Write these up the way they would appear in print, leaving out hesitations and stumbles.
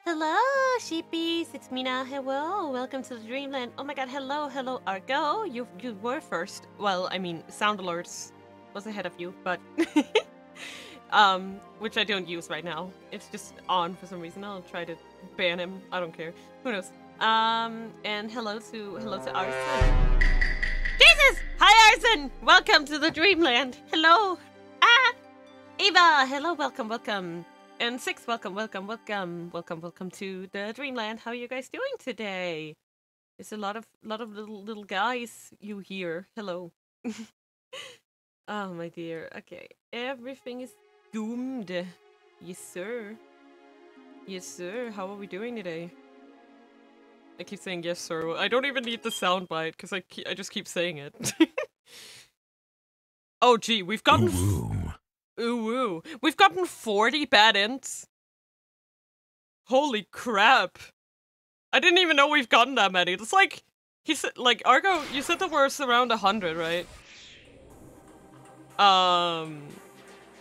Hello, sheepies. It's Mina. Hello, welcome to the Dreamland. Oh my god, hello, Argo. You were first. Well, I mean, sound alerts was ahead of you, but which I don't use right now. It's just on for some reason. I'll try to ban him. I don't care. Who knows? And hello to Arson. Jesus! Hi, Arson. Welcome to the Dreamland. Hello. Eva. Hello. Welcome. And Six, welcome to the Dreamland. How are you guys doing today? There's a lot of little guys you hear. Hello. Oh my dear. Okay, everything is doomed. Yes sir. How are we doing today? I keep saying yes sir. I don't even need the soundbite because I just keep saying it. Oh gee, we've gotten ooh. We've gotten 40 bad ends. Holy crap. I didn't even know we've gotten that many. It's like, he said, like, Argo, you said that we're around 100, right?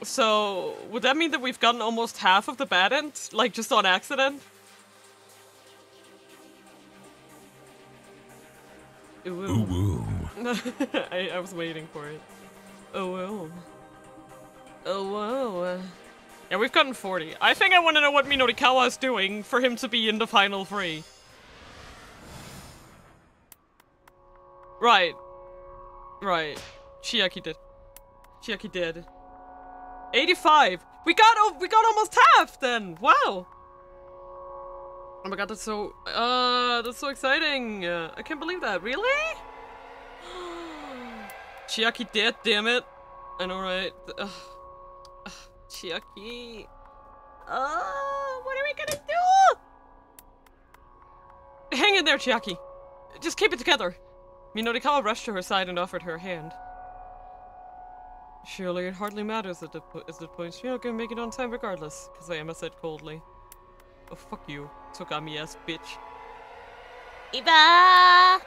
So, would that mean that we've gotten almost half of the bad ends? Like, just on accident? Ooh. I was waiting for it. Oh, whoa. Yeah, we've gotten 40. I think I want to know what Minorikawa is doing for him to be in the final 3. Right. Chiaki did. 85! We got almost half then! Wow! Oh my god, that's so exciting! I can't believe that. Really? Chiaki did, damn it. I know, right? Chiaki. Oh, what are we gonna do? Hang in there, Chiaki. Just keep it together. Minorikawa rushed to her side and offered her a hand. Surely it hardly matters at this point. You're not gonna make it on time regardless, Kazayama said coldly. Oh, fuck you, Togami-ass bitch. Eva!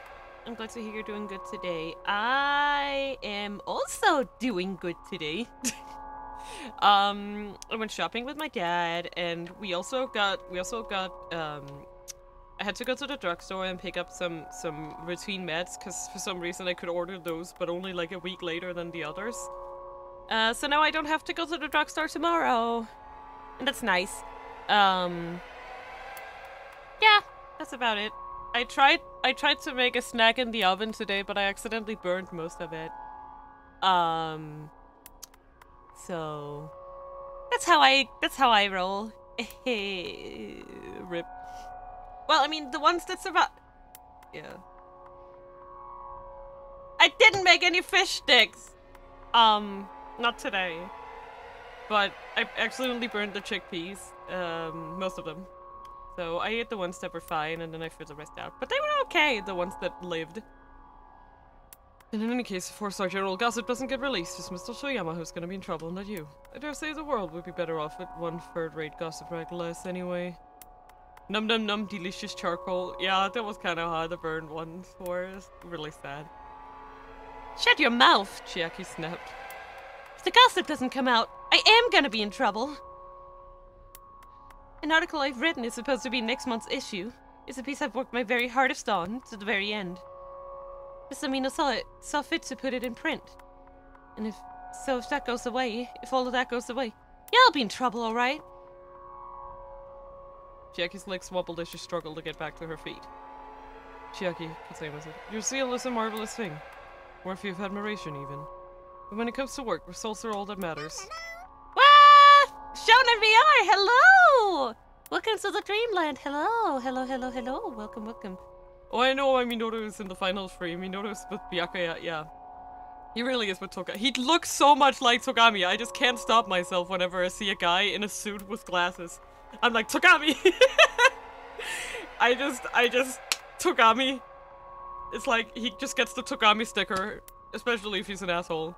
I'm glad to hear you're doing good today. I am also doing good today. I went shopping with my dad, and we also got I had to go to the drugstore and pick up some routine meds, because for some reason I could order those, but only like a week later than the others. So now I don't have to go to the drugstore tomorrow, and that's nice. Yeah, that's about it. I tried to make a snack in the oven today, but I accidentally burned most of it. So that's how I roll. Rip. Well, I mean, the ones that survive. Yeah. I didn't make any fish sticks. Not today. But I accidentally burned the chickpeas. Most of them. So I ate the ones that were fine, and then I threw the rest out. But they were okay, the ones that lived. And in any case, if 4-star General Gossip doesn't get released, it's Mr. Toyama who's gonna be in trouble, not you. I dare say the world would be better off with one third-rate gossip rag less anyway. Num num num, delicious charcoal. Yeah, that was kinda hard, the burned ones were really sad. Shut your mouth, Chiaki snapped. If the gossip doesn't come out, I am gonna be in trouble. An article I've written is supposed to be next month's issue. It's a piece I've worked my very hardest on, to the very end. Mr. Mina saw fit to put it in print. And if that goes away, if all of that goes away, yeah, I'll be in trouble, alright? Chiaki's legs wobbled as she struggled to get back to her feet. Chiaki, Kazayama said, your zeal is a marvelous thing. Worthy of admiration, even. But when it comes to work, results are all that matters. What? Shonen VR, hello! Welcome to the Dreamland, hello. Welcome. Oh, I know, Minoru is in the final 3. Minoru is with Byakuya, yeah. He really is with Togami. He looks so much like Togami. I just can't stop myself whenever I see a guy in a suit with glasses. I'm like, Togami! I just, Togami. It's like, he just gets the Togami sticker, especially if he's an asshole.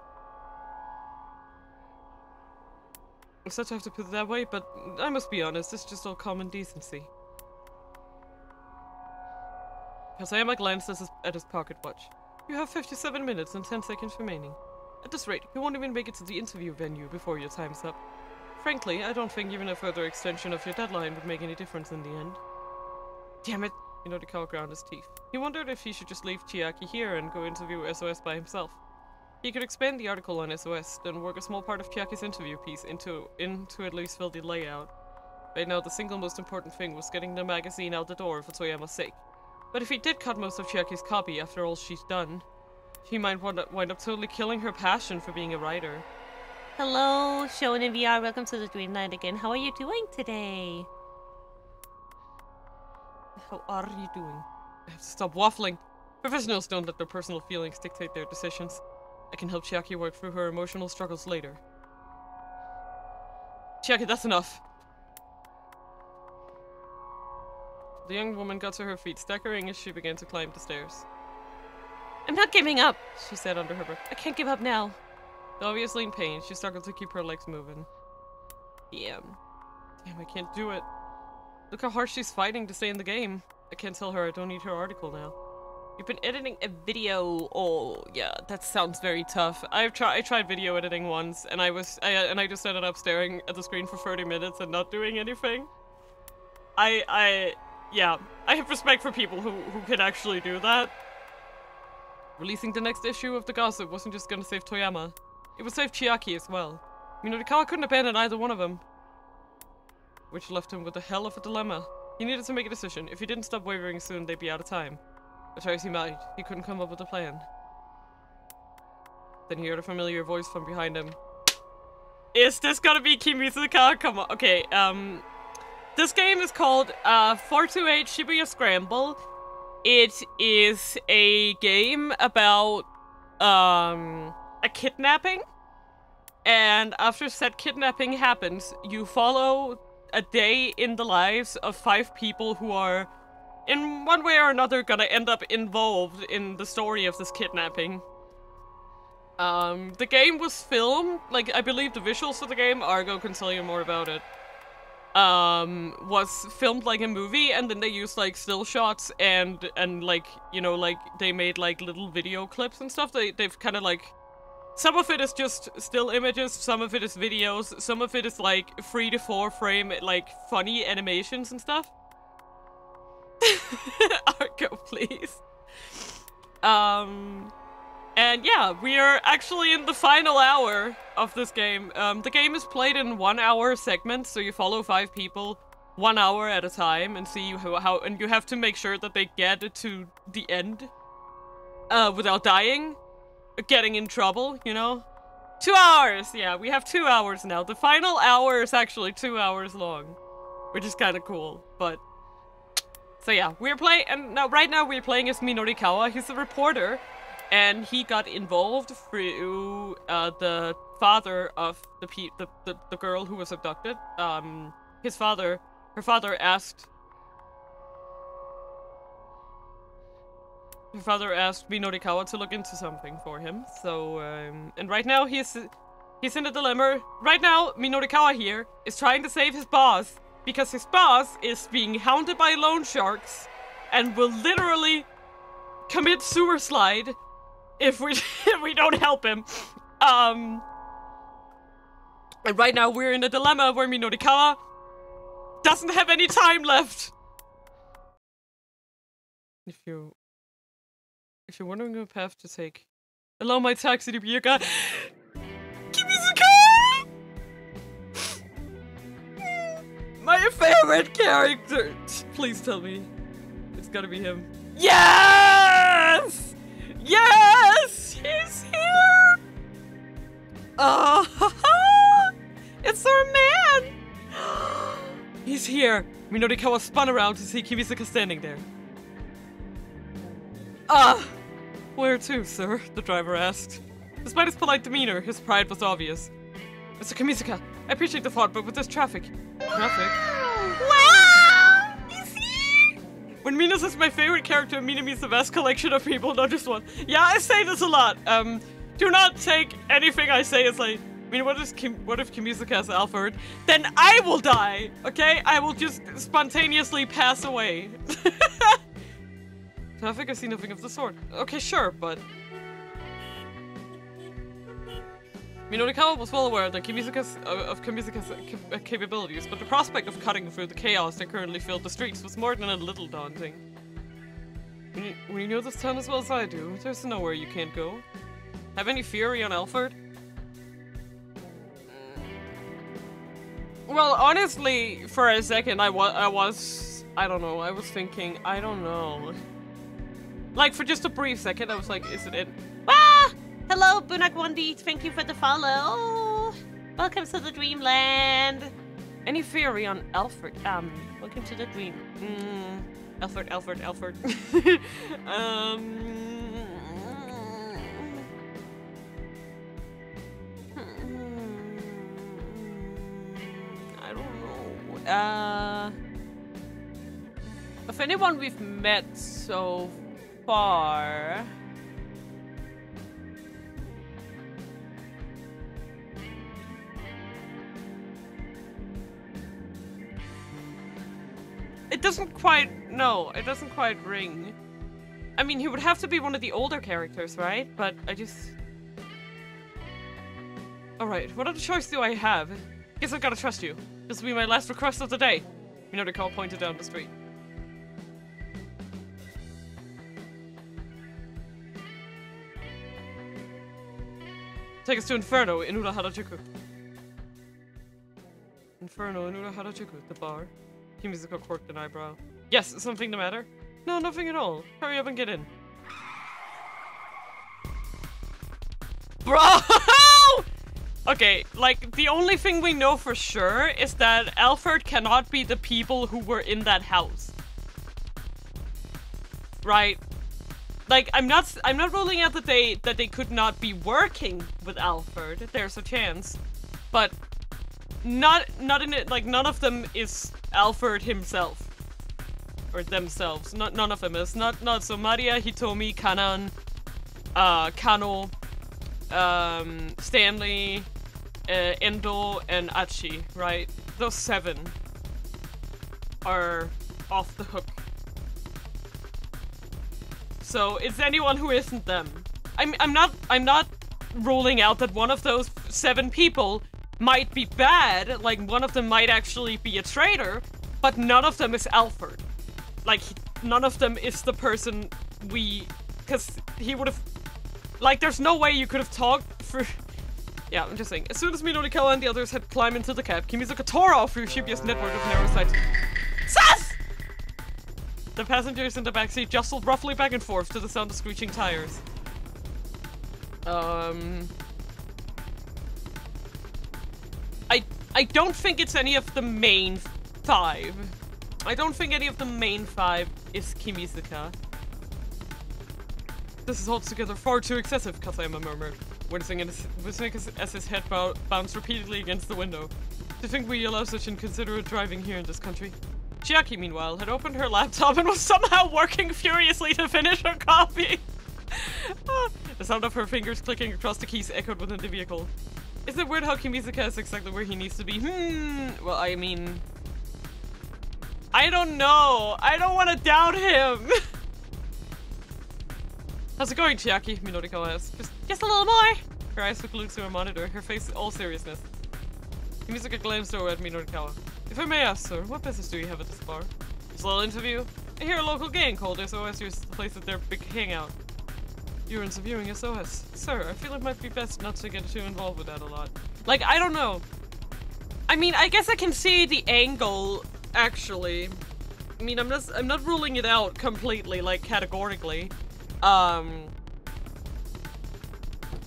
I'm sad to have to put it that way, but I must be honest, it's just all common decency. Kazayama glanced at his pocket watch. You have 57 minutes and 10 seconds remaining. At this rate, you won't even make it to the interview venue before your time's up. frankly, I don't think even a further extension of your deadline would make any difference in the end. Damn it! Minori ground his teeth. He wondered if he should just leave Chiaki here and go interview SOS by himself. He could expand the article on SOS, then work a small part of Chiaki's interview piece into at least fill the layout. Right now, the single most important thing was getting the magazine out the door for Toyama's sake. But if he did cut most of Chiaki's copy after all she's done, he might wind up totally killing her passion for being a writer. Hello, Shonen in VR. Welcome to the Dream Night again. How are you doing today? How are you doing? I have to stop waffling. Professionals don't let their personal feelings dictate their decisions. I can help Chiaki work through her emotional struggles later. Chiaki, that's enough. The young woman got to her feet, staggering as she began to climb the stairs. I'm not giving up, she said under her breath. I can't give up now. Obviously in pain, she struggled to keep her legs moving. Damn, I can't do it. Look how hard she's fighting to stay in the game. I can't tell her I don't need her article now. You've been editing a video. Oh, yeah, that sounds very tough. I tried video editing once, and I just ended up staring at the screen for 30 minutes and not doing anything. Yeah, I have respect for people who can actually do that. Releasing the next issue of The Gossip wasn't just gonna save Toyama. It would save Chiaki as well. Minori couldn't abandon either one of them. Which left him with a hell of a dilemma. He needed to make a decision. If he didn't stop wavering soon, they'd be out of time. But try as he might, he couldn't come up with a plan. Then he heard a familiar voice from behind him. Is this gonna be Kimisuka? Come on. Okay, this game is called 428 Shibuya Scramble. It is a game about a kidnapping. And after said kidnapping happens, you follow a day in the lives of 5 people who are, in one way or another, gonna end up involved in the story of this kidnapping. The game was filmed, like, I believe the visuals of the game, Argo can tell you more about it, was filmed like a movie, and then they used, like, still shots and like, you know, like, they made, like, little video clips and stuff. They've kind of, like, some of it is just still images, some of it is videos, some of it is, like, 3 to 4 frame, like, funny animations and stuff. Argo, please. And yeah, we are actually in the final hour of this game. The game is played in 1 hour segments, so you follow 5 people 1 hour at a time and see how and you have to make sure that they get to the end without dying, getting in trouble, you know? 2 hours! Yeah, we have 2 hours now. The final hour is actually 2 hours long, which is kind of cool, but... So yeah, we're playing, and right now we're playing as Minori. He's a reporter, and he got involved through the father of the girl who was abducted. Her father asked Minori to look into something for him. So and right now he's in a dilemma. Right now, Minori here is trying to save his boss, because his boss is being hounded by loan sharks and will literally commit suicide if we if we don't help him. And right now we're in a dilemma where Minori doesn't have any time left. If you're wondering what path to take, allow my taxi to be your guide. My favorite character! Please tell me. It's gotta be him. Yes! Yes! He's here! It's our man! He's here! Minori spun around to see Kimisuka standing there. Where to, sir? The driver asked. Despite his polite demeanor, his pride was obvious. Mr. Kimisuka, I appreciate the thought, but with this traffic... Wow! Is he? When Mina says my favorite character, Mina means the vast collection of people, not just one. Yeah, I say this a lot. Do not take anything I say as like, I mean, what if Kimisuka is Alfred? Then I will die, okay? I will just spontaneously pass away. Traffic, I see nothing of the sort. Okay, sure, but... Minorikawa was well aware that Kimisuka's capabilities, but the prospect of cutting through the chaos that currently filled the streets was more than a little daunting. When you know this town as well as I do, there's nowhere you can't go. Have any fury on Alfred? Well, honestly, for a second, I was thinking, I don't know. Like, for just a brief second, I was like, is it? Ah! Hello, Bunak1D, thank you for the follow. Oh, welcome to the Dreamland. Any fury on Alfred? Welcome to the dream. Alfred. I don't know. Of anyone we've met so far. It doesn't quite ring. I mean, he would have to be one of the older characters, right? But I just... Alright, what other choice do I have? Guess I've gotta trust you. This will be my last request of the day. Minorikawa pointed down the street. Take us to Inferno in Harajuku. Inferno in Harajuku, the bar. Kimisuka quirked an eyebrow. Yes, something the matter? No, nothing at all. Hurry up and get in. Bro! Okay, like, the only thing we know for sure is that Alfred cannot be the people who were in that house. Right? Like, I'm not ruling out that they could not be working with Alfred. There's a chance. But not in it, like, none of them is Alfred himself. Or themselves. None of them is. Not so Maria, Hitomi, Kanan, Kano, Stanley, Endo, and Achi, right? Those 7 are off the hook. So it's anyone who isn't them. I'm not ruling out that one of those 7 people might be bad, like one of them might actually be a traitor, but none of them is Alfred. Like, none of them is the person because he would have, like, there's no way you could have talked for, yeah, I'm just saying. As soon as Minorikawa and the others had climbed into the cab, Kimisuka tore off through Shibuya's network of narrow sights. Sus! The passengers in the backseat jostled roughly back and forth to the sound of screeching tires. I don't think it's any of the main 5. I don't think any of the main 5 is Kimisuka. This is altogether far too excessive, Kasayama murmured, wincing as his head bounced repeatedly against the window. Do you think we allow such inconsiderate driving here in this country? Chiaki, meanwhile, had opened her laptop and was somehow working furiously to finish her coffee. The sound of her fingers clicking across the keys echoed within the vehicle. Isn't it weird how Kimisuka is exactly where he needs to be? Well, I mean... I don't know. I don't want to doubt him. How's it going, Chiaki? Minorikawa asked. Just a little more. Her eyes were glued to her monitor, her face all seriousness. Kimisuka glanced over at Minorikawa. If I may ask, sir, what business do you have at this bar? This little interview? I hear a local gang called SOS used the place at their big hangout. You're interviewing SOS. Sir, I feel it might be best not to get too involved with that a lot. Like, I don't know. I mean, I guess I can see the angle, actually. I mean, I'm not ruling it out completely, like, categorically. I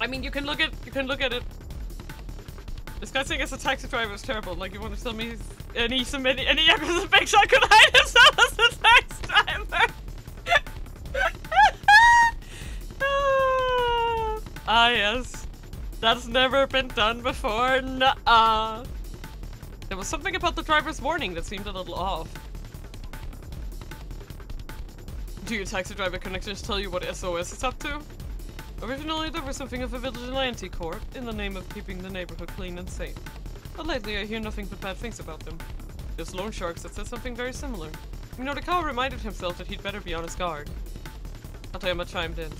mean, you can look at it. This guy saying as a taxi driver is terrible. Like, you want to tell me any Yakuza big shot could hide himself as a taxi driver? Ah, yes. That's never been done before. Nuh-uh. There was something about the driver's warning that seemed a little off. Do your taxi driver connections tell you what SOS is up to? Originally, there was something of a vigilante corps in the name of keeping the neighborhood clean and safe. But lately, I hear nothing but bad things about them. There's loan sharks that said something very similar. Minorikawa reminded himself that he'd better be on his guard. Hatayama chimed in.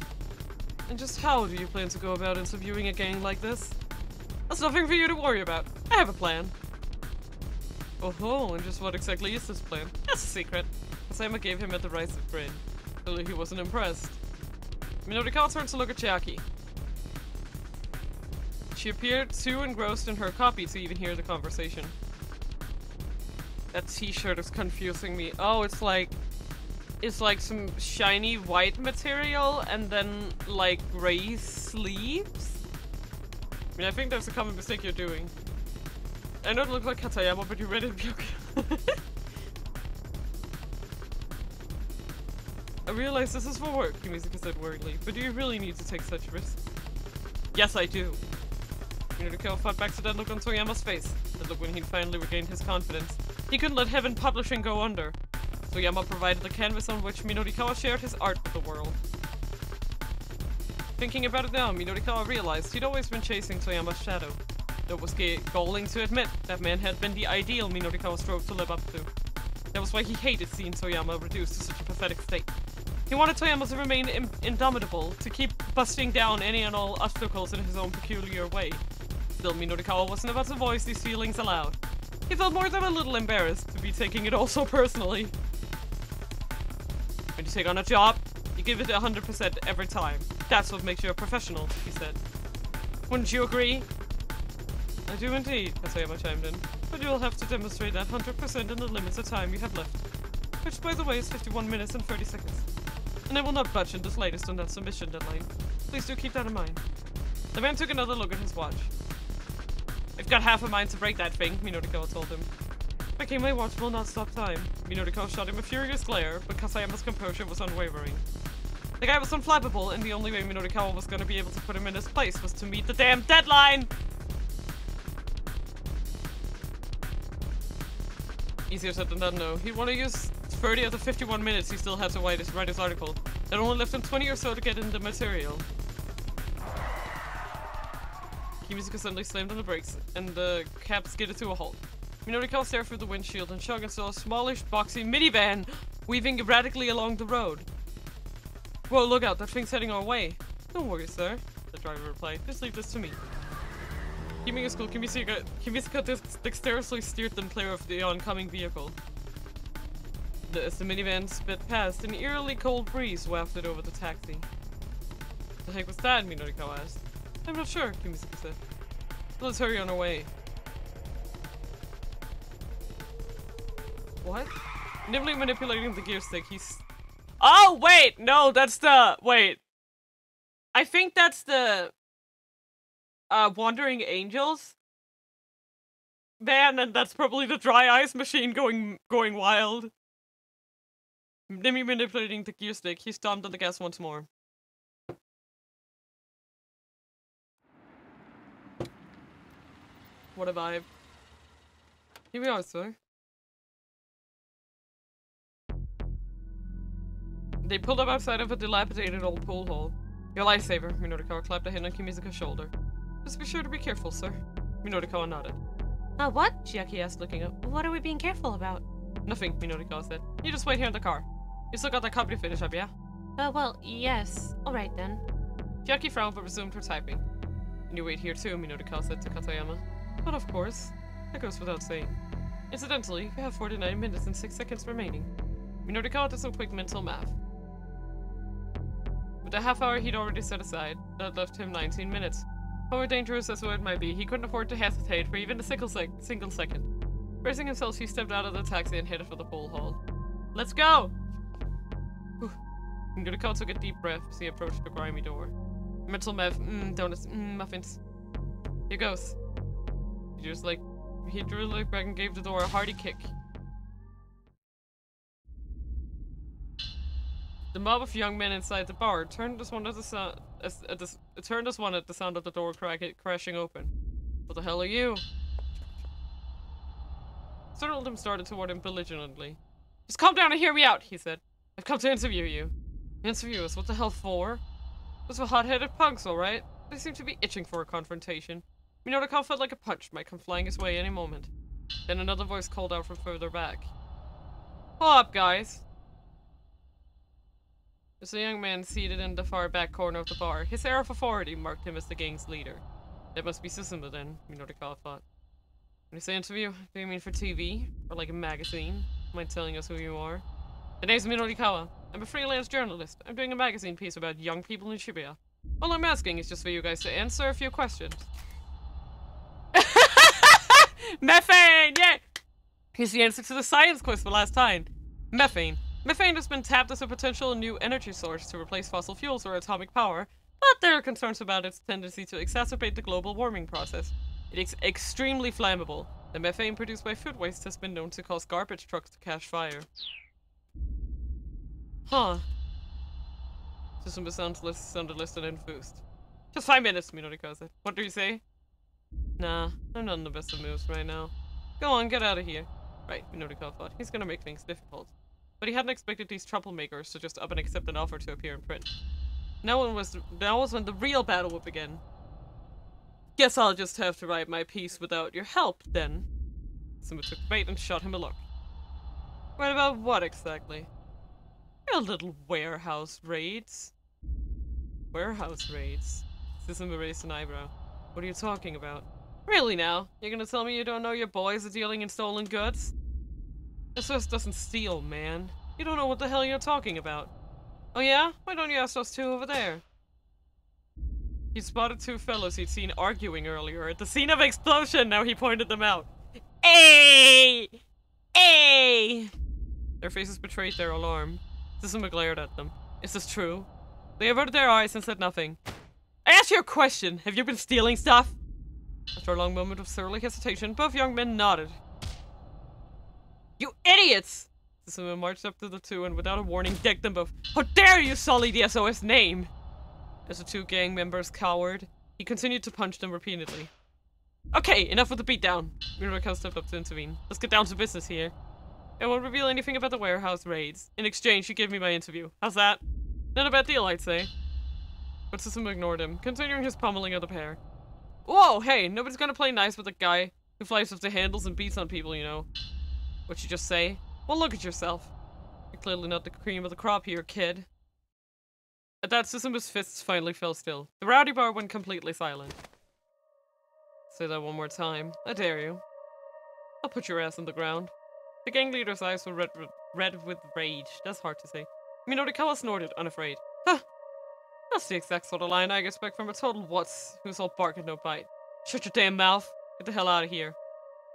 And just how do you plan to go about interviewing a gang like this? That's nothing for you to worry about. I have a plan. Oh, and just what exactly is this plan? That's a secret. Kasayama gave him a derisive grin. Clearly he wasn't impressed. Minodikawa turns to look at Chiaki. She appeared too engrossed in her copy to even hear the conversation. That t-shirt is confusing me. Oh, it's like some shiny white material and then like gray sleeves? I mean, I think that's a common mistake you're doing. I know it looks like Katayama, but you read it okay. I realize this is for work, Kimizaki said worriedly, but do you really need to take such risks? Yes, I do. Minodikawa fought back to that look on Toyama's face, the look when he'd finally regained his confidence. He couldn't let Heaven Publishing go under. Toyama provided the canvas on which Minodikawa shared his art with the world. Thinking about it now, Minodikawa realized he'd always been chasing Toyama's shadow. Though it was galling to admit that man had been the ideal Minodikawa strove to live up to. That was why he hated seeing Toyama reduced to such a pathetic state. He wanted Toyama to remain indomitable, to keep busting down any and all obstacles in his own peculiar way. Still, Minodikawa wasn't about to voice these feelings aloud. He felt more than a little embarrassed to be taking it all so personally. When you take on a job, you give it 100% every time. That's what makes you a professional, he said. Wouldn't you agree? I do indeed, Kasayama chimed in. But you'll have to demonstrate that 100% in the limited time you have left. Which, by the way, is 51 minutes and 30 seconds. And I will not budge in the slightest on that submission deadline. Please do keep that in mind. The man took another look at his watch. I've got half a mind to break that thing, Minodikawa told him. Okay, my watch will not stop time. Minodikawa shot him a furious glare, but Kasayama's composure was unwavering. The guy was unflappable, and the only way Minodikawa was going to be able to put him in his place was to meet the damn deadline! Easier said than done, no. He'd want to use 30 of the 51 minutes he still had to write his article. That only left him 20 or so to get in the material. Kimizaki suddenly slammed on the brakes, and the cab skidded to a halt. Minodikawa stared through the windshield and shrugged and saw a smallish, boxy minivan weaving erratically along the road. Whoa, look out, that thing's heading our way. Don't worry, sir, the driver replied. Just leave this to me. Keeping his cool, Kimizaki dexterously steered them clear of the oncoming vehicle. As the minivan sped past, an eerily cold breeze wafted over the taxi. The heck was that? Minodikawa asked. I'm not sure, Kimizaki said. Let's hurry on our way. What? Nimbly manipulating the gear stick, he's... Oh, wait! No, that's the... Wait. I think that's the... Wandering Angels? Man, and that's probably the dry ice machine going wild. Nimbly manipulating the gear stick, he stomped on the gas once more. What a vibe. Here we are, sir. They pulled up outside of a dilapidated old pool hall. Your lifesaver, Minodikawa clapped a hand on Kimizaka's shoulder. Just be sure to be careful, sir. Minodikawa nodded. What? Chiaki asked, looking up. What are we being careful about? Nothing, Minodikawa said. You just wait here in the car. You still got that copy to finish up, yeah? Well, yes. Alright then. Chiaki frowned but resumed her typing. And you wait here too, Minodikawa said to Katayama. But of course. That goes without saying. Incidentally, you have 49 minutes and 6 seconds remaining. Minodikawa did some quick mental math. With the half hour he'd already set aside, that left him 19 minutes. However dangerous as it might be, he couldn't afford to hesitate for even a single second. Bracing himself, he stepped out of the taxi and headed for the pool hall. Let's go! Minodikawa took a deep breath as he approached the grimy door. Mental math, donuts, muffins. Here goes. He drew the leg back and gave the door a hearty kick. The mob of young men inside the bar turned as one at the sound of the door crashing open. What the hell are you? Several of them started toward him belligerently. Just calm down and hear me out, he said. I've come to interview you. Interview us? What the hell for? Those were hot-headed punks, alright? They seem to be itching for a confrontation. Minodikawa felt like a punch might come flying his way any moment. Then another voice called out from further back. Pull up, guys. There's a young man seated in the far back corner of the bar. His air of authority marked him as the gang's leader. That must be Susumu then, Minori-kawa thought. When you say interview, do you mean for TV? Or like a magazine? Mind telling us who you are? The name's Minori-kawa. I'm a freelance journalist. I'm doing a magazine piece about young people in Shibuya. All I'm asking is just for you guys to answer a few questions. Methane! Yeah! Here's the answer to the science quiz for last time. Methane. Methane has been tapped as a potential new energy source to replace fossil fuels or atomic power, but there are concerns about its tendency to exacerbate the global warming process. It is extremely flammable. The methane produced by food waste has been known to cause garbage trucks to catch fire. Huh. Susumu sounded less than enthused. Just 5 minutes, Minori-kawa said. What do you say? Nah, I'm not in the best of moods right now. Go on, get out of here. Right, Minori-kawa thought. He's gonna make things difficult. But he hadn't expected these troublemakers to just up and accept an offer to appear in print. Now was when the real battle would begin. Guess I'll just have to write my piece without your help, then. Susumu took the bait and shot him a look. Right about what exactly? Your little warehouse raids. Warehouse raids? Susumu raised an eyebrow. What are you talking about? Really now? You're gonna tell me you don't know your boys are dealing in stolen goods? SOS doesn't steal, man. You don't know what the hell you're talking about. Oh yeah? Why don't you ask those two over there? He spotted 2 fellows he'd seen arguing earlier at the scene of explosion. Now he pointed them out. Hey! Hey! Their faces betrayed their alarm. Susumu glared at them. Is this true? They averted their eyes and said nothing. I asked you a question. Have you been stealing stuff? After a long moment of surly hesitation, both young men nodded. You idiots! Susumu marched up to the 2 and without a warning decked them both. How dare you sully the SOS name! As the 2 gang members cowered, he continued to punch them repeatedly. Okay, enough with the beatdown. Minori-kawa stepped up to intervene. Let's get down to business here. I won't reveal anything about the warehouse raids. In exchange, you give me my interview. How's that? Not a bad deal, I'd say. But Susumu ignored him, continuing his pummeling of the pair. Whoa, hey, nobody's gonna play nice with a guy who flies off the handles and beats on people, you know. What'd you just say? Well, look at yourself. You're clearly not the cream of the crop here, kid. At that, Susumu's fists finally fell still. The rowdy bar went completely silent. Say that one more time. I dare you. I'll put your ass on the ground. The gang leader's eyes were red with rage. That's hard to say. Minori-kawa snorted, unafraid. Huh. That's the exact sort of line I expect from a total wutz who's all bark and no bite. Shut your damn mouth. Get the hell out of here.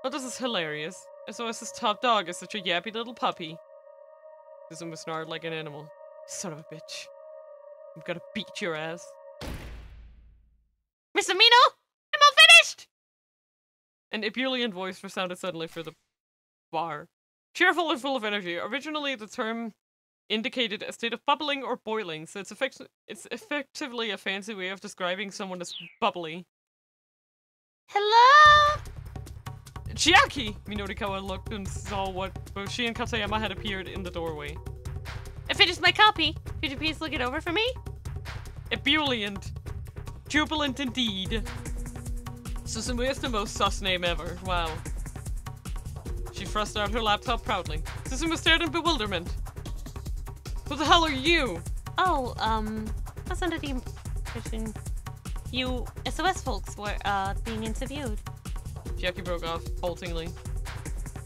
Oh, this is hilarious. SOS's top dog is such a yappy little puppy. Susumu snarled like an animal. Son of a bitch. I'm gonna beat your ass. Mr. Mino! I'm all finished! An ebullient voice resounded suddenly through the bar. Cheerful and full of energy. Originally, the term indicated a state of bubbling or boiling, so it's effectively a fancy way of describing someone as bubbly. Hello? Chiaki! Minori-kawa looked and saw what both she and Katayama had appeared in the doorway. I finished my copy. Could you please look it over for me? Ebullient. Jubilant indeed. Susumu is the most sus name ever. Wow. She thrust out her laptop proudly. Susumu stared in bewilderment. Who the hell are you? Oh, I was under the impression you SOS folks were, being interviewed. Chiaki broke off, haltingly.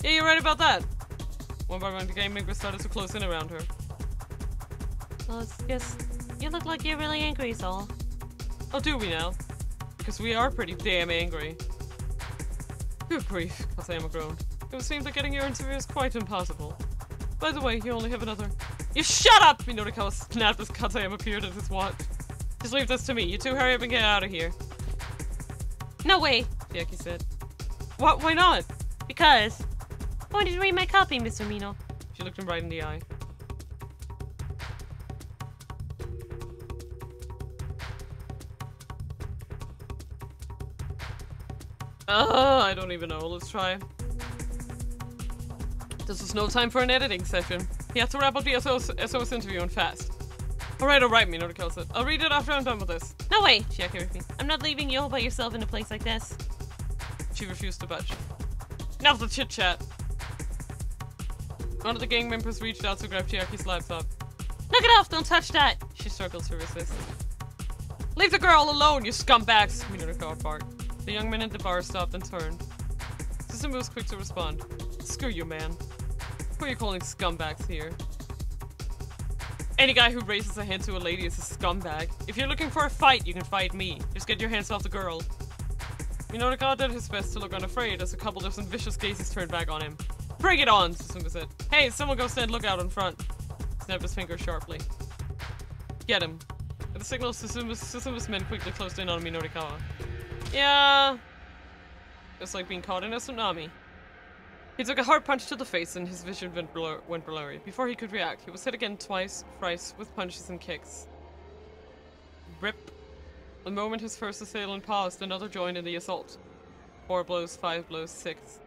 Yeah, you're right about that. One by one, the gang members started to close in around her. Well, it's just, you look like you're really angry, is all. Oh, do we now? Because we are pretty damn angry. Good grief, Katayama groaned. It seems like getting your interview is quite impossible. By the way, you only have another... You shut up! Minori-kawa snapped as Katayama appeared at his watch. Just leave this to me. You two hurry up and get out of here. No way, Chiaki said. What? Why not? Because. I wanted to read my copy, Mr. Mino. She looked him right in the eye. I don't even know. Let's try. This was no time for an editing session. He had to wrap up the SOS interview and fast. Alright, Minori-kawa said. I'll read it after I'm done with this. No way, Chiaki repeated. I'm not leaving you all by yourself in a place like this. She refused to budge. Enough the chit-chat. One of the gang members reached out to grab Chiaki's laptop. Knock it off, don't touch that! She struggled to resist. Leave the girl alone, you scumbags! Minori-kawa barked. The young man at the bar stopped and turned. Susumu was quick to respond. Screw you, man. Who are you calling scumbags here? Any guy who raises a hand to a lady is a scumbag. If you're looking for a fight, you can fight me. Just get your hands off the girl. Minotaka did his best to look unafraid as a couple dozen vicious gazes turned back on him. Bring it on, Susumu said. Hey, someone go stand lookout in front. Snapped his finger sharply. Get him. At the signal, Susumu's men quickly closed in on Minotakawa. Yeah. Just like being caught in a tsunami. He took a hard punch to the face and his vision went blurry. Before he could react, he was hit again twice, thrice, with punches and kicks. Rip. The moment his first assailant paused, another joined in the assault. 4 blows, 5 blows, 6.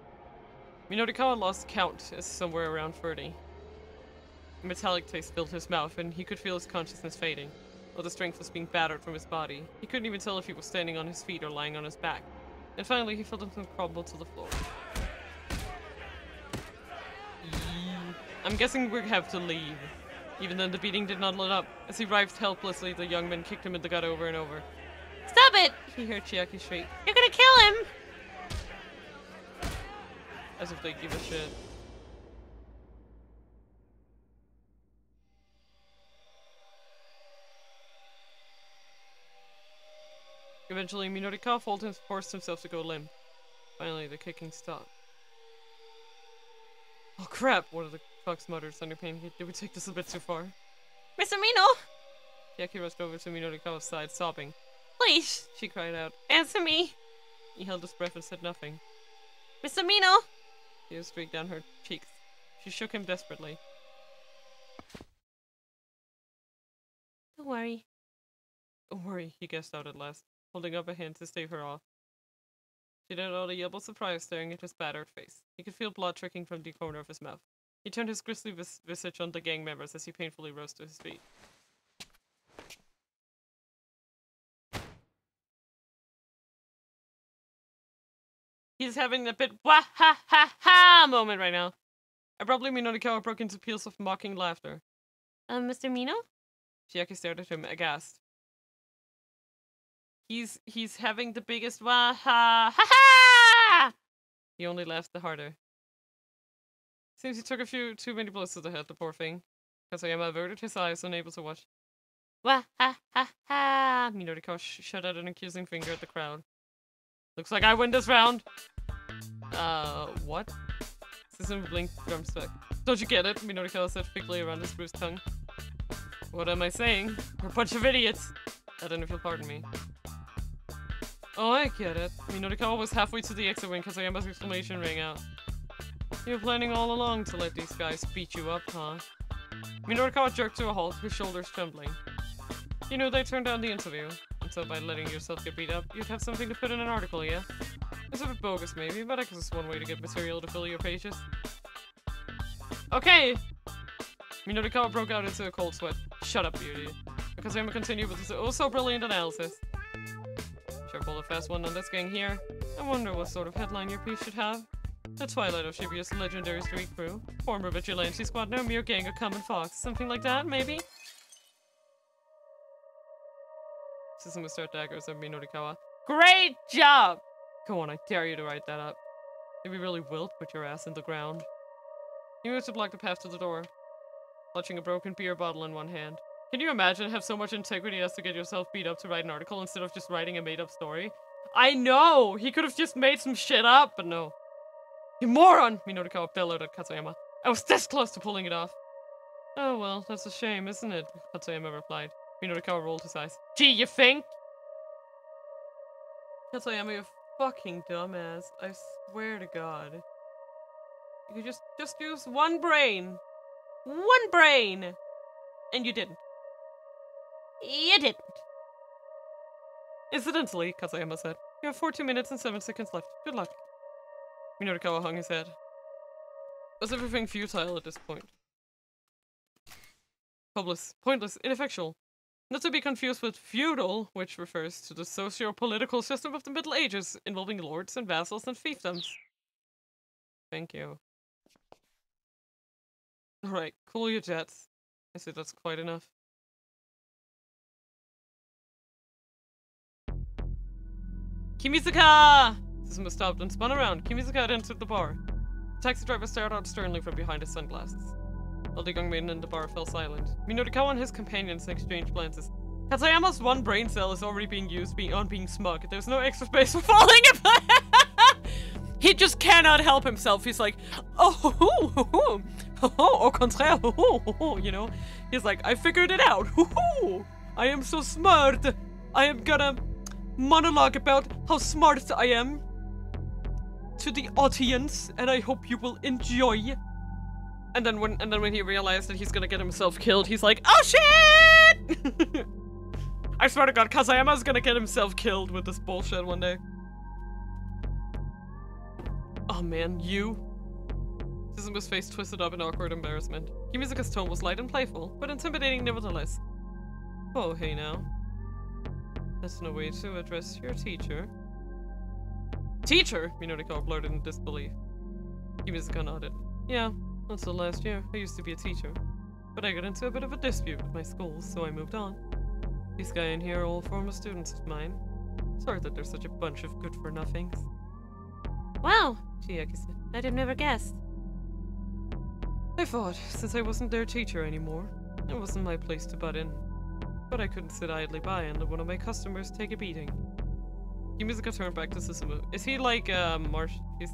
Minotakawa lost count as somewhere around 30. A metallic taste filled his mouth and he could feel his consciousness fading. While the strength was being battered from his body, he couldn't even tell if he was standing on his feet or lying on his back. And finally, he felt himself crumble to the floor. I'm guessing we have to leave. Even then, the beating did not let up. As he writhed helplessly, the young man kicked him in the gut over and over. Stop it! He heard Chiaki shriek. You're gonna kill him! As if they give a shit. Eventually, Minotakawa forced himself to go limp. Finally, the kicking stopped. Oh crap, one of the fucks muttered under pain. Did we take this a bit too far? Mr. Mino! Chiaki rushed over to Minotakawa's side, sobbing. Please, she cried out. Answer me! He held his breath and said nothing. Mr. Mino! Tears streaked down her cheeks. She shook him desperately. Don't worry. Don't worry, he guessed out at last, holding up a hand to stave her off. She let out a yelp of surprise, staring at his battered face. He could feel blood trickling from the corner of his mouth. He turned his grisly visage on the gang members as he painfully rose to his feet. He's having a bit wah-ha-ha-ha moment right now. Abruptly, Minotakawa broke into peals of mocking laughter. Mr. Mino? Chiaki stared at him, aghast. He's having the biggest wah-ha-ha-ha! He only laughed the harder. Seems he took a few too many blows to the head, the poor thing. Kasayama averted his eyes, unable to watch. Wah-ha-ha-ha! Minotakawa shut out an accusing finger at the crowd. Looks like I win this round! What? Susumu blinked drumstick. Don't you get it? Minotakawa said thickly around his bruised tongue. What am I saying? We're a bunch of idiots! I don't know if you'll pardon me. Oh, I get it. Minotakawa was halfway to the exit when Kasayama's exclamation rang out. You were planning all along to let these guys beat you up, huh? Minotakawa jerked to a halt, his shoulders trembling. You know, they turned down the interview. And so by letting yourself get beat up, you'd have something to put in an article, yeah? It's a bit bogus maybe, but I guess it's one way to get material to fill your pages. Okay! Minotakawa broke out into a cold sweat. Shut up, beauty. Kasayama continued with his oh-so-brilliant analysis. Sure pulled a fast one on this gang here. I wonder what sort of headline your piece should have. The twilight of Shibuya's legendary street crew. Former vigilante squad, no mere gang of common fox. Something like that, maybe? Susumu start daggers at Minotakawa. Great job! Go on, I dare you to write that up. If you really will, put your ass in the ground. He moved to block the path to the door, clutching a broken beer bottle in one hand. Can you imagine have so much integrity as to get yourself beat up to write an article instead of just writing a made-up story? I know! He could have just made some shit up, but no. You moron! Minotakawa bellowed at Katsuyama. I was this close to pulling it off. Oh well, that's a shame, isn't it? Katsuyama replied. Minotakawa rolled his eyes. Gee, you think? Katsuyama, you fucking dumbass. I swear to God. You could just use one brain. One brain! And you didn't. You didn't. Incidentally, Katsuyama said, you have 14 minutes and 7 seconds left. Good luck. Minotakawa hung his head. Was everything futile at this point? Hopeless, pointless, ineffectual. Not to be confused with feudal, which refers to the socio-political system of the Middle Ages, involving lords and vassals and fiefdoms. Thank you. Alright, cool your jets. I said that's quite enough. Kimisuka! Susumu stopped and spun around. Kimisuka had entered the bar. The taxi driver stared out sternly from behind his sunglasses. While the young maiden in the bar fell silent, Minorikawa and his companions exchanged glances. Katsuyama's one brain cell is already being used on being smug. There's no extra space for falling apart. He just cannot help himself. He's like, au contraire, you know? He's like, I figured it out. I am so smart. I am gonna monologue about how smart I am to the audience, and I hope you will enjoy. And then when he realized that he's gonna get himself killed, he's like, oh shit! I swear to God, Kazuyama's gonna get himself killed with this bullshit one day. Oh man, you? Susumu's face twisted up in awkward embarrassment. Kimisuka's tone was light and playful, but intimidating nevertheless. Oh, hey now. That's no way to address your teacher. Teacher? Minorikawa blurted in disbelief. Kimisuka nodded. Yeah, until last year, I used to be a teacher. But I got into a bit of a dispute with my school, so I moved on. This guy in here are all former students of mine. Sorry that there's such a bunch of good-for-nothings. Wow, Chiaki said. I'd have never guessed. I thought, since I wasn't their teacher anymore, it wasn't my place to butt in. But I couldn't sit idly by and let one of my customers take a beating. Kimisuka turned back to Susumu. Is he like, This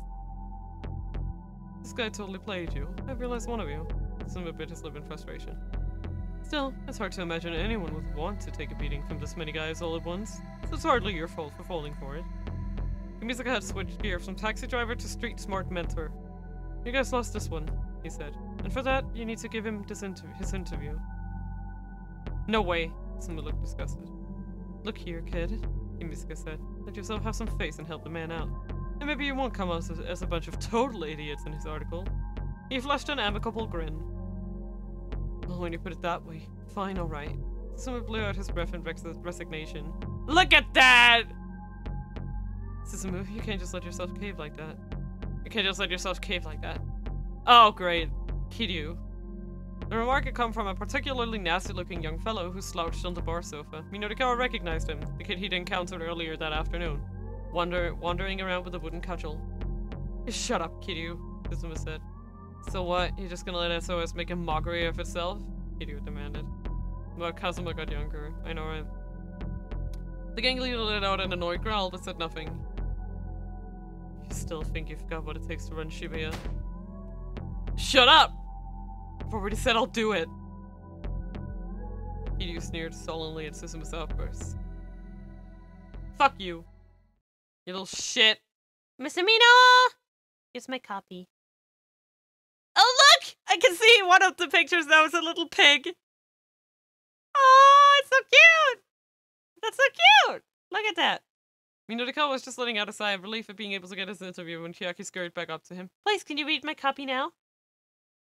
guy totally played you. I realized one of you. Susumu bit his lip in frustration. Still, it's hard to imagine anyone would want to take a beating from this many guys all at once, so it's hardly your fault for falling for it. Kimisuka had switched gear from taxi driver to street smart mentor. You guys lost this one, he said. And for that, you need to give him his interview. No way, Susumu looked disgusted. Look here, kid, Kimisuka said. Let yourself have some face and help the man out. And maybe you won't come out as a bunch of total idiots in his article. He flashed an amicable grin. Well, when you put it that way, fine, alright. Susumu blew out his breath in resignation. Look at that! Susumu, you can't just let yourself cave like that. You can't just let yourself cave like that. Oh, great. Kiryu. The remark had come from a particularly nasty-looking young fellow who slouched on the bar sofa. Minorikawa recognized him, the kid he'd encountered earlier that afternoon, wandering around with a wooden cudgel. Shut up, Kiryu, Susumu said. So what, you're just gonna let SOS make a mockery of itself? Kiryu demanded. Well, Kazuma got younger, I know, right? The gang leader let out an annoyed growl but said nothing. You still think you've got what it takes to run Shibuya? Shut up! I've already said I'll do it! Kiryu sneered sullenly at Susumu's outbursts. Fuck you! You little shit! Mr. Mina! Here's my copy. Oh look! I can see one of the pictures now is a little pig! Oh, it's so cute! That's so cute! Look at that! Minorikawa was just letting out a sigh of relief at being able to get his interview when Chiaki scurried back up to him. Please, can you read my copy now?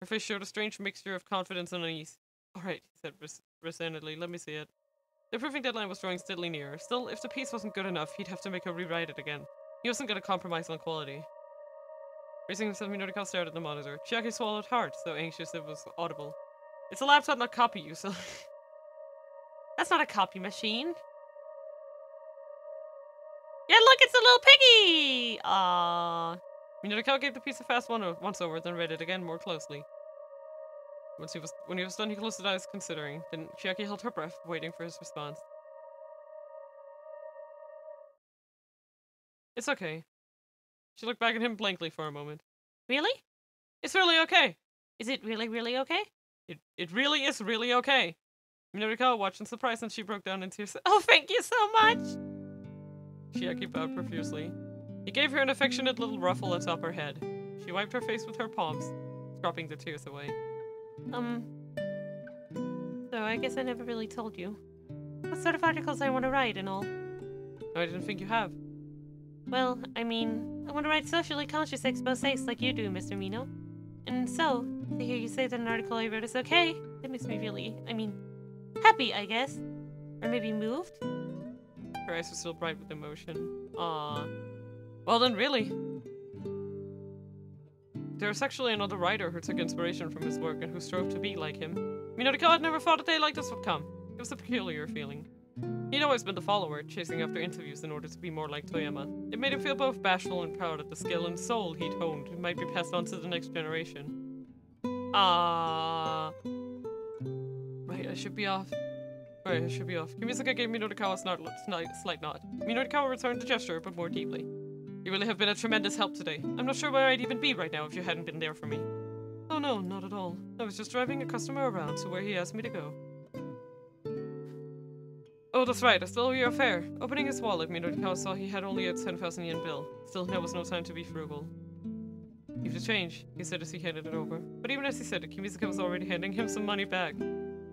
Her face showed a strange mixture of confidence and unease. Alright, he said resignedly, let me see it. The proofing deadline was drawing steadily nearer. Still, if the piece wasn't good enough, he'd have to make her rewrite it again. He wasn't gonna compromise on quality. Raising himself, Minorikawa stared at the monitor. Chiaki swallowed hard, so anxious it was audible. It's a laptop, not copy, you so. That's not a copy machine. Yeah, look, it's a little piggy! Aww. Minorikawa gave the piece a fast once over, then read it again more closely. When he was done, he closed his eyes, considering. Then Chiaki held her breath, waiting for his response. It's okay. She looked back at him blankly for a moment. Really? It's really okay. Is it really, really okay? It really is really okay. Minorikawa watched in surprise and she broke down in tears. Oh, thank you so much! Chiaki bowed profusely. He gave her an affectionate little ruffle atop her head. She wiped her face with her palms, scrubbing the tears away. So I guess I never really told you. What sort of articles I want to write and all? I didn't think you have. Well, I mean, I want to write socially conscious exposés like you do, Mr. Mino. And so, to hear you say that an article I wrote is okay, that makes me really, happy, I guess. Or maybe moved? Her eyes were still bright with emotion. Aww. Well then, really. There was actually another writer who took inspiration from his work and who strove to be like him. Minorikawa had never thought a day like this would come. It was a peculiar feeling. He'd always been the follower, chasing after interviews in order to be more like Toyama. It made him feel both bashful and proud at the skill and soul he'd honed and might be passed on to the next generation. Right, I should be off. Right, I should be off. Kimisaka gave Minotikawa a slight nod. Minotikawa returned the gesture, but more deeply. You really have been a tremendous help today. I'm not sure where I'd even be right now if you hadn't been there for me. Oh no, not at all. I was just driving a customer around to where he asked me to go. Oh, that's right, I still owe you a fare. Opening his wallet, Minotikawa saw he had only a 10,000 yen bill. Still, now was no time to be frugal. Give the change, he said as he handed it over. But even as he said it, Kimisaka was already handing him some money back.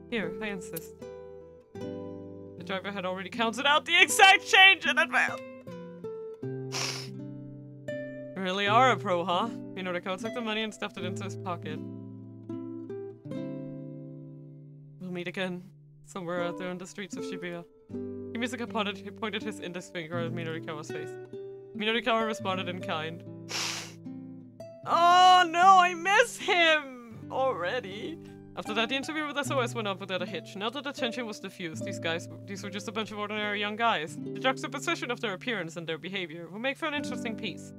Here, I insist. The driver had already counted out the exact change in advance. You really are a pro, huh? Minotikawa took the money and stuffed it into his pocket. We'll meet again, somewhere out there in the streets of Shibuya. Kimisaka pointed his index finger at Minotikawa's face. Minotikawa responded in kind. Oh no, I miss him already. After that, the interview with SOS went off without a hitch. Now that the tension was diffused, these were just a bunch of ordinary young guys. The juxtaposition of their appearance and their behavior will make for an interesting piece.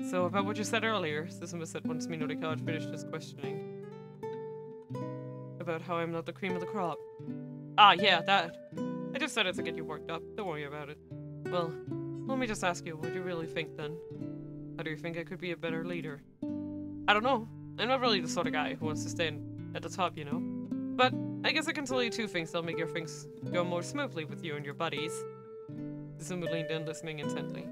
So, about what you said earlier, Susumu said once Minotikawa had finished his questioning. About how I'm not the cream of the crop. Ah, yeah, that. I just said it to get you worked up. Don't worry about it. Well, let me just ask you, what do you really think then? How do you think I could be a better leader? I don't know. I'm not really the sort of guy who wants to stand at the top, you know? But I guess I can tell you two things that'll make your things go more smoothly with you and your buddies. Susumu leaned in, listening intently.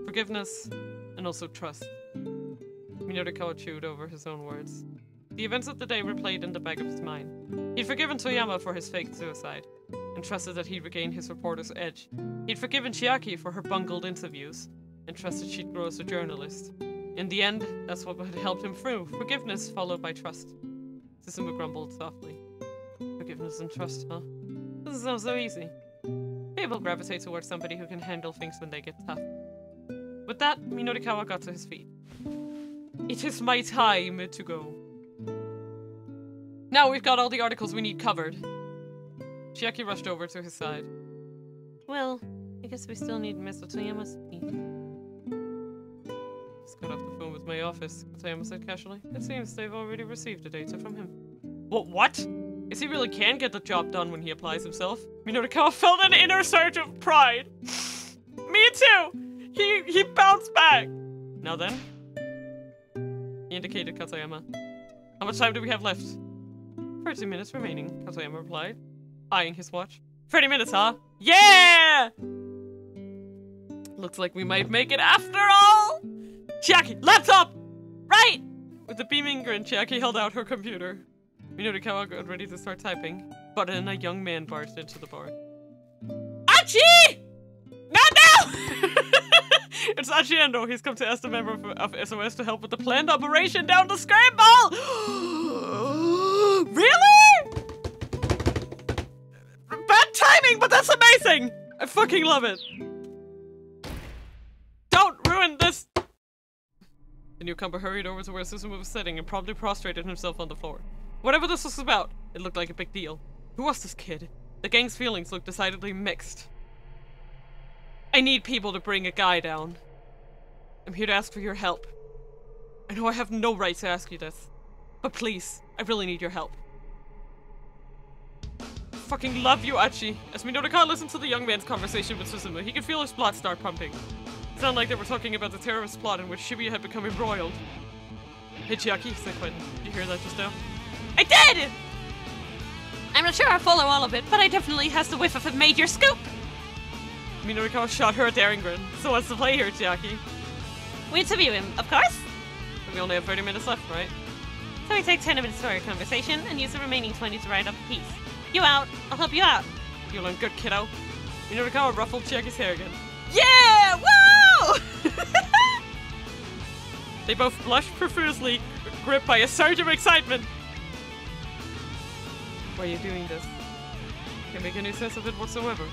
Forgiveness, and also trust. Minotikawa chewed over his own words. The events of the day replayed in the back of his mind. He'd forgiven Toyama for his fake suicide, and trusted that he'd regain his reporter's edge. He'd forgiven Chiaki for her bungled interviews, and trusted she'd grow as a journalist. In the end, that's what had helped him through. Forgiveness followed by trust. Susumu grumbled softly. Forgiveness and trust, huh? Doesn't sound so easy. People gravitate towards somebody who can handle things when they get tough. With that, Minotikawa got to his feet. It is my time to go. Now we've got all the articles we need covered. Chiaki rushed over to his side. Well, I guess we still need Mr. Toyama's speech. Just got off the phone with my office, Toyama said casually. It seems they've already received the data from him. What? Is he really can get the job done when he applies himself? Minotikawa felt an inner surge of pride. Me too! He bounced back! Now then? He indicated Katayama. How much time do we have left? 30 minutes remaining, Katayama replied, eyeing his watch. 30 minutes, huh? Yeah! Looks like we might make it after all! Chiaki, laptop! Right! With a beaming grin, Chiaki held out her computer. Minotikawa got ready to start typing, but then a young man barged into the bar. Achi! Not now! It's Achiendo. He's come to ask the member of SOS to help with the planned operation down the Scramble! Really? Bad timing, but that's amazing! I fucking love it. Don't ruin this! The newcomer hurried over to where Susumu was sitting and promptly prostrated himself on the floor. Whatever this was about, it looked like a big deal. Who was this kid? The gang's feelings looked decidedly mixed. I need people to bring a guy down. I'm here to ask for your help. I know I have no right to ask you this, but please, I really need your help. I fucking love you, Achi. As Minotikawa listened to the young man's conversation with Susumu, he could feel his blood start pumping. It sounded like they were talking about the terrorist plot in which Shibuya had become embroiled. Hey Chiaki, said Quentin. Did you hear that just now? I did! I'm not sure I follow all of it, but I definitely has the whiff of a major scoop! Minotikawa shot her a daring grin. So what's the play here, Chiaki? We interview him, of course. We only have 30 minutes left, right? So we take 10 minutes for our conversation and use the remaining 20 to write up a piece. You out, I'll help you out. You learn good, kiddo. Minotikawa ruffled Chiaki's hair again. Yeah! Woo! They both blushed profusely, gripped by a surge of excitement. Why are you doing this? Can't make any sense of it whatsoever.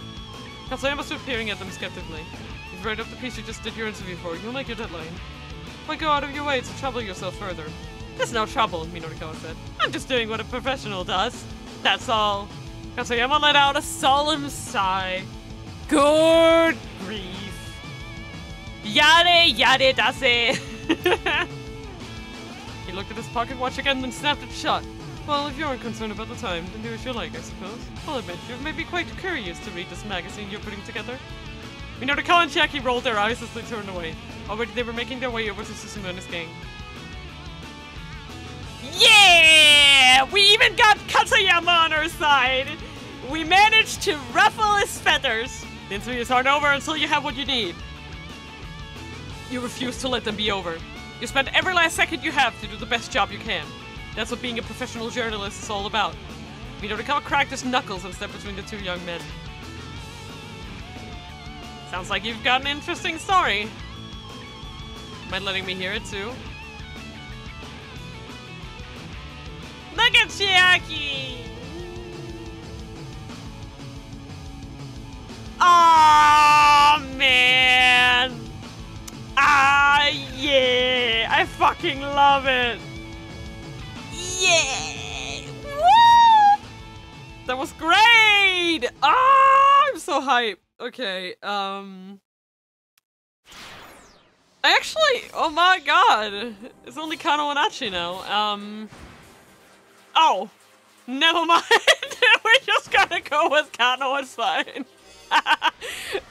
Katayama stood peering at them skeptically. You've read up the piece you just did your interview for. You'll make your deadline. Why go out of your way to trouble yourself further? There's no trouble, Minotikawa said. I'm just doing what a professional does. That's all. Katayama let out a solemn sigh. Good grief. Yare yare dase. He looked at his pocket watch again, then snapped it shut. Well, if you aren't concerned about the time, then do as you like, I suppose. I'll admit, you've made me quite curious to read this magazine you're putting together. Minotaka and Chiaki rolled their eyes as they turned away. Already they were making their way over to Susumu and his gang. Yeah! We even got Katayama on our side! We managed to ruffle his feathers! The interviews aren't over until you have what you need. You refuse to let them be over. You spend every last second you have to do the best job you can. That's what being a professional journalist is all about. Minotaka cracked his knuckles and stepped between the two young men. Sounds like you've got an interesting story. Mind letting me hear it too? Look at Chiaki! Oh man! Ah yeah! I fucking love it! Yeah! Woo! That was great! Ah, I'm so hyped. Okay, I actually, oh my god, it's only Kano and Achi now. Oh, never mind. We're just gonna go with Kano, it's fine.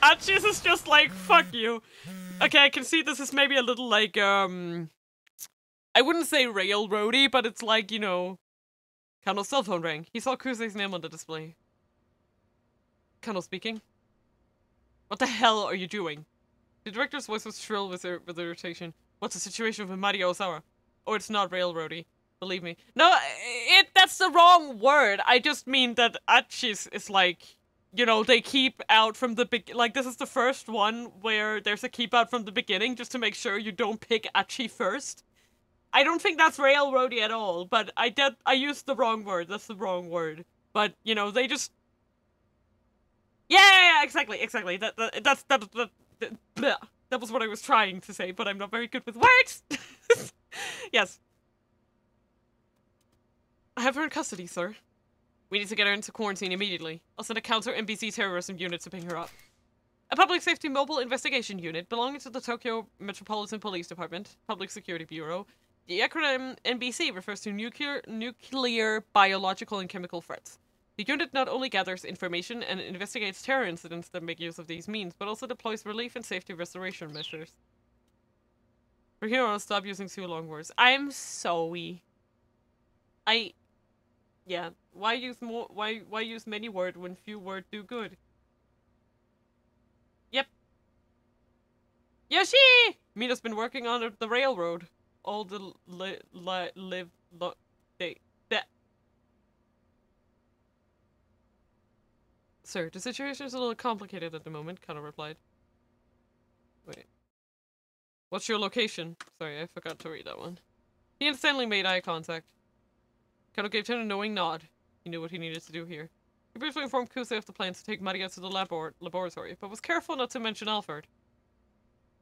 Achi's is just like, fuck you. Okay, I can see this is maybe a little like, I wouldn't say railroady, but it's like, you know, Kano's cell phone rang. He saw Kusei's name on the display. Kano speaking. What the hell are you doing? The director's voice was shrill with irritation. What's the situation with Mario Osawa? Oh, it's not railroady. Believe me. No, that's the wrong word. I just mean that Achi's is like, you know, they keep out from the like, this is the first one where there's a keep out from the beginning just to make sure you don't pick Achi first. I don't think that's railroady at all, but I used the wrong word. That's the wrong word. But, you know, they just... Yeah, exactly. That was what I was trying to say, but I'm not very good with words. Yes. I have her in custody, sir. We need to get her into quarantine immediately. I'll send a counter-NBC terrorism unit to pick her up. A public safety mobile investigation unit belonging to the Tokyo Metropolitan Police Department, Public Security Bureau. The acronym NBC refers to nuclear, biological, and chemical threats. The unit not only gathers information and investigates terror incidents that make use of these means, but also deploys relief and safety restoration measures. From here on, stop using too long words. I'm sorry. Yeah. Why use more? Why use many words when few words do good? Yep. Yoshi! Mina's been working on the railroad. All the Sir, the situation is a little complicated at the moment, Kano replied. Wait. What's your location? Sorry, I forgot to read that one. He instantly made eye contact. Kano gave him a knowing nod. He knew what he needed to do here. He briefly informed Kusei of the plans to take Maria to the laboratory, but was careful not to mention Alfred.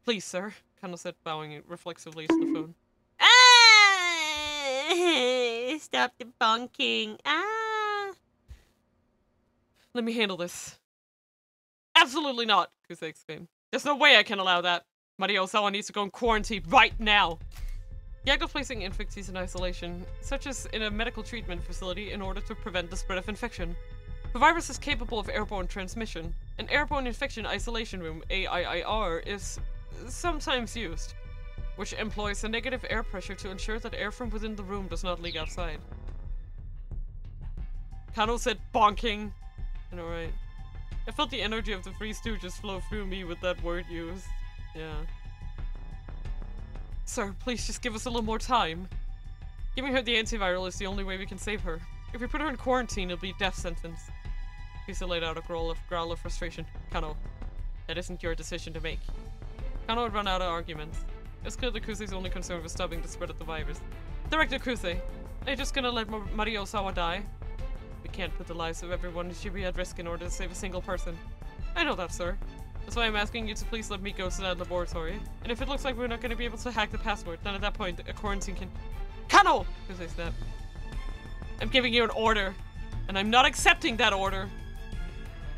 Please, sir, Kano said, bowing reflexively to the phone. Ah! Stop the bonking. Ah! Let me handle this. Absolutely not, Kusei exclaimed. There's no way I can allow that. Maria Osawa needs to go in quarantine right now. The act of placing infectees in isolation, such as in a medical treatment facility, in order to prevent the spread of infection. The virus is capable of airborne transmission. An airborne infection isolation room, AIIR, is sometimes used, which employs a negative air pressure to ensure that air from within the room does not leak outside. Kano said bonking. I know, right? I felt the energy of the Three Stooges flow through me with that word used. Yeah. Sir, please just give us a little more time. Giving her the antiviral is the only way we can save her. If we put her in quarantine, it'll be a death sentence. Kisa laid out a growl of frustration. Kano, that isn't your decision to make. Kano had run out of arguments. It's clear that Kusei's only concern was stopping the spread of the virus. Director Kusei, are you just gonna let Maria Osawa die? We can't put the lives of everyone in Shibuya at risk in order to save a single person. I know that, sir. That's why I'm asking you to please let me go to that laboratory. And if it looks like we're not going to be able to hack the password, then at that point, a quarantine can— Kano! Kusei snapped. I'm giving you an order. And I'm not accepting that order.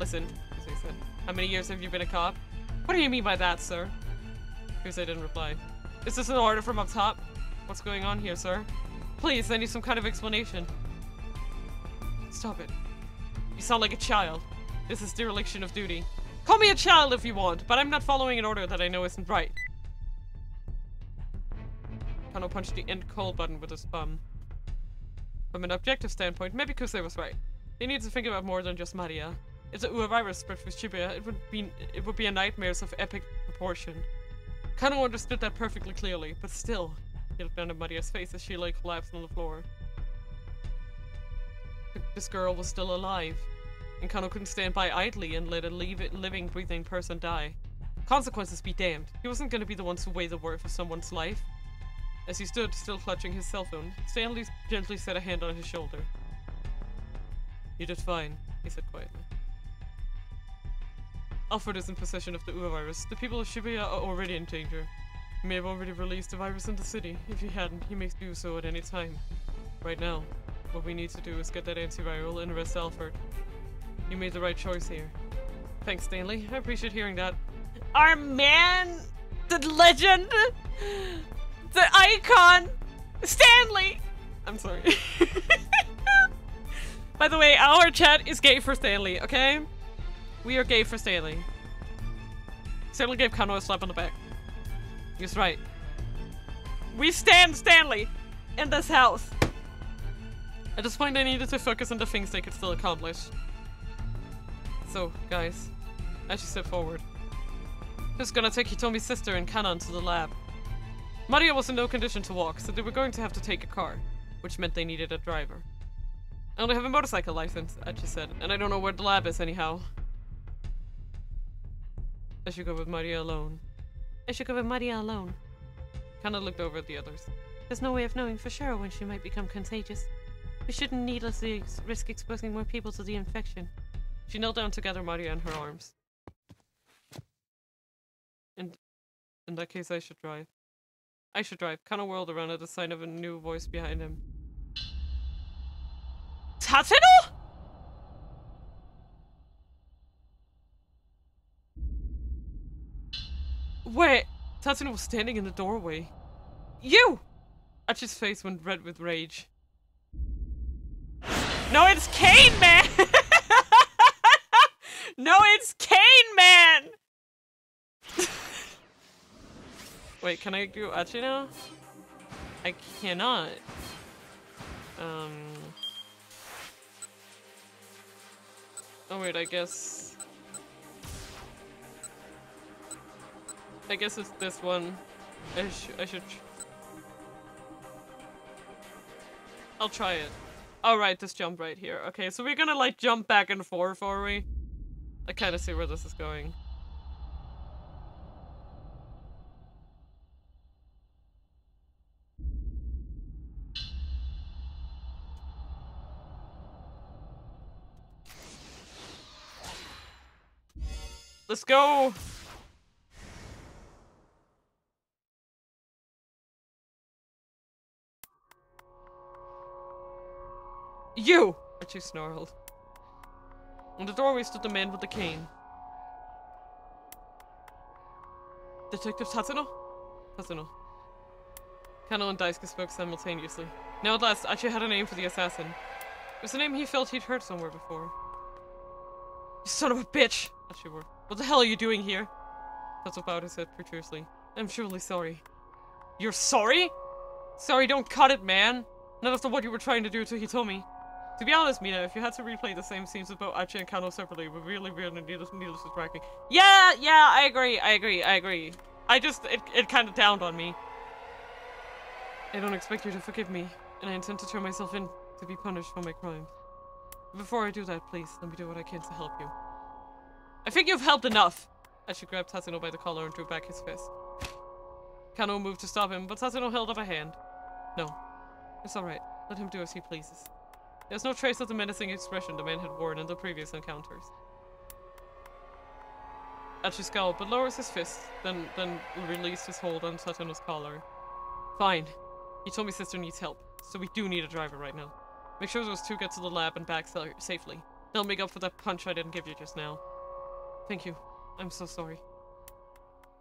Listen, as I said, how many years have you been a cop? What do you mean by that, sir? Because I didn't reply. Is this an order from up top? What's going on here, sir? Please, I need some kind of explanation. Stop it. You sound like a child. This is dereliction of duty. Call me a child if you want, but I'm not following an order that I know isn't right. Kano punched the end call button with his thumb. From an objective standpoint, maybe Kusei was right. They need to think about more than just Maria. If the Ua virus spread through Shibuya, it would be a nightmare of epic proportion. Kano understood that perfectly clearly, but still, he looked down at Maria's face as she lay collapsed on the floor. This girl was still alive, and Kano couldn't stand by idly and let a living, breathing person die. Consequences be damned. He wasn't going to be the one to weigh the worth of someone's life. As he stood, still clutching his cell phone, Stanley gently set a hand on his shoulder. You did fine, he said quietly. Alfred is in possession of the Ua virus. The people of Shibuya are already in danger. He may have already released the virus in the city. If he hadn't, he may do so at any time. Right now, what we need to do is get that antiviral and arrest Alfred. You made the right choice here. Thanks, Stanley. I appreciate hearing that. Our man, the legend, the icon, Stanley! I'm sorry. By the way, our chat is gay for Stanley, okay? We are gay for Stanley. Stanley gave Kano a slap on the back. He's right. We stand Stanley in this house. At this point, I needed to focus on the things they could still accomplish. So, guys, as you step forward, just gonna take Hitomi's sister and Kanan to the lab. Maria was in no condition to walk, so they were going to have to take a car, which meant they needed a driver. I only have a motorcycle license, Achi said, and I don't know where the lab is anyhow. I should go with Maria alone. I should go with Maria alone. Kana looked over at the others. There's no way of knowing for sure when she might become contagious. We shouldn't needlessly risk exposing more people to the infection. She knelt down to gather Maria in her arms. In that case, I should drive. I should drive. Kana whirled around at the sign of a new voice behind him. Tatsuno?! Wait, Tatsuno was standing in the doorway. You! Achi's face went red with rage. No, it's Kane Man! No, it's Kane Man! Wait, can I do Achi now? I cannot. Oh wait, I guess it's this one. I should. I'll try it. Alright, this jump right here. Okay, so we're gonna like jump back and forth, are we? I kinda see where this is going. Let's go! You! Archie snarled. In the doorway stood the man with the cane. Detective Tatsuno? Tatsuno. Kano and Daisuke spoke simultaneously. Now at last, Archie had a name for the assassin. It was a name he felt he'd heard somewhere before. You son of a bitch! Archie roared. What the hell are you doing here? Tatsuo bowed his head precariously. I'm truly sorry. You're sorry? Sorry, don't cut it, man! Not after what you were trying to do to Hitomi. To be honest, Mina, if you had to replay the same scenes with both Achi and Kano separately, it would really needless distracting. Yeah, I agree. It kind of dawned on me. I don't expect you to forgive me, and I intend to turn myself in to be punished for my crimes. But before I do that, please, let me do what I can to help you. I think you've helped enough! Achi grabbed Tatsuno by the collar and drew back his fist. Kano moved to stop him, but Tatsuno held up a hand. No, it's alright. Let him do as he pleases. There's no trace of the menacing expression the man had worn in the previous encounters. Achi scowled, but lowers his fist, then released his hold on Tatsuno's collar. Fine. Hitomi's sister needs help, so we do need a driver right now. Make sure those two get to the lab and back safely. They'll make up for that punch I didn't give you just now. Thank you. I'm so sorry.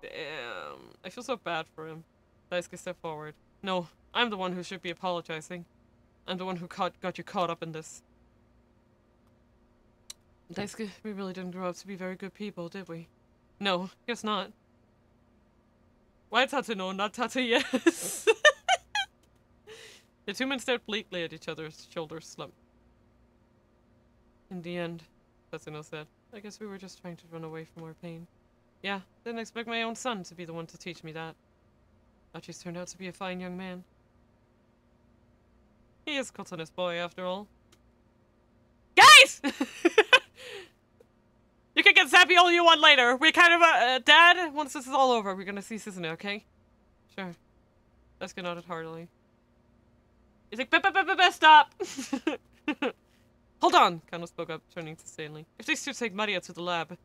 Damn. I feel so bad for him. Daisuke, step forward. No, I'm the one who should be apologizing. I'm the one who got you caught up in this. Daisuke, we really didn't grow up to be very good people, did we? No, guess not. Why Tata no, not Tata yes? The two men stared bleakly at each other's shoulders slumped. In the end, Tatsuno said, I guess we were just trying to run away from our pain. Yeah, didn't expect my own son to be the one to teach me that. Achi's turned out to be a fine young man. He is Kotone's boy, after all. Guys! You can get zappy all you want later. We kind of, Dad, once this is all over, we're gonna see Suzume, okay? Sure. Let's get nodded heartily. He's like, stop! Hold on, Kano spoke up, turning to Stanley. If these two take Maria to the lab,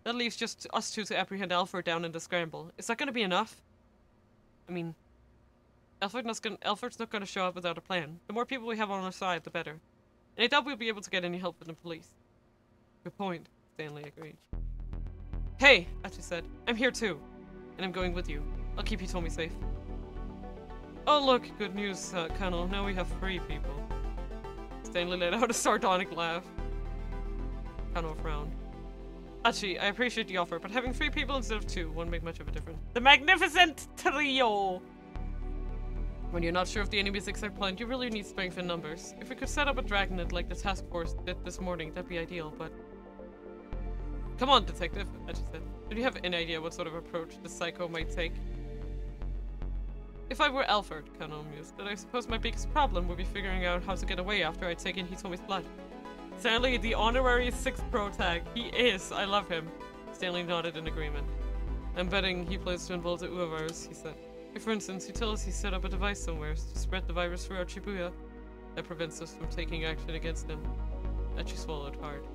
that leaves just us two to apprehend Alfred down in the scramble. Is that gonna be enough? I mean, Alfred's not gonna show up without a plan. The more people we have on our side, the better. And I doubt we'll be able to get any help from the police. Good point, Stanley agreed. Hey, Achi said. I'm here too. And I'm going with you. I'll keep Hitomi safe. Oh look, good news, Kano. Now we have 3 people. Stanley let out a sardonic laugh. Kano frowned. Achi, I appreciate the offer, but having 3 people instead of 2 won't make much of a difference. The magnificent trio! When you're not sure if the enemy's exact plan, you really need strength in numbers. If we could set up a dragnet like the task force did this morning, that'd be ideal, but... Come on, detective, Achi said. Do you have any idea what sort of approach the psycho might take? If I were Alfred, Kano mused, then I suppose my biggest problem would be figuring out how to get away after I'd taken Hitomi's blood. Stanley, the honorary 6th pro tag. He is. I love him. Stanley nodded in agreement. I'm betting he plans to involve the Uwa virus, he said. If, for instance, he tells us he set up a device somewhere to spread the virus throughout Shibuya, that prevents us from taking action against him. Achi swallowed hard.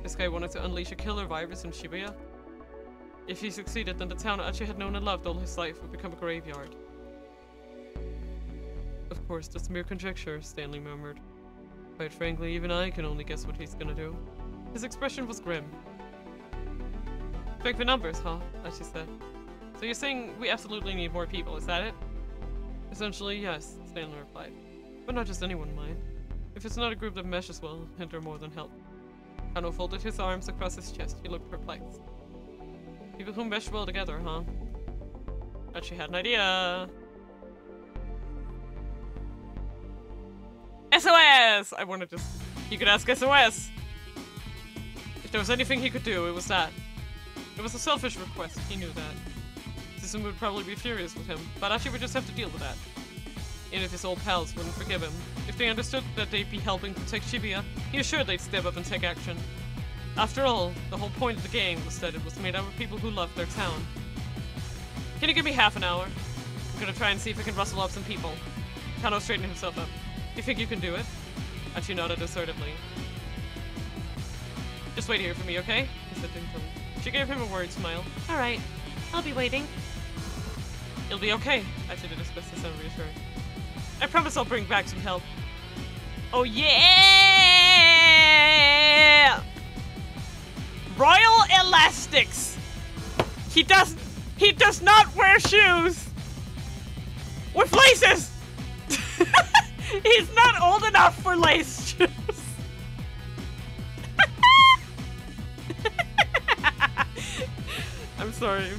This guy wanted to unleash a killer virus in Shibuya? If he succeeded, then the town Achi had known and loved all his life would become a graveyard. Of course, that's mere conjecture, Stanley murmured. Quite frankly, even I can only guess what he's gonna do. His expression was grim. Check the numbers, huh? Achi said. So you're saying we absolutely need more people, is that it? Essentially, yes, Stanley replied. But not just anyone, mind. If it's not a group that meshes well, hinder more than help. Kano folded his arms across his chest. He looked perplexed. People who mesh well together, huh? Achi had an idea. SOS! I wanted to... You could ask SOS! If there was anything he could do, it was that. It was a selfish request, he knew that. Suzume would probably be furious with him, but Achi would just have to deal with that. Even if his old pals wouldn't forgive him. If they understood that they'd be helping protect Shibuya, he was sure they'd step up and take action. After all, the whole point of the game was that it was made up of people who loved their town. Can you give me half an hour? I'm gonna try and see if I can rustle up some people. Kano straightened himself up. You think you can do it? Achi nodded assertively. Just wait here for me, okay? He said daintily. She gave him a worried smile. Alright, I'll be waiting. It'll be okay, Achi did his best to sound reassuring. I promise I'll bring back some help. Oh yeah! Royal elastics! He does not wear shoes! With laces! He's not old enough for lace shoes! I'm sorry.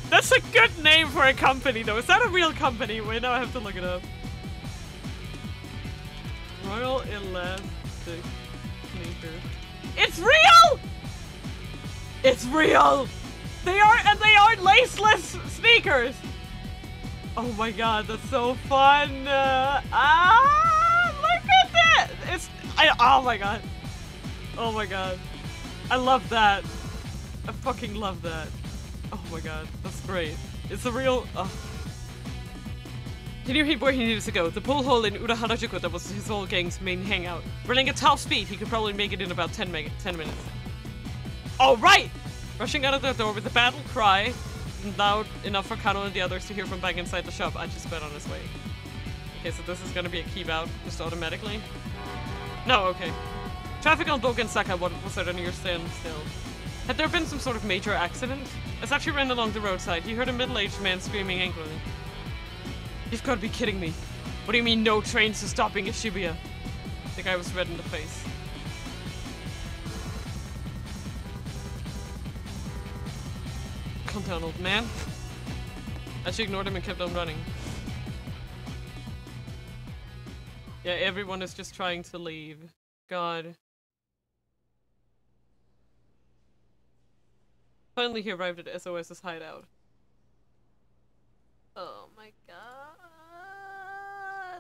That's a good name for a company though. Is that a real company? Wait, now I have to look it up. Royal Elastic Sneakers. It's real! It's real! They are laceless sneakers! Oh my god, that's so fun! Look at that! Oh my god. Oh my god. I love that. I fucking love that. Oh my god, that's great. It's a real... He knew where he needed to go. The pool hole in Ura Harajuku that was his whole gang's main hangout. Running at top speed, he could probably make it in about 10 minutes. Alright! Rushing out of the door with a battle cry, loud enough for Kano and the others to hear from back inside the shop, Achi sped on his way. Okay, so this is gonna be a keep out just automatically. No, okay. Traffic on Bogan Saka was at a near standstill. Had there been some sort of major accident? As Achi ran along the roadside, he heard a middle-aged man screaming angrily. You've got to be kidding me. What do you mean no trains are stopping at Shibuya? The guy was red in the face. Calm down, old man. Achi ignored him and kept on running. Yeah, everyone is just trying to leave. God. Finally, he arrived at SOS's hideout. Oh my god.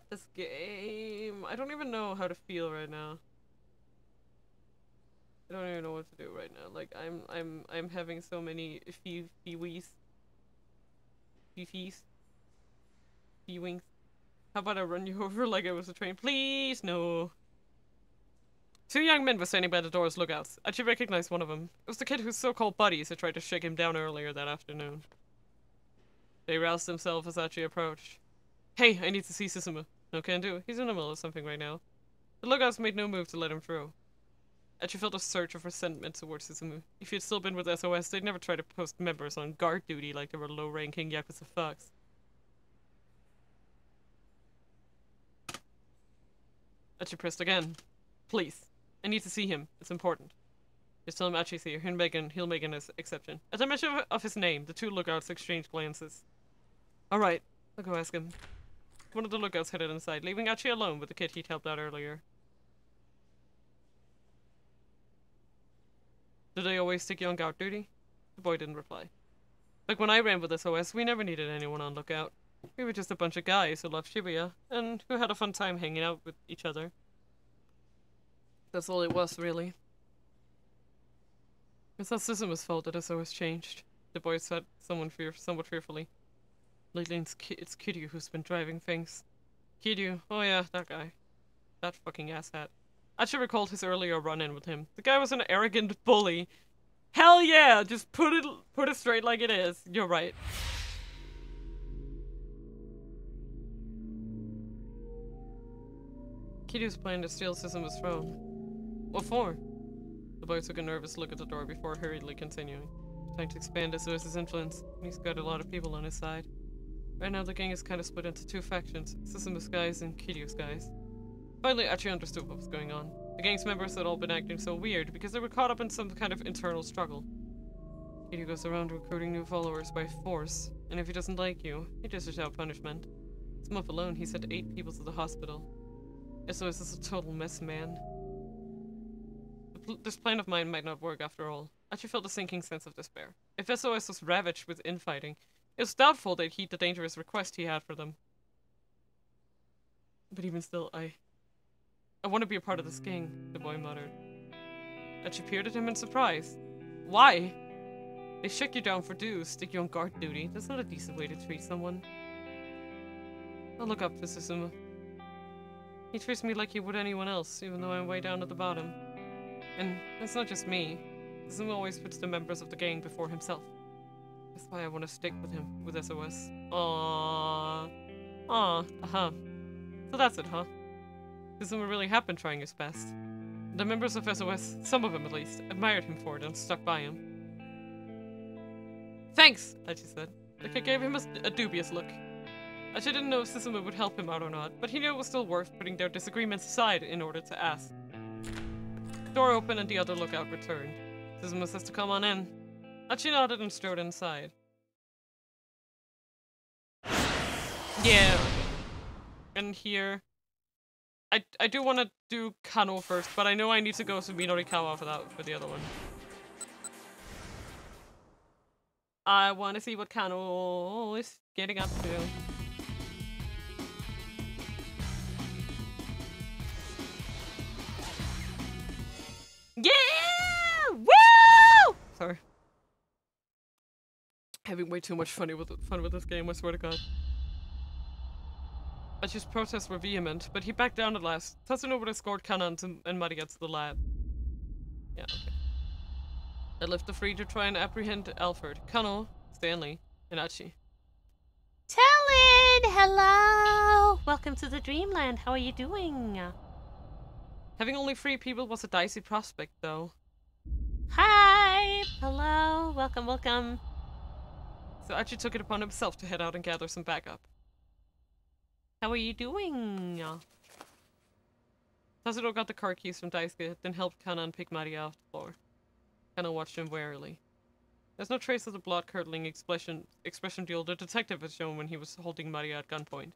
This game. I don't even know how to feel right now. I don't even know what to do right now. Like, I'm having so many feelings. How about I run you over like it was a train? Please, no. Two young men were standing by the door's lookouts. Achi recognized one of them. It was the kid whose so-called buddies had tried to shake him down earlier that afternoon. They roused themselves as Achi approached. Hey, I need to see Susumu. No can do. He's in the middle of something right now. The lookouts made no move to let him through. Achi felt a surge of resentment towards Susumu. If he had still been with SOS, they'd never try to post members on guard duty like they were low-ranking Yakuza fucks. Achi pressed again. Please. I need to see him. It's important. Just tell him Achi's here. He'll make an exception. At the mention of his name, the two lookouts exchanged glances. Alright, I'll go ask him. One of the lookouts headed inside, leaving Achi alone with the kid he'd helped out earlier. Do they always stick you on guard duty? The boy didn't reply. Like when I ran with SOS, we never needed anyone on lookout. We were just a bunch of guys who loved Shibuya, and who had a fun time hanging out with each other. That's all it was, really. It's not Susumu's fault that SOS changed, the boy said somewhat fearfully. Lately it's Kiryu who's been driving things. Kiryu, oh yeah, that guy. That fucking asshat. Achi recalled his earlier run-in with him. The guy was an arrogant bully. Hell yeah! Just put it straight like it is. You're right. Kiryu's plan to steal Susumu's throne. What for? The boy took a nervous look at the door before hurriedly continuing. Trying to expand SOS's influence. He's got a lot of people on his side. Right now the gang is kind of split into two factions, Susumu's guys and Kiryu's guys. Finally, Achi understood what was going on. The gang's members had all been acting so weird because they were caught up in some kind of internal struggle. Kiryu goes around recruiting new followers by force, and if he doesn't like you, he dishes out punishment. This month alone, he sent 8 people to the hospital. SOS is a total mess, man. This plan of mine might not work after all. Achi felt a sinking sense of despair. If SOS was ravaged with infighting, it was doubtful they'd heed the dangerous request he had for them. But even still, I want to be a part of this gang, the boy muttered. Achi peered at him in surprise. Why? They shake you down for dues, stick you on guard duty. That's not a decent way to treat someone. I'll look up to Susumu. He treats me like he would anyone else, even though I'm way down at the bottom. And it's not just me. Susumu always puts the members of the gang before himself. That's why I want to stick with him, with SOS. Aww. Aww, uh-huh. So that's it, huh? Susumu really had been trying his best. The members of SOS, some of them at least, admired him for it and stuck by him. Thanks, Achi said. The kid gave him a dubious look. Achi didn't know if Susumu would help him out or not, but he knew it was still worth putting their disagreements aside in order to ask. The door opened and the other lookout returned. Susumu says to come on in. Achi nodded and strode inside. Yeah. And here... I do want to do Kano first, but I know I need to go to Minorikawa for the other one. I want to see what Kano is getting up to. Yeah! Woo! Sorry. Having way too much fun with this game, I swear to God. Achi's protests were vehement, but he backed down at last, tossing over the scored cannons and Maria to the lab. Yeah, okay. They left the free to try and apprehend Alfred, Kano, Stanley, and Achi. Talon! Hello! Welcome to the Dreamland. How are you doing? Having only 3 people was a dicey prospect, though. Hi! Hello! Welcome, welcome. So Archie took it upon himself to head out and gather some backup. How are you doing? Tazuro got the car keys from Daisuke, then helped Kana pick Maria off the floor. Kana watched him warily. There's no trace of the blood-curdling expression the older detective had shown when he was holding Maria at gunpoint.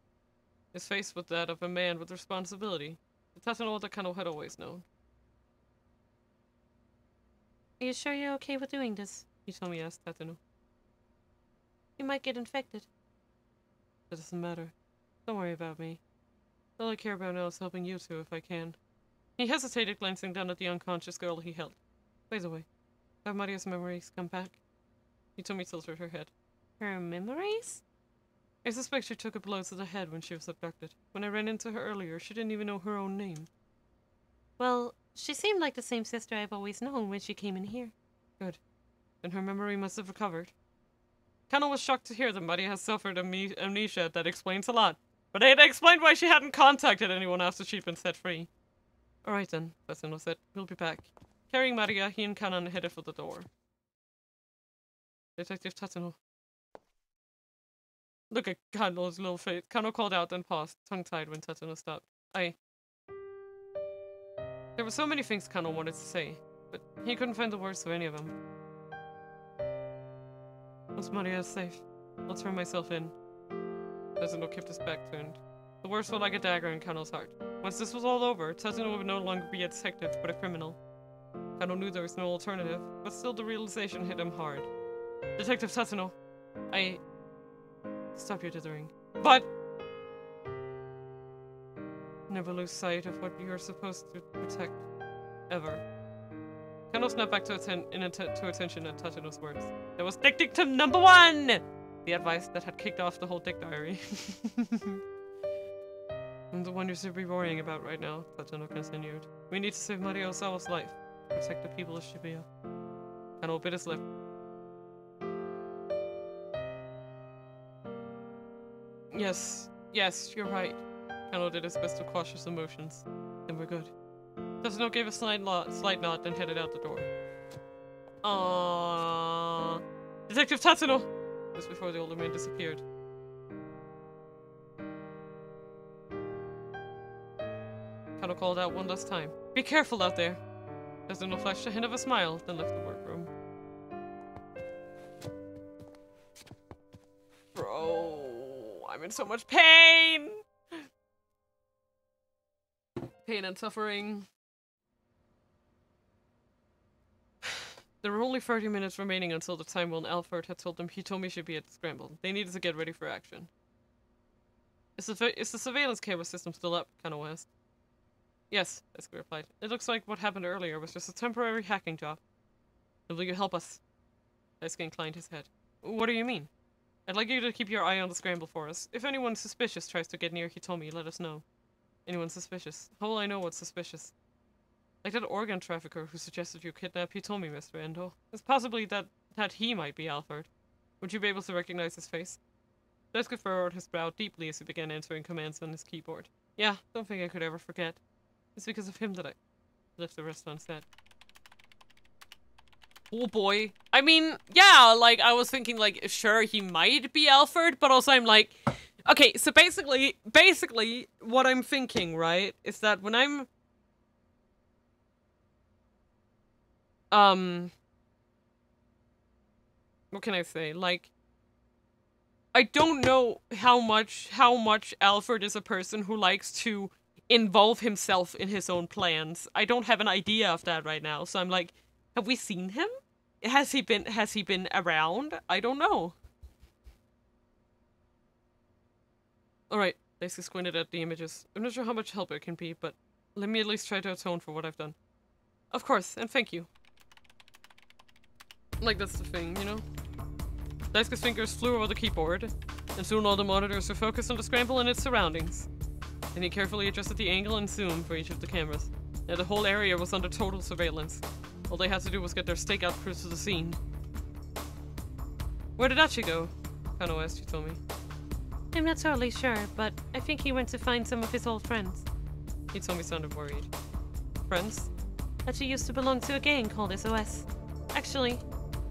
His face was that of a man with responsibility. The Tatsuno that Kana had always known. Are you sure you're okay with doing this? Hitomi asked Tatsuno. You might get infected. That doesn't matter. Don't worry about me. All I care about now is helping you two if I can. He hesitated, glancing down at the unconscious girl he held. By the way, have Maria's memories come back? Hitomi tilted her head. Her memories? I suspect she took a blow to the head when she was abducted. When I ran into her earlier, she didn't even know her own name. Well, she seemed like the same sister I've always known when she came in here. Good. Then her memory must have recovered. Kana was shocked to hear that Maria has suffered amnesia. That explains a lot. But it explained why she hadn't contacted anyone after she'd been set free. Alright then, Tatsuno said. We'll be back. Carrying Maria, he and Kanan headed for the door. Detective Tatsuno. Look at Kano's little face. Kano called out, then paused, tongue-tied when Tatsuno stopped. There were so many things Kano wanted to say, but he couldn't find the words for any of them. Once Maria is safe, I'll turn myself in. Tatsuno kept his back turned. The words felt like a dagger in Kano's heart. Once this was all over, Tatsuno would no longer be a detective, but a criminal. Kano knew there was no alternative, but still the realization hit him hard. Detective Tatsuno, Stop your dithering. But... Never lose sight of what you're supposed to protect. Ever. Kano snapped back to attention at Tatsuno's words. That was dictum number 1! The advice that had kicked off the whole dick diary. I'm the one you should be worrying about right now, Tatsuno continued. We need to save Maria Osawa's life. Protect the people of Shibuya. Kano bit his lip. Yes, you're right. Kano did his best to quash his emotions. Then we're good. Tatsuno gave a slight nod, then headed out the door. Aww. Detective Tatsuno! Just before the older man disappeared. Kano called out one last time. Be careful out there! Tatsuno flashed a hint of a smile, then left the workroom. Bro, I'm in so much pain! Pain and suffering. There were only 30 minutes remaining until the time when Alfred had told them Hitomi should be at the Scramble. They needed to get ready for action. Is the surveillance camera system still up? Kano asked. Yes, Daisuke replied. It looks like what happened earlier was just a temporary hacking job. Will you help us? Daisuke inclined his head. What do you mean? I'd like you to keep your eye on the Scramble for us. If anyone suspicious tries to get near Hitomi, let us know. Anyone suspicious? How will I know what's suspicious? Like that organ trafficker who suggested you kidnap Hitomi, Mr. Endo. It's possibly that he might be Alfred. Would you be able to recognize his face? Daisuke furrowed his brow deeply as he began entering commands on his keyboard. Yeah, don't think I could ever forget. It's because of him that I left the rest unsaid. Oh boy. I mean, yeah, like, I was thinking, like, sure, he might be Alfred, but also I'm like... Okay, so basically, what I'm thinking, right, is that when I'm... What can I say? Like... I don't know how much Alfred is a person who likes to involve himself in his own plans. I don't have an idea of that right now, so I'm like, have we seen him? Has he been around? I don't know. Alright, Daisuke squinted at the images. I'm not sure how much help it can be, but let me at least try to atone for what I've done. Of course, and thank you. Like, that's the thing, you know? Daisuke's fingers flew over the keyboard, and soon all the monitors were focused on the Scramble and its surroundings. Then he carefully adjusted the angle and zoom for each of the cameras. Now the whole area was under total surveillance. All they had to do was get their stakeout crews to the scene. Where did Achi go? Kano asked Hitomi. I'm not totally sure, but I think he went to find some of his old friends. He told me sounded worried. Friends? That he used to belong to a gang called SOS. Actually,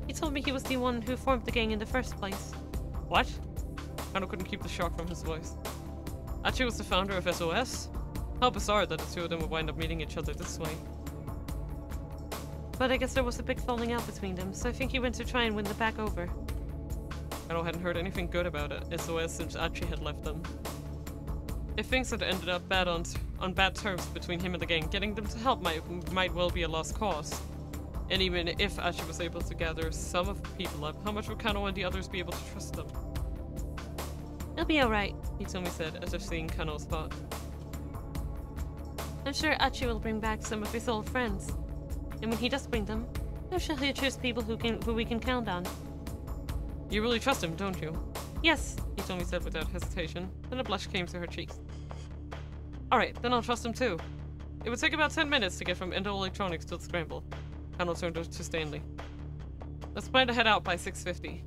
he told me he was the one who formed the gang in the first place. What? Kano couldn't keep the shock from his voice. Achi was the founder of SOS? How bizarre that the two of them would wind up meeting each other this way. But I guess there was a big falling out between them, so I think he went to try and win them back over. Kano hadn't heard anything good about it, SOS since Achi had left them. If things had ended up bad on bad terms between him and the gang, getting them to help might well be a lost cause. And even if Achi was able to gather some of the people up, how much would Kano and the others be able to trust them? It'll be alright, Hitomi said, as if seeing Kano's thought. I'm sure Achi will bring back some of his old friends. And when he does bring them, I'm sure he'll choose people who we can count on. You really trust him, don't you? Yes, Hitomi said without hesitation. Then a blush came to her cheeks. Alright, then I'll trust him too. It would take about 10 minutes to get from Endo Electronics to the Scramble. Kano turned to Stanley. Let's plan to head out by 6:50.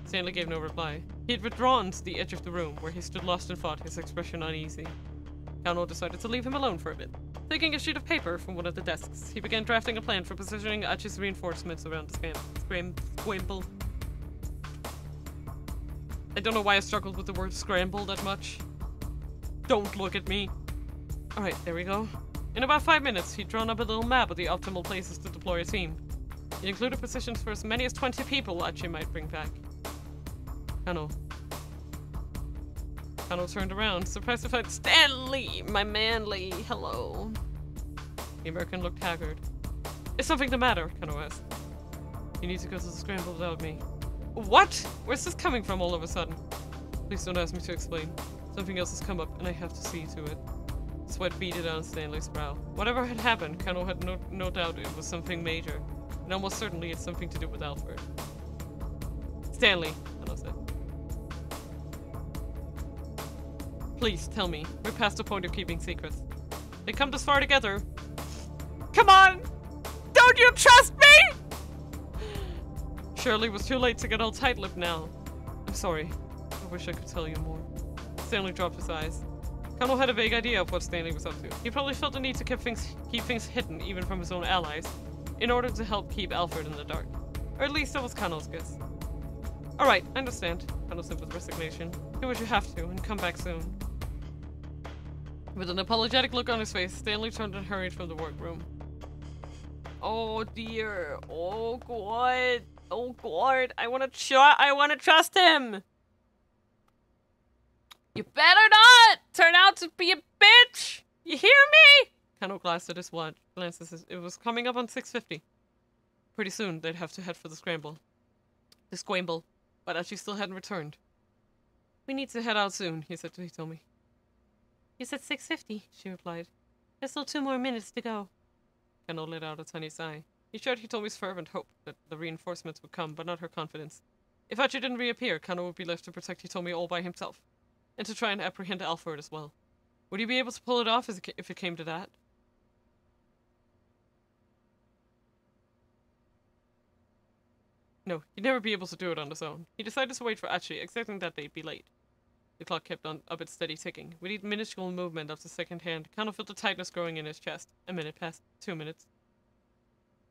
Stanley gave no reply. He had withdrawn to the edge of the room, where he stood lost in thought, his expression uneasy. Kano decided to leave him alone for a bit. Taking a sheet of paper from one of the desks, he began drafting a plan for positioning Achi's reinforcements around the scramble. I don't know why I struggled with the word scramble that much. Don't look at me. Alright, there we go. In about 5 minutes, he'd drawn up a little map of the optimal places to deploy a team. It included positions for as many as 20 people Achi might bring back. Kano turned around, surprised to find Stanley, my manly. Hello. The American looked haggard. Is something the matter? Kano asked. You need to go to the Scramble without me. What? Where's this coming from all of a sudden? Please don't ask me to explain. Something else has come up, and I have to see to it. Sweat beaded on Stanley's brow. Whatever had happened, Kano had no doubt it was something major, and almost certainly it's something to do with Alfred. Stanley, Kano said. Please, tell me. We're past the point of keeping secrets. They come this far together. Come on! Don't you trust me?! Surely it was too late to get all tight-lipped now. I'm sorry. I wish I could tell you more. Stanley dropped his eyes. Kano had a vague idea of what Stanley was up to. He probably felt the need to keep things hidden even from his own allies, in order to help keep Alfred in the dark. Or at least that was Kano's guess. Alright, I understand, Kano said with resignation. Do what you have to, and come back soon. With an apologetic look on his face, Stanley turned and hurried from the workroom. Oh dear. Oh god. Oh god. I wanna trust him! You better not turn out to be a bitch! You hear me? Kano glanced at his watch. It was coming up on 6:50. Pretty soon, they'd have to head for the Scramble. The Scramble. But Achi still hadn't returned. We need to head out soon, he said to Hitomi. You said 6:50, she replied. There's still 2 more minutes to go. Kano let out a tiny sigh. He shared Hitomi's fervent hope that the reinforcements would come, but not her confidence. If Achi didn't reappear, Kano would be left to protect Hitomi all by himself, and to try and apprehend Alfred as well. Would he be able to pull it off if it came to that? No, he'd never be able to do it on his own. He decided to wait for Achi, expecting that they'd be late. The clock kept on up its steady ticking. With each minuscule movement of the second hand, Kano felt the tightness growing in his chest. A minute passed. 2 minutes.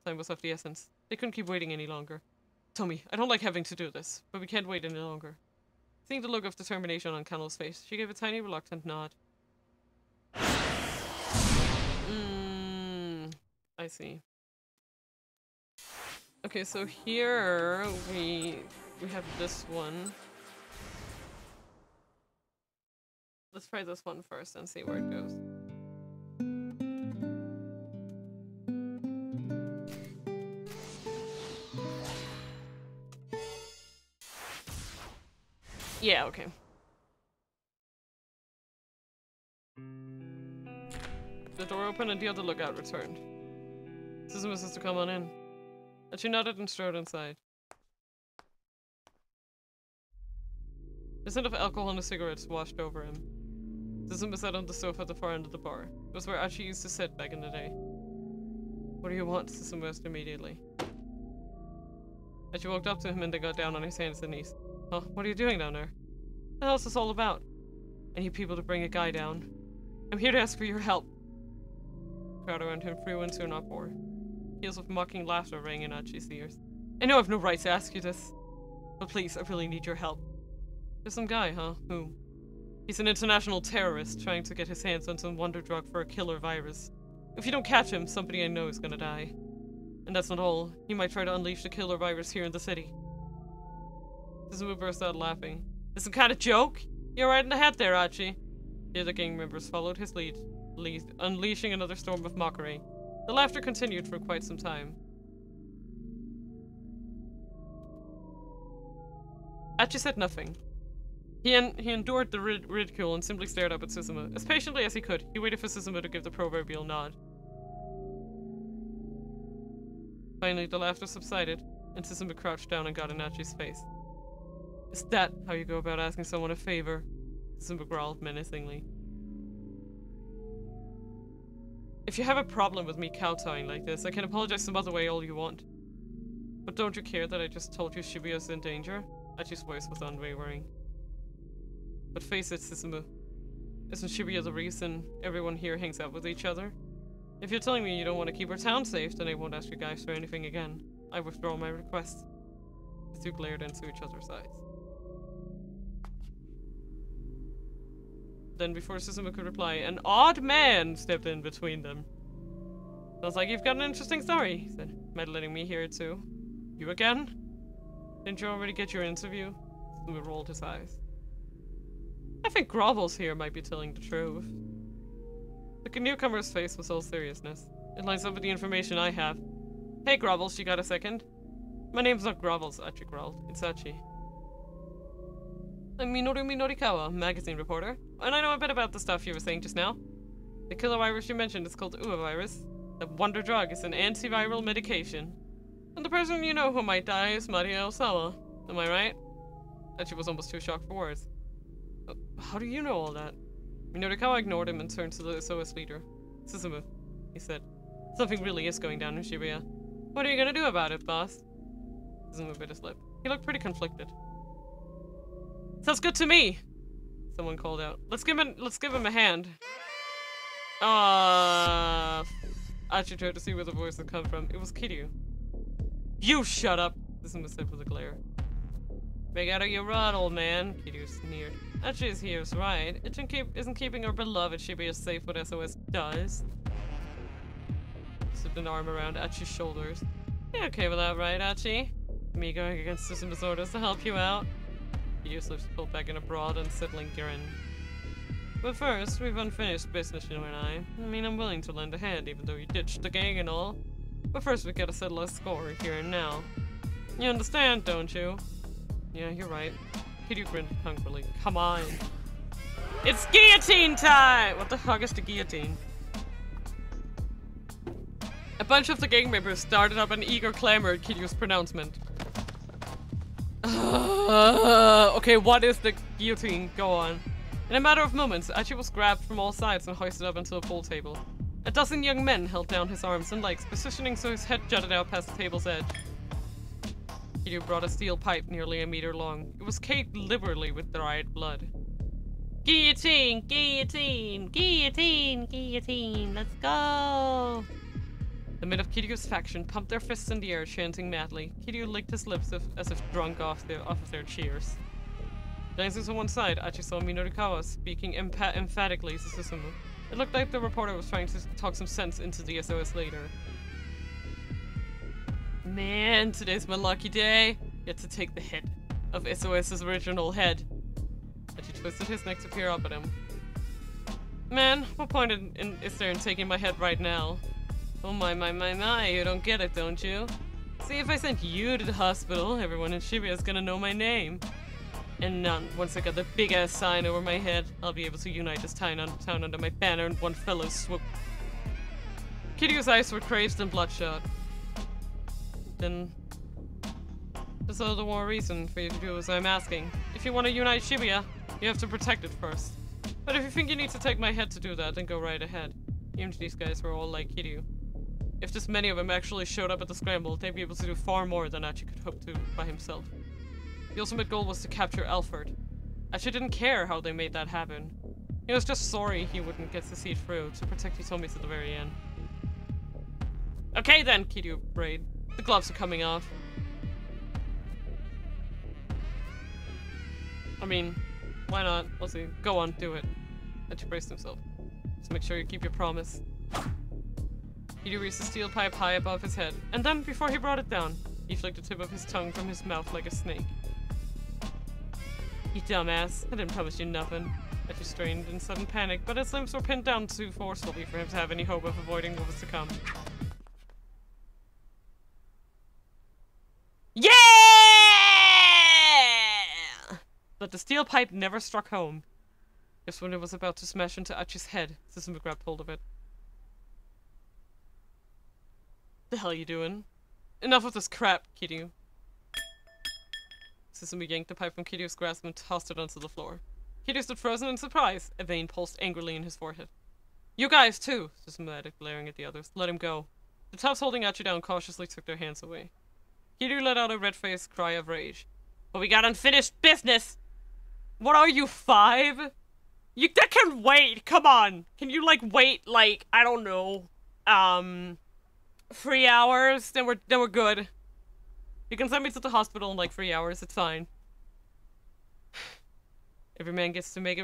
Time was of the essence. They couldn't keep waiting any longer. Tommy, I don't like having to do this, but we can't wait any longer. Seeing the look of determination on Kano's face, she gave a tiny reluctant nod. I see. Okay, so here we have this one. Let's try this one first and see where it goes. Yeah, okay. The door opened and the other lookout returned. Suzumu says to come on in. And she nodded and strode inside. The scent of alcohol and cigarettes washed over him. Suzumu sat on the sofa at the far end of the bar. It was where Achi used to sit back in the day. What do you want? Suzumu asked immediately. Achi walked up to him and then got down on his hands and knees. Huh? What are you doing down there? the hell's this all about? I need people to bring a guy down. I'm here to ask for your help. The crowd around him flew into an uproar. Peals of mocking laughter rang in Achi's ears. I know I've no right to ask you this, but please, I really need your help. There's some guy, huh? Who? He's an international terrorist trying to get his hands on some wonder drug for a killer virus. If you don't catch him, somebody I know is gonna die. And that's not all. He might try to unleash the killer virus here in the city. Suzumu burst out laughing. This some kind of joke? You're right in the head there, Achi. The other gang members followed his lead, unleashing another storm of mockery. The laughter continued for quite some time. Achi said nothing. He endured the ridicule and simply stared up at Suzumu. As patiently as he could, he waited for Suzumu to give the proverbial nod. Finally, the laughter subsided, and Suzumu crouched down and got in Achi's face. Is that how you go about asking someone a favor? Suzumu growled menacingly. If you have a problem with me kowtowing like this, I can apologize some other way all you want. But don't you care that I just told you Shibuya's in danger? Achi's voice was unwavering. But face it, Suzumu. Isn't Shibuya the reason everyone here hangs out with each other? If you're telling me you don't want to keep our town safe, then I won't ask you guys for anything again. I withdraw my request. The two glared into each other's eyes. Then, before Suzumu could reply, an odd man stepped in between them. Sounds like you've got an interesting story, he said. Mind letting me hear it too? You again? Didn't you already get your interview? Suzumu rolled his eyes. I think Grovel's here might be telling the truth. The newcomer's face was all seriousness. It lines up with the information I have. Hey Grovels, you got a second? My name's not Grovels, Achi growled. It's Achi. I'm Minoru Minorikawa, magazine reporter, and I know a bit about the stuff you were saying just now. The killer virus you mentioned is called Uwa virus. The wonder drug is an antiviral medication. And the person you know who might die is Maria Osawa. Am I right? Achi was almost too shocked for words. How do you know all that? Minorikawa ignored him and turned to the SOS leader. Suzumu, he said. Something really is going down in Shibuya. What are you gonna do about it, boss? Suzumu bit his lip. He looked pretty conflicted. Sounds good to me! Someone called out. Let's give him a hand. Achi tried to see where the voice had come from. It was Kiryu. You shut up! Suzumu said with a glare. Big out of your rod, old man, Kiryu sneered. Achi is here, right? It isn't keeping our beloved Shibuya safe what SOS does. Slipped an arm around Achi's shoulders. You okay with that, right, Achi? Me going against Suzumu's orders to help you out? Kiryu's lips pulled back in a broad, unsettling grin. But first, we've unfinished business, you and I. I mean, I'm willing to lend a hand, even though you ditched the gang and all. But first, we gotta settle our score here and now. You understand, don't you? Yeah, you're right. Kiryu grinned hungrily. Come on. It's guillotine time! What the fuck is the guillotine? A bunch of the gang members started up an eager clamor at Kiryu's pronouncement. Okay, what is the guillotine? Go on. In a matter of moments, Achi was grabbed from all sides and hoisted up onto a pool table. A dozen young men held down his arms and legs, positioning so his head jutted out past the table's edge. Kiryu brought a steel pipe nearly a meter long. It was caked liberally with dried blood. Guillotine! Guillotine! Guillotine! Guillotine! Let's go! The men of Kiryu's faction pumped their fists in the air, chanting madly. Kiryu licked his lips as if drunk off of their cheers. Glancing to one side, Achi saw Minorikawa speaking emphatically to Suzumu. It looked like the reporter was trying to talk some sense into the SOS leader. Man, today's my lucky day. Get to take the hit of SOS's original head. Achi twisted his neck to peer up at him. Man, what point is there in taking my head right now? Oh my, you don't get it, don't you? See, if I sent you to the hospital, everyone in Shibuya is gonna know my name. And once I got the big-ass sign over my head, I'll be able to unite this town under my banner in one fellow's swoop. Kiryu's eyes were crazed and bloodshot. Then there's all the more reason for you to do as I'm asking. If you want to unite Shibuya, you have to protect it first. But if you think you need to take my head to do that, then go right ahead. Even if these guys were all like Kiryu. If this many of them actually showed up at the scramble, they'd be able to do far more than Achi could hope to by himself. The ultimate goal was to capture Alfred. Achi didn't care how they made that happen. He was just sorry he wouldn't get to see it through to protect Hitomi to the very end. Okay then, Kiryu prayed. The gloves are coming off. I mean, why not? Let's see. Go on, do it. Achi braced himself. Just make sure you keep your promise. Kiryu raised the steel pipe high above his head, and then, before he brought it down, he flicked the tip of his tongue from his mouth like a snake. You dumbass. I didn't promise you nothing. Achi strained in sudden panic, but his limbs were pinned down too forcefully for him to have any hope of avoiding what was to come. Yeah! But the steel pipe never struck home. Just when it was about to smash into Achi's head, Susumu grabbed hold of it. The hell are you doing? Enough of this crap, Kiryu. Susumu yanked the pipe from Kiryu's grasp and tossed it onto the floor. Kiryu stood frozen in surprise. A vein pulsed angrily in his forehead. You guys, too, Susumu added, glaring at the others. Let him go. The toughs holding Achi down cautiously took their hands away. Kiryu let out a red-faced cry of rage. But we got unfinished business! What are you, 5? That can wait! Come on! Can you, like, wait, like, I don't know, 3 hours? Then we're good. You can send me to the hospital in, like, 3 hours, it's fine. Every man gets to make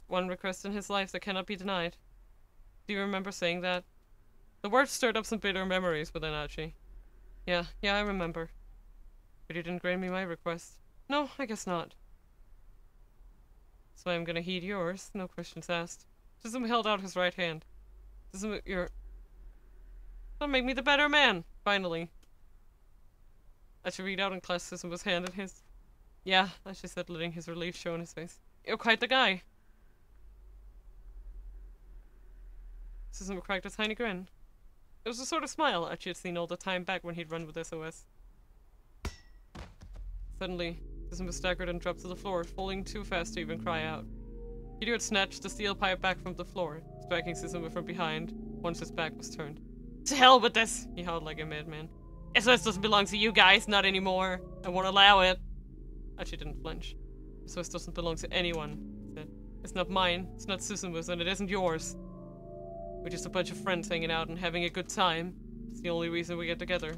one request in his life that cannot be denied. Do you remember saying that? The words stirred up some bitter memories within Achi. Yeah, I remember. But you didn't grant me my request. No, I guess not. So I'm gonna heed yours, no questions asked. Susumu held out his right hand. Susumu, That'll make me the better man, finally. Achi reached out and clasped Susumu's hand in his. Yeah, Achi said, letting his relief show on his face. You're quite the guy. Susumu cracked a tiny grin. It was the sort of smile Achi had seen all the time back when he'd run with SOS. Suddenly, Susumu staggered and dropped to the floor, falling too fast to even cry out. Kiryu had snatched the steel pipe back from the floor, striking Susumu from behind once his back was turned. To hell with this! He howled like a madman. SOS doesn't belong to you guys, not anymore. I won't allow it. Achi didn't flinch. SOS doesn't belong to anyone, he said. It's not mine, it's not Susumu's, and it isn't yours. We're just a bunch of friends hanging out and having a good time. It's the only reason we get together.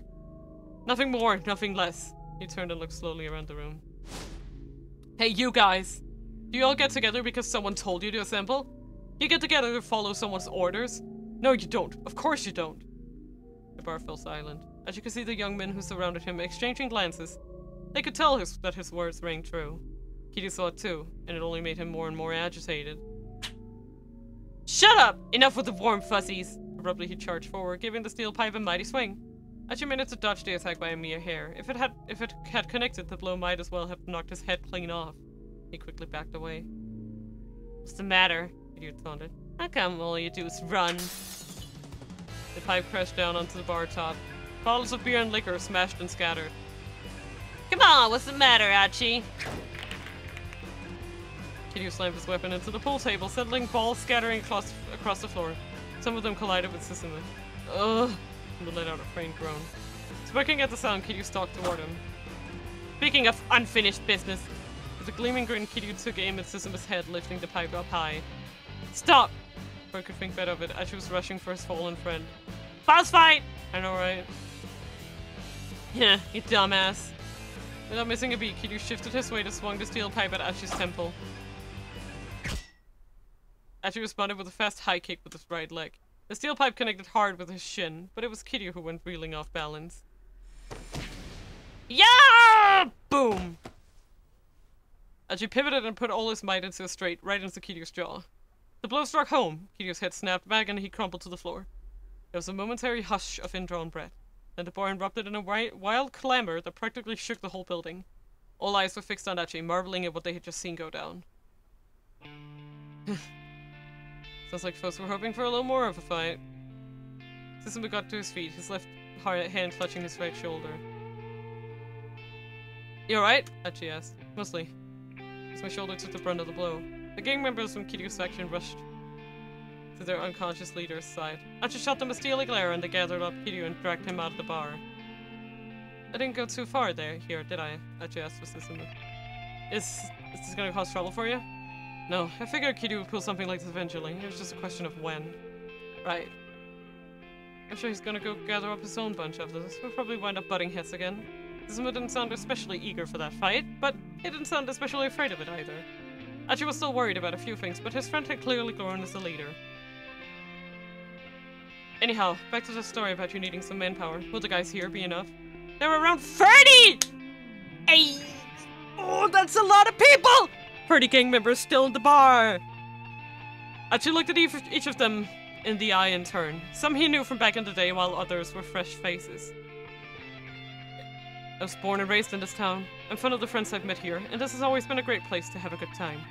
Nothing more, nothing less. He turned and looked slowly around the room. Hey, you guys! Do you all get together because someone told you to assemble? You get together to follow someone's orders? No, you don't. Of course you don't. The bar fell silent. As you could see the young men who surrounded him exchanging glances, they could tell that his words rang true. Kiryu saw it too, and it only made him more and more agitated. Shut up! Enough with the warm fuzzies! Abruptly he charged forward, giving the steel pipe a mighty swing. Achi managed to dodge the attack by a mere hair. If it had connected, the blow might as well have knocked his head clean off. He quickly backed away. What's the matter? Kiryu taunted. How come all you do is run? The pipe crashed down onto the bar top. Bottles of beer and liquor smashed and scattered. Come on, what's the matter, Achi? Kiryu slammed his weapon into the pool table, settling balls scattering across the floor. Some of them collided with Susumu. Ugh! And let out a faint groan. Smirking at the sound, Kiryu stalked toward him. Speaking of unfinished business, with a gleaming grin, Kiryu took aim at Susumu's head, lifting the pipe up high. Stop! Before I could think better of it, Achi was rushing for his fallen friend. Boss fight! I know, right? Yeah, you dumbass. Without missing a beat, Kiryu shifted his weight and swung the steel pipe at Achi's temple. Achi responded with a fast high kick with his right leg. The steel pipe connected hard with his shin, but it was Kiryu who went reeling off balance. Yeah! Boom! Achi pivoted and put all his might into a straight, right into Kiryu's jaw. The blow struck home. Kiryu's head snapped back and he crumpled to the floor. There was a momentary hush of indrawn breath. Then the bar erupted in a wild clamor that practically shook the whole building. All eyes were fixed on Achi, marveling at what they had just seen go down. Sounds like folks were hoping for a little more of a fight. Susumu got to his feet, his left hand clutching his right shoulder. You alright? Achi asked. Mostly. As my shoulder took the brunt of the blow. The gang members from Kiryu's faction rushed to their unconscious leader's side. Achi shot them a steely glare and they gathered up Kiryu and dragged him out of the bar. I didn't go too far here, did I? Achi asked with Susumu. Is this gonna cause trouble for you? No, I figured Kitty would pull something like this eventually. It was just a question of when. Right. I'm sure he's gonna go gather up his own bunch after this. We'll probably wind up butting heads again. Zuma didn't sound especially eager for that fight, but he didn't sound especially afraid of it either. Achi was still worried about a few things, but his friend had clearly grown as a leader. Anyhow, back to the story about you needing some manpower. Will the guys here be enough? There were around 30! Hey! Oh, that's a lot of people! 30 gang members still in the bar! Achi looked at each of them in the eye in turn. Some he knew from back in the day, while others were fresh faces. I was born and raised in this town. I'm fond of the friends I've met here, and this has always been a great place to have a good time.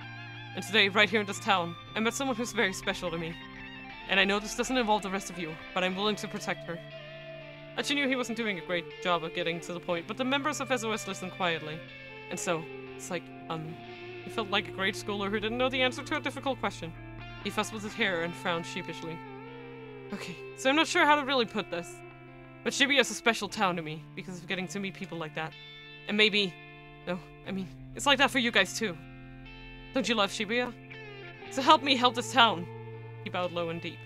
And today, right here in this town, I met someone who's very special to me. And I know this doesn't involve the rest of you, but I'm willing to protect her. Achi knew he wasn't doing a great job of getting to the point, but the members of SOS listened quietly. And so, it's like, he felt like a grade schooler who didn't know the answer to a difficult question. He fussed with his hair and frowned sheepishly. Okay, so I'm not sure how to really put this. But Shibuya is a special town to me, because of getting to meet people like that. And maybe... No, I mean, it's like that for you guys too. Don't you love Shibuya? So help me help this town. He bowed low and deep.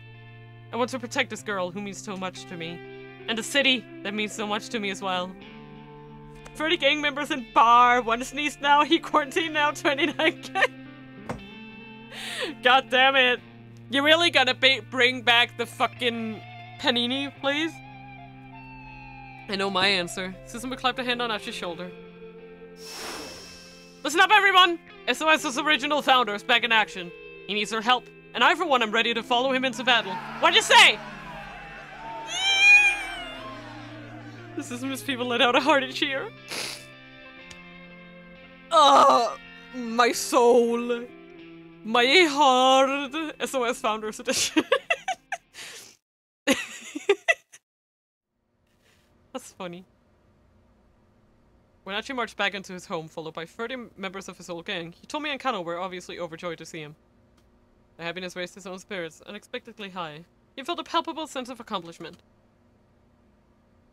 I want to protect this girl who means so much to me. And the city that means so much to me as well. 30 gang members in bar, one sneeze now, he quarantined now, 29k. God damn it. You really gonna bring back the fucking panini, please? I know my answer. Suzume clapped a hand on Achi's shoulder. Listen up, everyone! SOS's original founder is back in action. He needs our help, and I, for one, am ready to follow him into battle. What'd you say? The Suzume's people let out a hearty cheer. My soul. My heart. SOS Founders Edition. That's funny. When Achi marched back into his home, followed by 30 members of his old gang, he told me and Kano were obviously overjoyed to see him. The happiness raised his own spirits, unexpectedly high. He felt a palpable sense of accomplishment.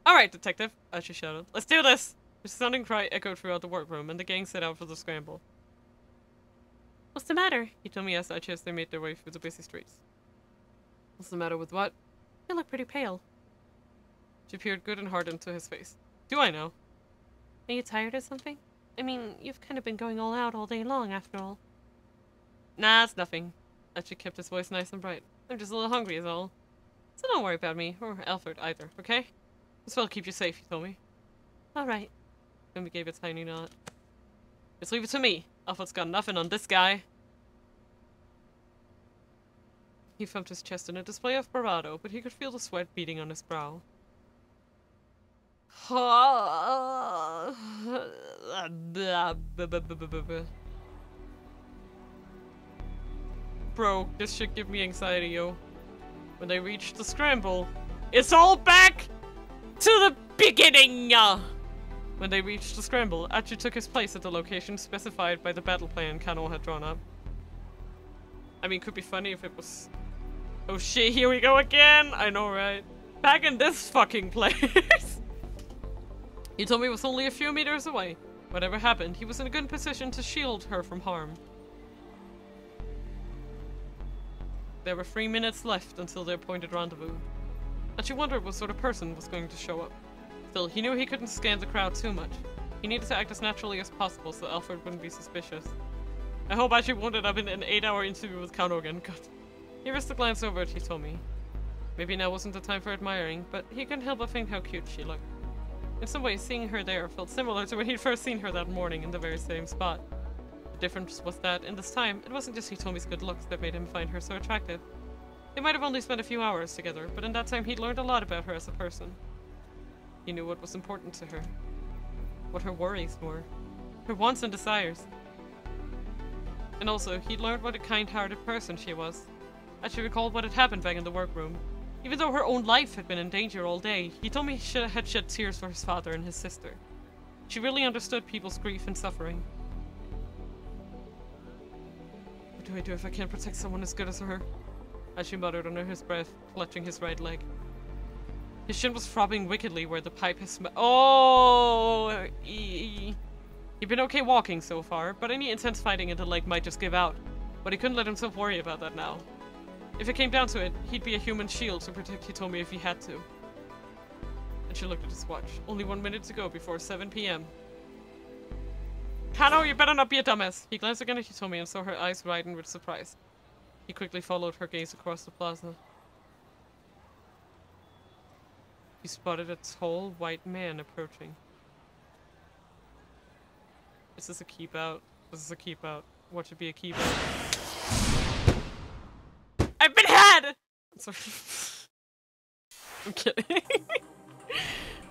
Alright, detective, Achi shouted. Let's do this! His sounding cry echoed throughout the workroom, and the gang set out for the scramble. What's the matter? He told me as Achi as they made their way through the busy streets. What's the matter with what? You look pretty pale. She peered good and hard into his face. Do I know? Are you tired or something? I mean, you've kind of been going all out all day long, after all. Nah, it's nothing. Achi kept his voice nice and bright. I'm just a little hungry is all. So don't worry about me, or Alfred either, okay? This will keep you safe, he told me. Alright. Then we gave a tiny nod. Just leave it to me. Alfred's got nothing on this guy. He thumped his chest in a display of bravado, but he could feel the sweat beading on his brow. Bro, this should give me anxiety, yo. When they reached the scramble, it's all back to the beginning! When they reached the scramble, Achi took his place at the location specified by the battle plan Kano had drawn up. I mean, could be funny if it was... Oh shit, here we go again! I know, right? Back in this fucking place! He told me it was only a few meters away. Whatever happened, he was in a good position to shield her from harm. There were 3 minutes left until their appointed rendezvous. Achi wondered what sort of person was going to show up. Still, he knew he couldn't scan the crowd too much. He needed to act as naturally as possible so Alfred wouldn't be suspicious. I hope Achi won't end up in an 8-hour interview with Kano again. God. He risked a glance over it, he told me. Maybe now wasn't the time for admiring, but he couldn't help but think how cute she looked. In some ways, seeing her there felt similar to when he'd first seen her that morning in the very same spot. The difference was that, in this time, it wasn't just Hitomi's good looks that made him find her so attractive. They might have only spent a few hours together, but in that time he'd learned a lot about her as a person. He knew what was important to her. What her worries were. Her wants and desires. And also, he'd learned what a kind-hearted person she was. Achi recalled what had happened back in the workroom. Even though her own life had been in danger all day, he told me she had shed tears for his father and his sister. She really understood people's grief and suffering. What do I do if I can't protect someone as good as her? Achi muttered under his breath, clutching his right leg. His shin was throbbing wickedly where the pipe had Oh! He'd been okay walking so far, but any intense fighting in the leg might just give out. But he couldn't let himself worry about that now. If it came down to it, he'd be a human shield to protect Hitomi if he had to. And she looked at his watch. Only 1 minute to go before 7 p.m. Kano, you better not be a dumbass! He glanced again at Hitomi and saw her eyes widen with surprise. He quickly followed her gaze across the plaza. He spotted a tall, white man approaching. Is this a keep out? This is a keep out. What should be a keep out? I've been had! I'm sorry. I'm kidding.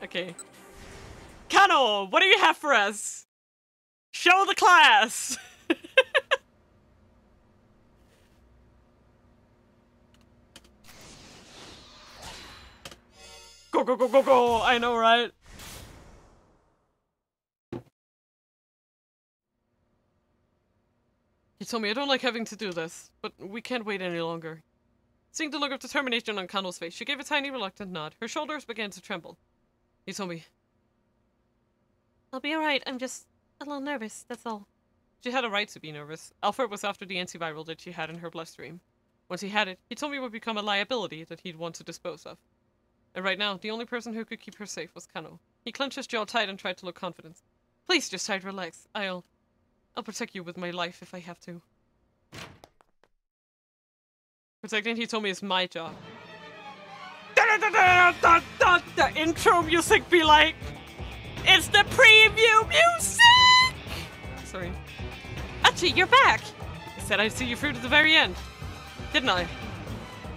Okay. Kano, what do you have for us? Show the class! Go, go, go, go, go! I know, right? He told me I don't like having to do this, but we can't wait any longer. Seeing the look of determination on Kano's face, she gave a tiny reluctant nod. Her shoulders began to tremble. He told me, I'll be alright, I'm just a little nervous, that's all. She had a right to be nervous. Alfred was after the antiviral that she had in her bloodstream. Once he had it, he told me it would become a liability that he'd want to dispose of. And right now, the only person who could keep her safe was Kano. He clenched his jaw tight and tried to look confident. Please just try to relax. I'll protect you with my life if I have to. Protecting Hitomi is my job. The intro music be like, it's the preview music! Sorry. Achi, you're back! I said I'd see you through to the very end. Didn't I?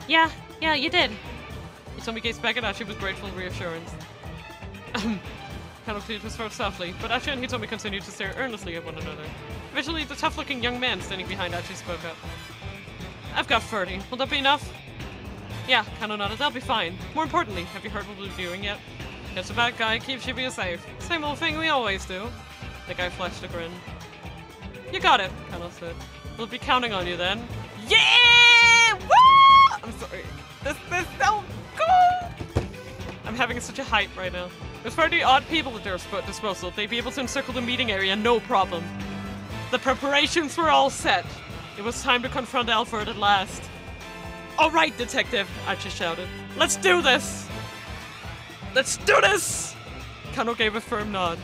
Yeah, you did. Hitomi gazed back at Achi with grateful reassurance. Kano cleared his throat softly, but Achi and Hitomi continued to stare earnestly at one another. Eventually, the tough-looking young man standing behind Achi spoke up. I've got 30. Will that be enough? Yeah, Kano nodded. That'll be fine. More importantly, have you heard what we're doing yet? Catch a bad guy, keep Shibuya safe. Same old thing we always do. The guy flashed a grin. You got it, Kano said. We'll be counting on you then. Yeah! Woo! I'm sorry. This is so cool! I'm having such a hype right now. With 30 odd people at their disposal, they'd be able to encircle the meeting area no problem. The preparations were all set. It was time to confront Alfred at last. Alright, detective, Archie shouted. Let's do this! Let's do this! Kano gave a firm nod.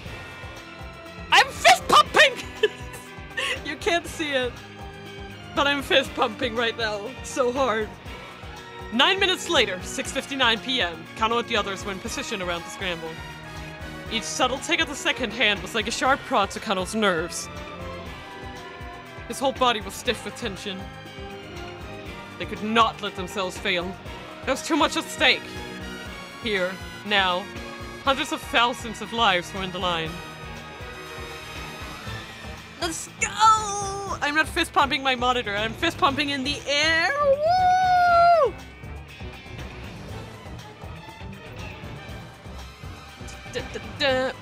I'm fist pumping! You can't see it. But I'm fist pumping right now. So hard. 9 minutes later, 6:59 p.m., Kano and the others were in position around the scramble. Each subtle take of the second hand was like a sharp prod to Kano's nerves. His whole body was stiff with tension. They could not let themselves fail. There was too much at stake. Here, now, hundreds of thousands of lives were in the line. Let's go! I'm not fist pumping my monitor, I'm fist pumping in the air. Woo!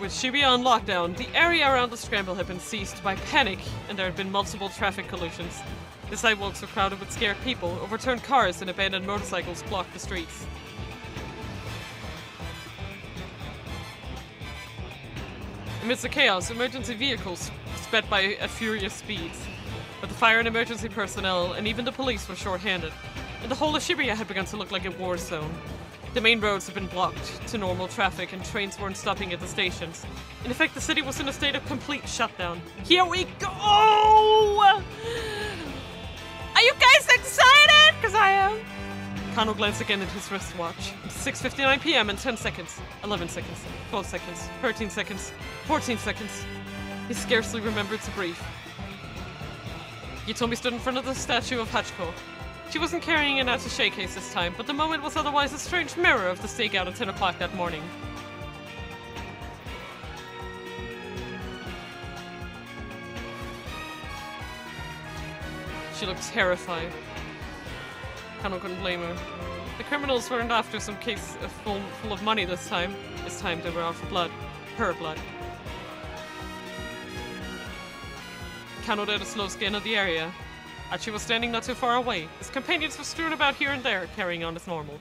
With Shibuya on lockdown, the area around the scramble had been seized by panic, and there had been multiple traffic collisions. The sidewalks were crowded with scared people, overturned cars and abandoned motorcycles blocked the streets. Amidst the chaos, emergency vehicles sped by at furious speeds. But the fire and emergency personnel, and even the police, were short-handed, and the whole of Shibuya had begun to look like a war zone. The main roads had been blocked to normal traffic, and trains weren't stopping at the stations. In effect, the city was in a state of complete shutdown. Here we go! Are you guys excited? Because I am. Kano glanced again at his wristwatch. It's 6:59 p.m. and 10 seconds. 11 seconds. 12 seconds. 13 seconds. 14 seconds. He scarcely remembered to breathe. Hitomi stood in front of the statue of Hachiko. She wasn't carrying an attaché case this time, but the moment was otherwise a strange mirror of the stakeout at 10 o'clock that morning. She looked terrified. Kano couldn't blame her. The criminals weren't after some case full of money this time. This time they were out for blood. Her blood. Kano did a slow scan of the area. Achi was standing not too far away. His companions were strewn about here and there, carrying on as normal.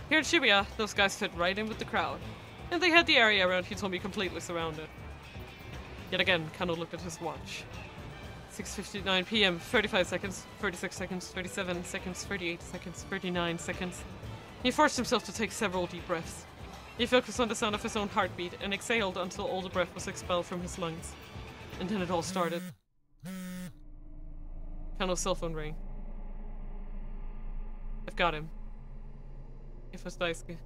Here in Shibuya, those guys fit right in with the crowd. And they had the area around Hitomi completely surrounded. Yet again, Kano looked at his watch. 6:59 p.m., 35 seconds, 36 seconds, 37 seconds, 38 seconds, 39 seconds. He forced himself to take several deep breaths. He focused on the sound of his own heartbeat and exhaled until all the breath was expelled from his lungs. And then it all started. Kano's cell phone rang. I've got him. It was Daisuke.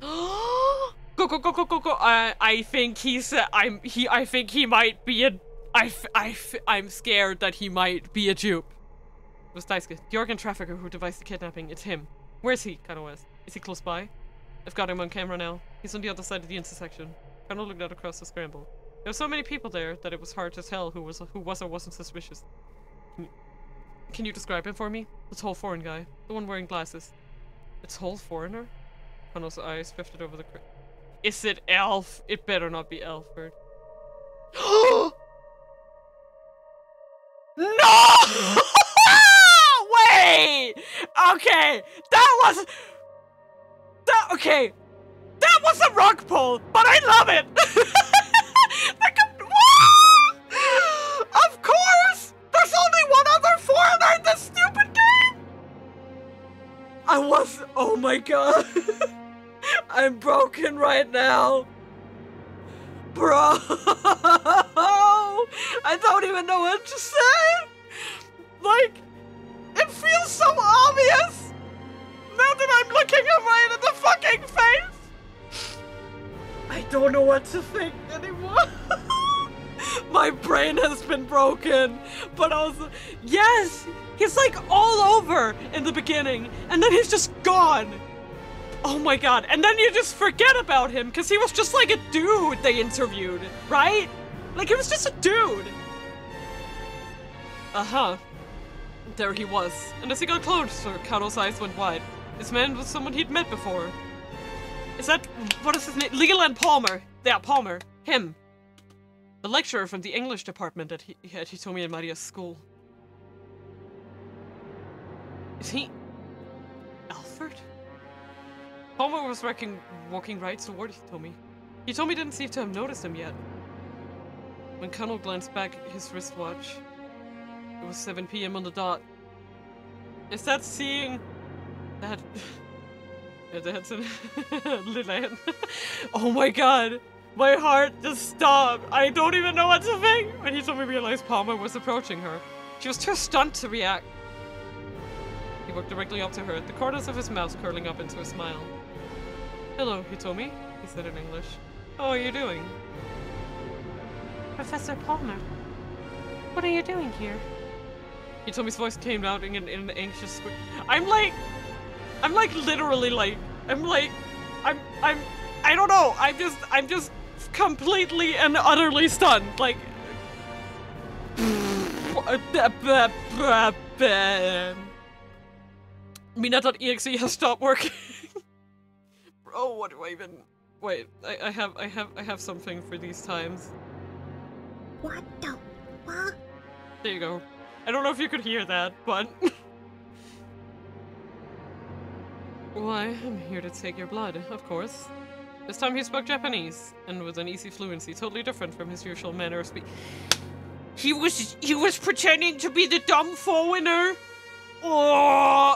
Go, go, go, go, go, go. I think he's, I think he might be a, I'm scared that he might be a dupe. It was Daisuke, the organ trafficker who devised the kidnapping. It's him. Where's he? Kano asked. Is he close by? I've got him on camera now. He's on the other side of the intersection. Kano looked out across the scramble. There were so many people there that it was hard to tell who was or wasn't suspicious. Can you describe him for me? The tall foreign guy. The one wearing glasses. A tall foreigner? Kano's eyes drifted over the Is it Elf? It better not be Alfred. No! Wait! Okay, okay. That was a rock pull, but I love it! Of course! There's only one other foreigner in this stupid game! Oh my god. I'm broken right now. Bro! I don't even know what to say! Like, it feels so obvious! Now that I'm looking him right in the fucking face! I don't know what to think anymore. My brain has been broken. But also, yes! He's like all over in the beginning, and then he's just gone. Oh my god, and then you just forget about him, because he was just like a dude they interviewed, right? Like, he was just a dude. Uh-huh. There he was, and as he got closer, Kano's eyes went wide. This man was someone he'd met before. Is that, what is his name? Leland Palmer. Yeah, Palmer. Him. The lecturer from the English department at Hitomi and Maria's school. Is he... Alfred? Palmer was walking right toward Hitomi. Hitomi didn't seem to have noticed him yet. When Kano glanced back at his wristwatch, it was 7 p.m. on the dot. Is that seeing... that... that's a... Lillian. Oh my god! My heart just stopped! I don't even know what to think! When Hitomi realized Palmer was approaching her, she was too stunned to react. He walked directly up to her, the corners of his mouth curling up into a smile. Hello, Hitomi, he said in English. How are you doing? Professor Palmer, what are you doing here? Hitomi's voice came out in an anxious squeak. I'm like literally like, I don't know, I'm just completely and utterly stunned, like... Mina.exe has stopped working. Bro, what do I even... Wait, I have something for these times. What the fuck? There you go. I don't know if you could hear that, but... Why, I'm here to take your blood, of course. This time he spoke Japanese, and with an easy fluency, totally different from his usual manner of speech. He was pretending to be the dumb foreigner? Oh!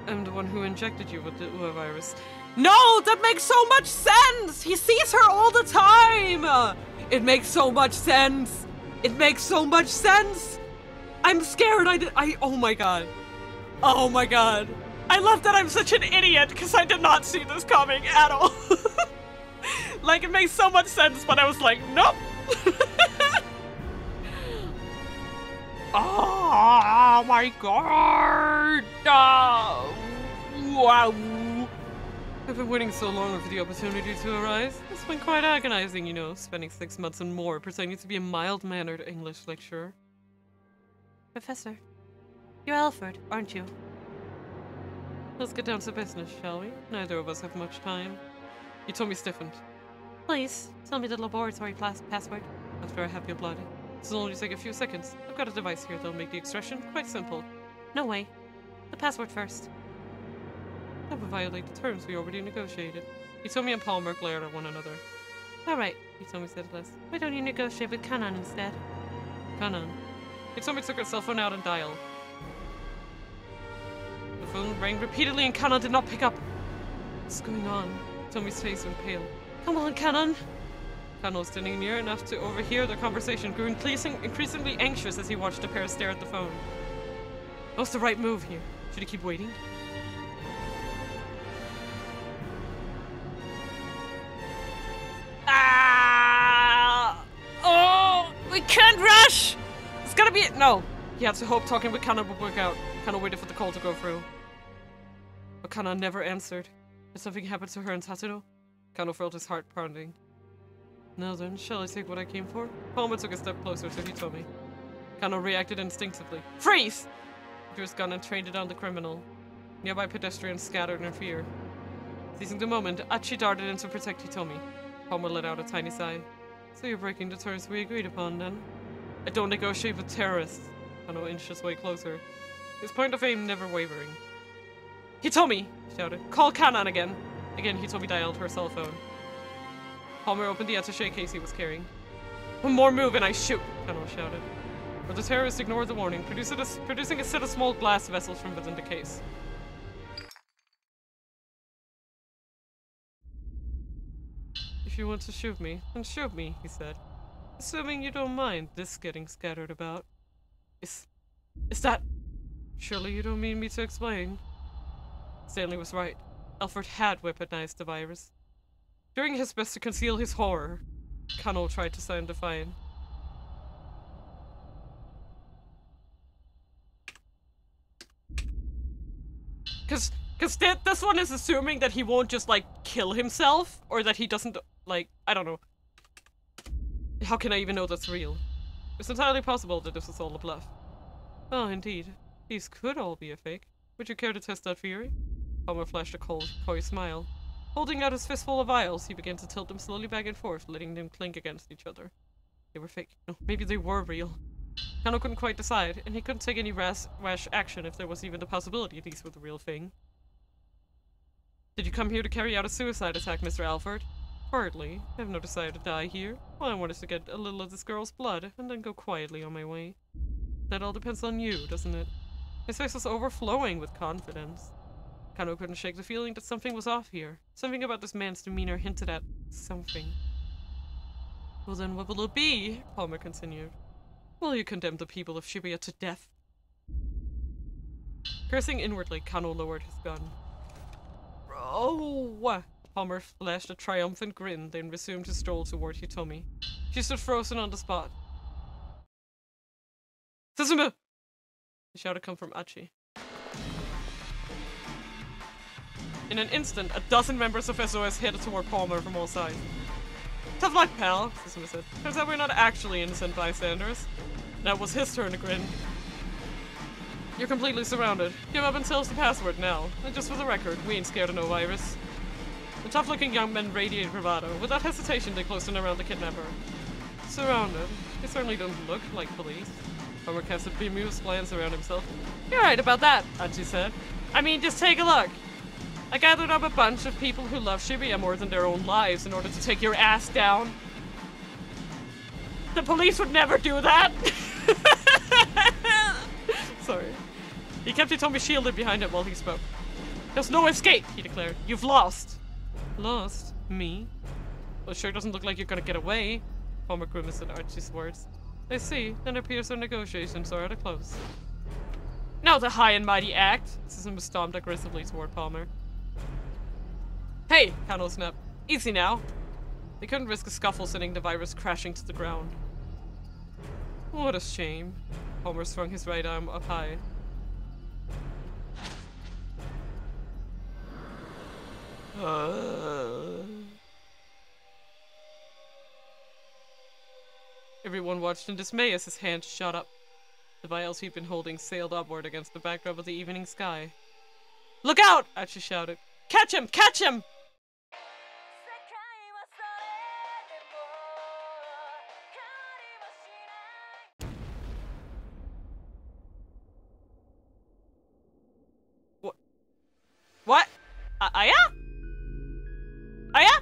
I'm the one who injected you with the Ua virus. No, that makes so much sense! He sees her all the time! It makes so much sense! It makes so much sense! I'm scared oh my god. Oh my god. I love that I'm such an idiot because I did not see this coming at all. Like, it makes so much sense, but I was like, nope! Oh my god! Oh, wow! I've been waiting so long for the opportunity to arise. It's been quite agonizing, you know, spending 6 months and more pretending to be a mild-mannered English lecturer. Professor, you're Alfred, aren't you? Let's get down to business, shall we? Neither of us have much time. Hitomi stiffened. Please, tell me the laboratory password. After I have your blood. This'll only take a few seconds. I've got a device here that'll make the extraction quite simple. No way. The password first. That would violate the terms we already negotiated. Hitomi and Palmer glared at one another. Alright, Hitomi said at last. Why don't you negotiate with Kanan instead? Kanan. Hitomi took her cell phone out and dialed. The phone rang repeatedly and Kanan did not pick up. What's going on? Hitomi's face went pale. Come on, Kanan! Kanan was standing near enough to overhear their conversation, grew increasingly anxious as he watched the pair stare at the phone. What's the right move here? Should he keep waiting? Oh! We can't rush! It's gotta be it! No! He had to hope talking with Kanan would work out. Kanan waited for the call to go through. But Kanan never answered. Did something happen to her and Tatsuno? Kanan felt his heart pounding. Now then, shall I take what I came for? Palmer took a step closer to Hitomi. Kanan reacted instinctively. Freeze! He drew his gun and trained it on the criminal. Nearby pedestrians scattered in fear. Seizing the moment, Achi darted in to protect Hitomi. Palmer let out a tiny sigh. So you're breaking the terms we agreed upon, then? I don't negotiate with terrorists. Kanan inched his way closer, his point of aim never wavering. Hitomi! He shouted. Call Kanan again! Again, Hitomi dialed her cell phone. Palmer opened the attaché case he was carrying. One more move and I shoot! Kanan shouted. But the terrorist ignored the warning, producing a set of small glass vessels from within the case. If you want to shoot me, then shoot me, he said. Assuming you don't mind this getting scattered about. Is that... Surely you don't mean me to explain? Stanley was right. Alfred had weaponized the virus. Doing his best to conceal his horror, Kano tried to sound defiant. Cause this one is assuming that he won't just, like, kill himself, or that he doesn't, like, I don't know. How can I even know that's real? It's entirely possible that this was all a bluff. Oh, indeed. These could all be a fake. Would you care to test that theory? Palmer flashed a cold, coy smile. Holding out his fistful of vials, he began to tilt them slowly back and forth, letting them clink against each other. They were fake. No, maybe they were real. Kano couldn't quite decide, and he couldn't take any rash action if there was even the possibility these were the real thing. Did you come here to carry out a suicide attack, Mr. Alfred? Hardly. I have no desire to die here. All I want is to get a little of this girl's blood, and then go quietly on my way. That all depends on you, doesn't it? His face was overflowing with confidence. Kano couldn't shake the feeling that something was off here. Something about this man's demeanor hinted at something. Well then, what will it be? Palmer continued. Will you condemn the people of Shibuya to death? Cursing inwardly, Kano lowered his gun. Oh! Palmer flashed a triumphant grin, then resumed his stroll toward Hitomi. She stood frozen on the spot. Suzumu! The shout had come from Achi. In an instant, a dozen members of SOS headed toward Palmer from all sides. Tough luck, pal, Suzumu said. Turns out we're not actually innocent bystanders. Now it was his turn to grin. You're completely surrounded. Give up and tell us the password now. And just for the record, we ain't scared of no virus. The tough-looking young men radiated bravado. Without hesitation, they closed in around the kidnapper. Surrounded? They certainly don't look like police. Palmer cast a bemused glance around himself. You're right about that, Achi said. I mean, just take a look. I gathered up a bunch of people who love Shibuya more than their own lives in order to take your ass down. The police would never do that! Sorry. He kept Hitomi shielded behind him while he spoke. There's no escape, he declared. You've lost. Lost? Me? Well, it sure doesn't look like you're gonna get away. Palmer grimaced at Archie's words. I see. Then it appears our negotiations are at a close. Now the high and mighty act! Suzumu stomped aggressively toward Palmer. Hey! Kano snapped. Easy now. They couldn't risk a scuffle sending the virus crashing to the ground. What a shame. Palmer swung his right arm up high. Everyone watched in dismay as his hand shot up. The vials he'd been holding sailed upward against the backdrop of the evening sky. Look out! Achi shouted. Catch him! Catch him! What? Aya? Aya?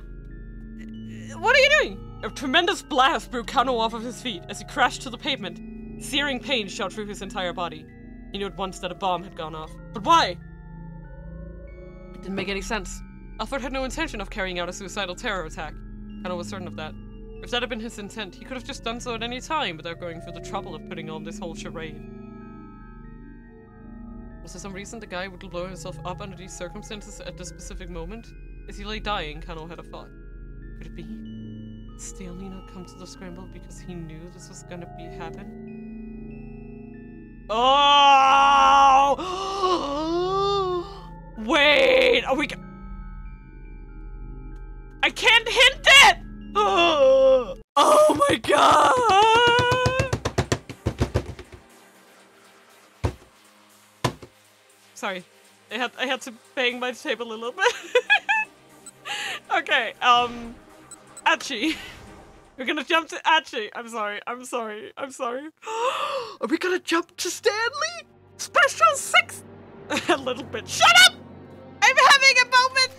What are you doing? A tremendous blast blew Kano off of his feet as he crashed to the pavement. Searing pain shot through his entire body. He knew at once that a bomb had gone off. But why? It didn't make any sense. Alfred had no intention of carrying out a suicidal terror attack. Kano was certain of that. If that had been his intent, he could have just done so at any time without going through the trouble of putting on this whole charade. Was there some reason the guy would blow himself up under these circumstances at this specific moment? As he lay dying, Kano had a thought. Could it be? Did Stanley not come to the scramble because he knew this was gonna happen? Oh! Wait! Are we I can't hint it! Oh my god! Sorry. I had to bang my table a little bit. Okay, Achi. We're gonna jump to Achi. I'm sorry. Are we gonna jump to Stanley? Special 6! A little bit. Shut up! I'm having a moment!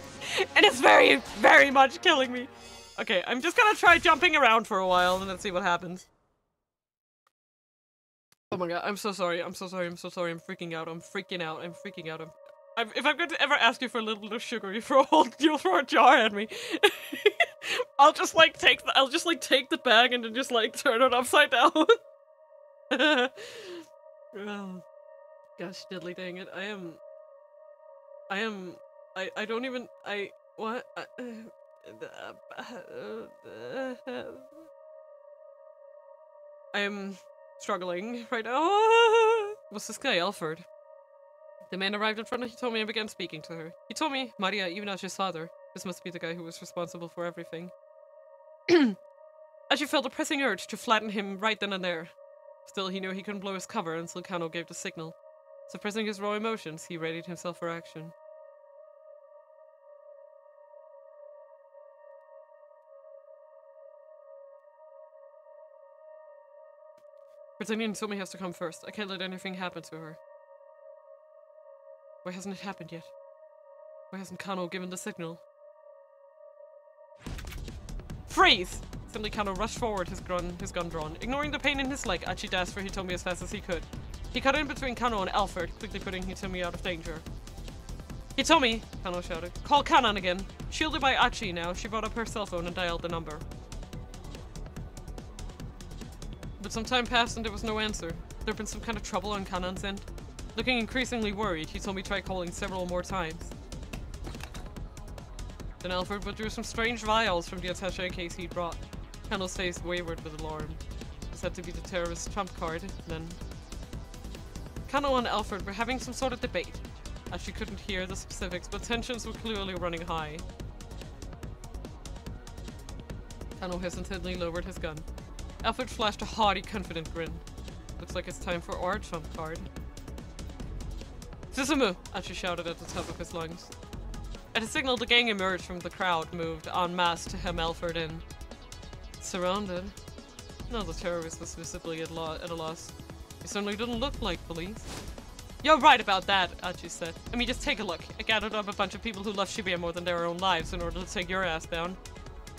And it's very, very much killing me. Okay, I'm just gonna try jumping around for a while and let's see what happens. Oh my god, I'm so sorry. I'm freaking out. If I'm going to ever ask you for a little bit of sugar, you'll throw a jar at me. I'll just take the bag and then just turn it upside down. Oh, gosh, diddly dang it. I am struggling right now. Was this guy Alfred? The man arrived in front of he told me and began speaking to her. He told me, Maria, even as his father, this must be the guy who was responsible for everything. As she felt a pressing urge to flatten him right then and there. Still, he knew he couldn't blow his cover until Kano gave the signal. Suppressing his raw emotions, he readied himself for action. Brazilian Sumi has to come first. I can't let anything happen to her. Why hasn't it happened yet? Why hasn't Kano given the signal? Freeze! Suddenly Kano rushed forward, his gun drawn. Ignoring the pain in his leg, Achi dashed for Hitomi as fast as he could. He cut in between Kano and Alfred, quickly putting Hitomi out of danger. Hitomi! Kano shouted. Call Kanan again. Shielded by Achi now, she brought up her cell phone and dialed the number. But some time passed and there was no answer. There had been some kind of trouble on Kanan's end. Looking increasingly worried, Hitomi tried calling several more times. Then Alfred withdrew some strange vials from the attaché case he'd brought. Kano's face wavered with alarm. This had to be the terrorist trump card, then. Kano and Alfred were having some sort of debate. As she couldn't hear the specifics, but tensions were clearly running high. Kano hesitantly lowered his gun. Alfred flashed a haughty, confident grin. Looks like it's time for our trump card. Susumu! Achi shouted at the top of his lungs. At a signal, the gang emerged from the crowd, moved en masse to hem Alfred in. Surrounded. No, the terrorist was visibly at a loss. He certainly didn't look like police. You're right about that, Achi said. I mean, just take a look. I gathered up a bunch of people who love Shibuya more than their own lives in order to take your ass down.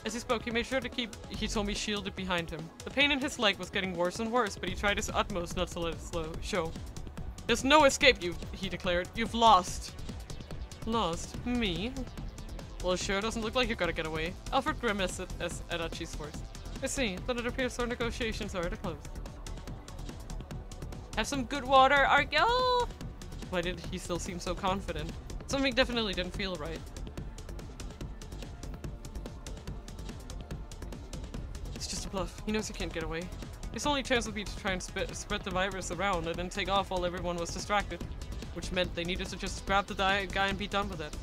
As he spoke, he made sure to keep Hitomi shielded behind him. The pain in his leg was getting worse and worse, but he tried his utmost not to let it show. There's no escape, he declared. You've lost. Lost? Me? Well, it sure doesn't look like you're gonna get away. Alfred grimaced at Achi's words. I see. Then it appears our negotiations are at a close. Have some good water, Argyll? Why did he still seem so confident? Something definitely didn't feel right. It's just a bluff. He knows he can't get away. His only chance would be to try and spread the virus around and then take off while everyone was distracted. Which meant they needed to just grab the guy and be done with it.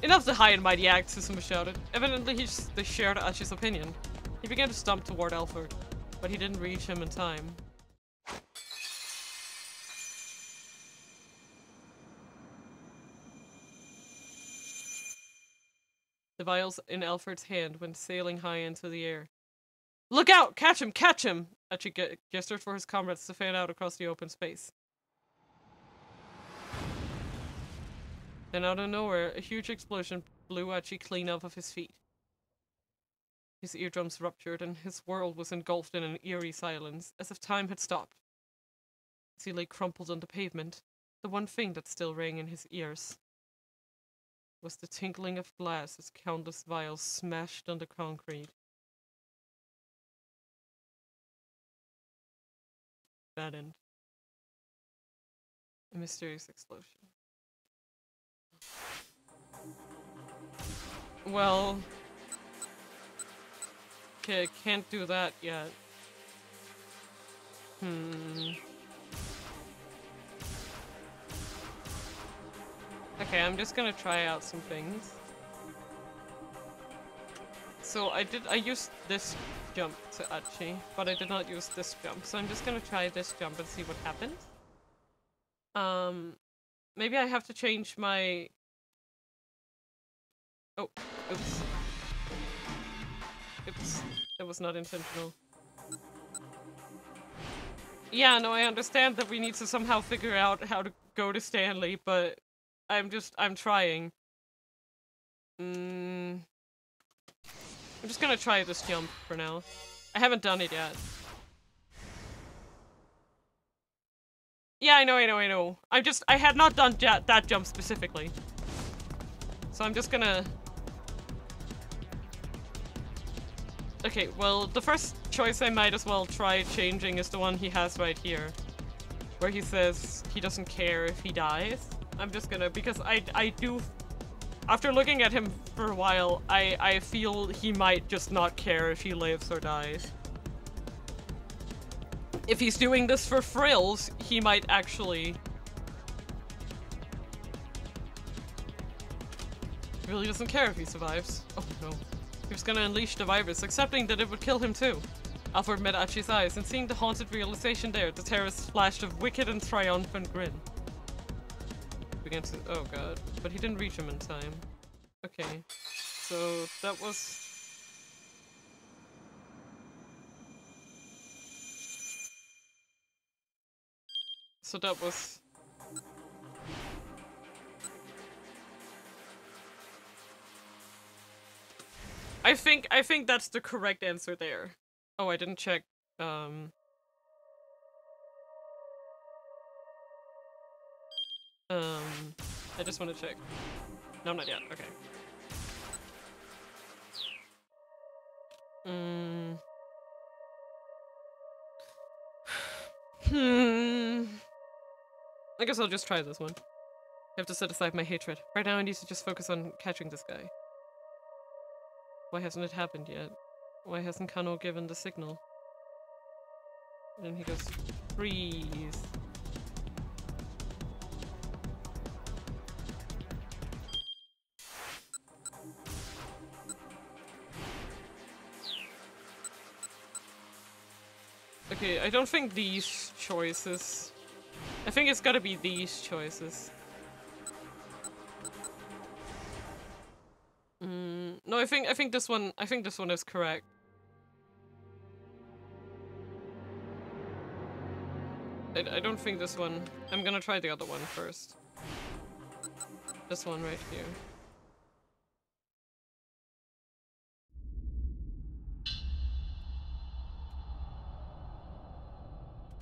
Enough the high and mighty act, Susumu shouted. Evidently they shared Achi's opinion. He began to stomp toward Alfred, but he didn't reach him in time. The vials in Alfred's hand went sailing high into the air. Look out! Catch him! Catch him! Achi gestured for his comrades to fan out across the open space. Then out of nowhere, a huge explosion blew Achi clean off of his feet. His eardrums ruptured, and his world was engulfed in an eerie silence, as if time had stopped. As he lay crumpled on the pavement, the one thing that still rang in his ears was the tinkling of glass as countless vials smashed on the concrete. Bad end. A mysterious explosion. Well... Okay, can't do that yet. Okay, I'm just gonna try out some things. So I used this jump to Achi, but I did not use this jump. So I'm just gonna try this jump and see what happens. Maybe I have to change my... Oh, oops. Oops, that was not intentional. Yeah, no, I understand that we need to somehow figure out how to go to Stanley, but I'm trying. I'm just gonna try this jump for now. I haven't done it yet. Yeah, I know. I had not done that jump specifically. So I'm just gonna... Okay, well, the first choice I might as well try changing is the one he has right here. Where he says he doesn't care if he dies. I'm just gonna, because I do... After looking at him for a while, I feel he might just not care if he lives or dies. If he's doing this for frills, he might actually... Really doesn't care if he survives. Oh no. He was gonna unleash the virus, accepting that it would kill him too. Alfred met Achi's eyes, and seeing the haunted realization there, the terrorist flashed a wicked and triumphant grin. Began to... Oh god. But he didn't reach him in time. Okay. So, that was... So that was... I think that's the correct answer there. Oh, I didn't check, I just want to check. No, not yet. Okay. I guess I'll just try this one. I have to set aside my hatred. Right now I need to just focus on catching this guy. Why hasn't it happened yet? Why hasn't Kano given the signal? And then he goes, freeze. Okay, I don't think these choices... I think it's gotta be these choices. No, I think this one is correct. I don't think this one. I'm gonna try the other one first. This one right here.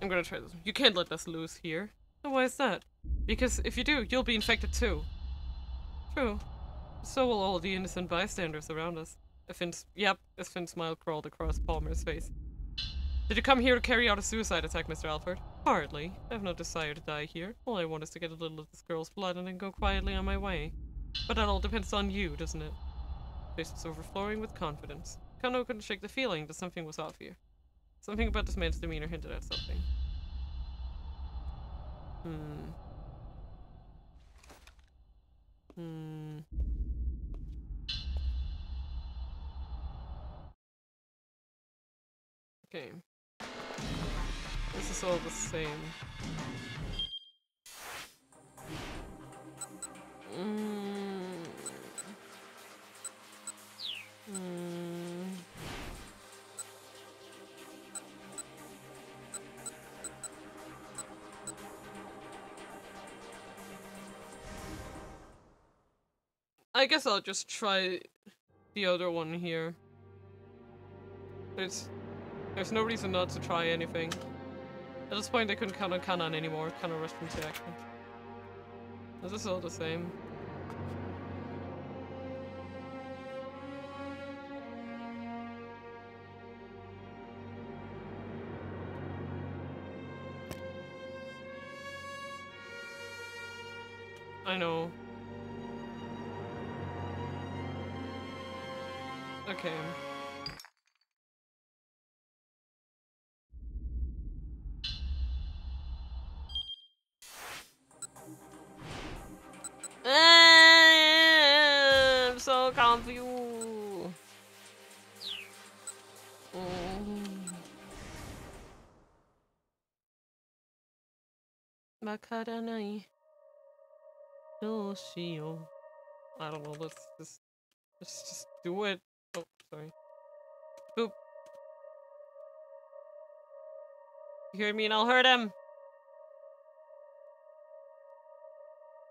I'm gonna try this one. You can't let us lose here. And why is that? Because if you do, you'll be infected too. True. So will all the innocent bystanders around us. A thin smile crawled across Palmer's face. Did you come here to carry out a suicide attack, Mr. Alfred? Hardly. I have no desire to die here. All I want is to get a little of this girl's blood and then go quietly on my way. But that all depends on you, doesn't it? His face was overflowing with confidence. Kano couldn't shake the feeling that something was off here. Something about this man's demeanor hinted at something. Okay. This is all the same. I guess I'll just try the other one here. There's no reason not to try anything. At this point, I couldn't count on Kanan anymore. Kanan rushed into action. This is all the same. I know. Okay. I'm so confused. Makaranai. Doshio. I don't know, let's just do it. Oh, sorry. Boop. You hear me and I'll hurt him.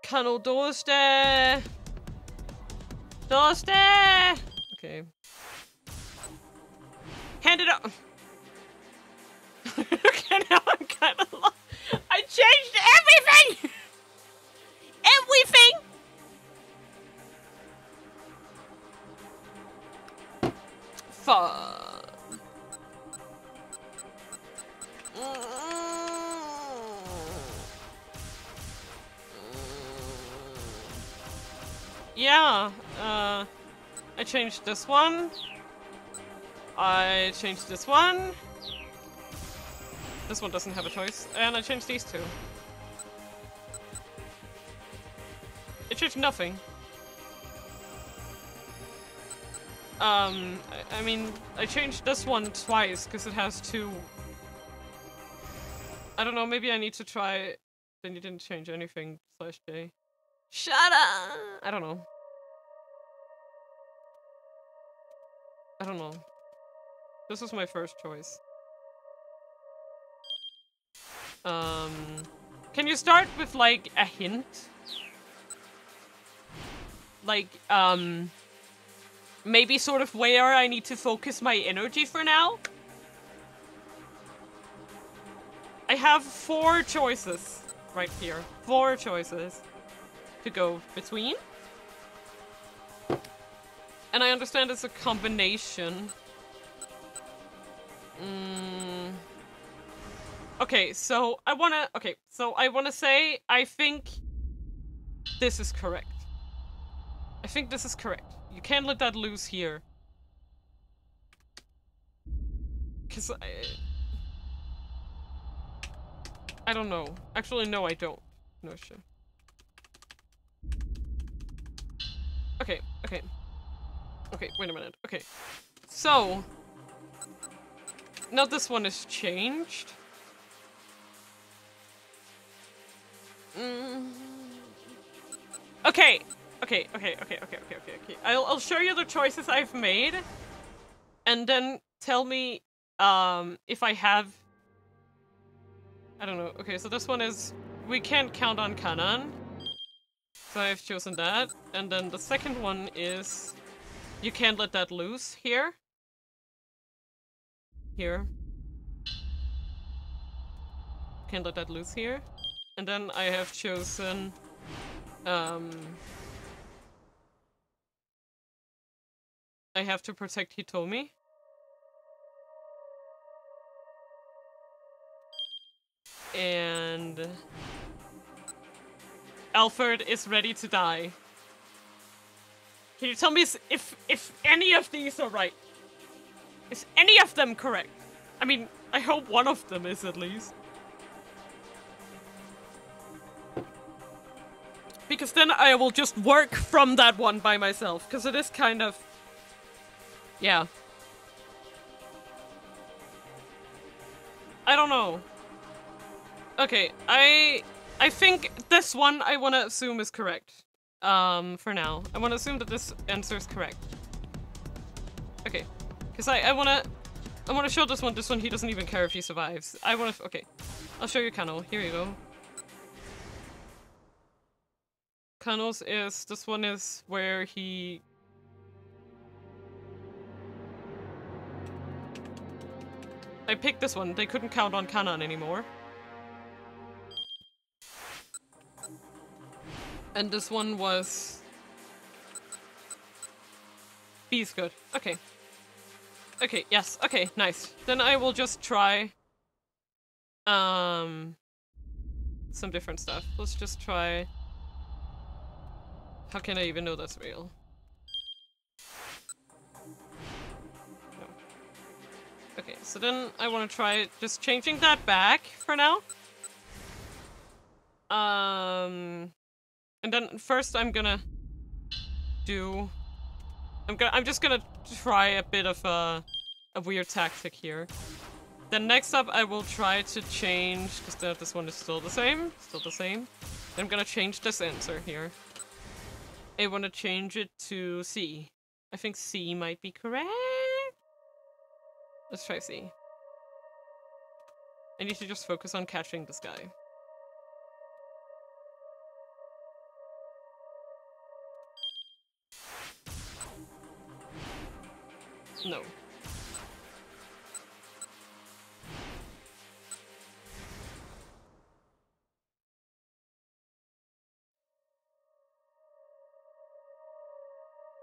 Kano doste. Doste. Okay. Hand it up. Okay, now I'm kind of lost. I changed everything. Everything. Fuck. Yeah, I changed this one. I changed this one. This one doesn't have a choice. And I changed these two. It changed nothing. I mean, I changed this one twice because it has two. I don't know, maybe I need to try. Then you didn't change anything, /J. Shut up! I don't know. I don't know. This was my first choice. Can you start with, like, a hint? Like, maybe sort of where I need to focus my energy for now? I have 4 choices right here. 4 choices to go between. And I understand it's a combination. Okay, so I wanna say I think this is correct. I think this is correct. You can't let that loose here. 'Cause I don't know. Actually, no, I don't. No shit. Okay, okay. Okay, wait a minute. Okay. So, now this one is changed. Okay. Okay. I'll show you the choices I've made, and then tell me if I have. I don't know. Okay, so this one is we can't count on Kanan, so I've chosen that, and then the second one is you can't let that loose here. Here. Can't let that loose here. And then I have chosen, I have to protect Hitomi. And Alfred is ready to die. Can you tell me if any of these are right? Is any of them correct? I mean, I hope one of them is at least. Because then I will just work from that one by myself, because it is kind of... Yeah. I don't know. Okay, I think this one I want to assume is correct. For now. I want to assume that this answer is correct. Okay. Because I want to show this one. This one, he doesn't even care if he survives. I want to... Okay. I'll show you Kano. Here you go. Kano's is... This one is where he... I picked this one. They couldn't count on Kanan anymore. And this one was... B is good. Okay. Okay, yes. Okay, nice. Then I will just try... some different stuff. Let's just try... How can I even know that's real? No. Okay, so then I want to try just changing that back for now. And then first I'm gonna do... I'm just gonna try a bit of a weird tactic here. Then next up I will try to change, because this one is still the same. Then I'm gonna change this answer here. I want to change it to C. I think C might be correct. Let's try C. I need to just focus on catching this guy. No.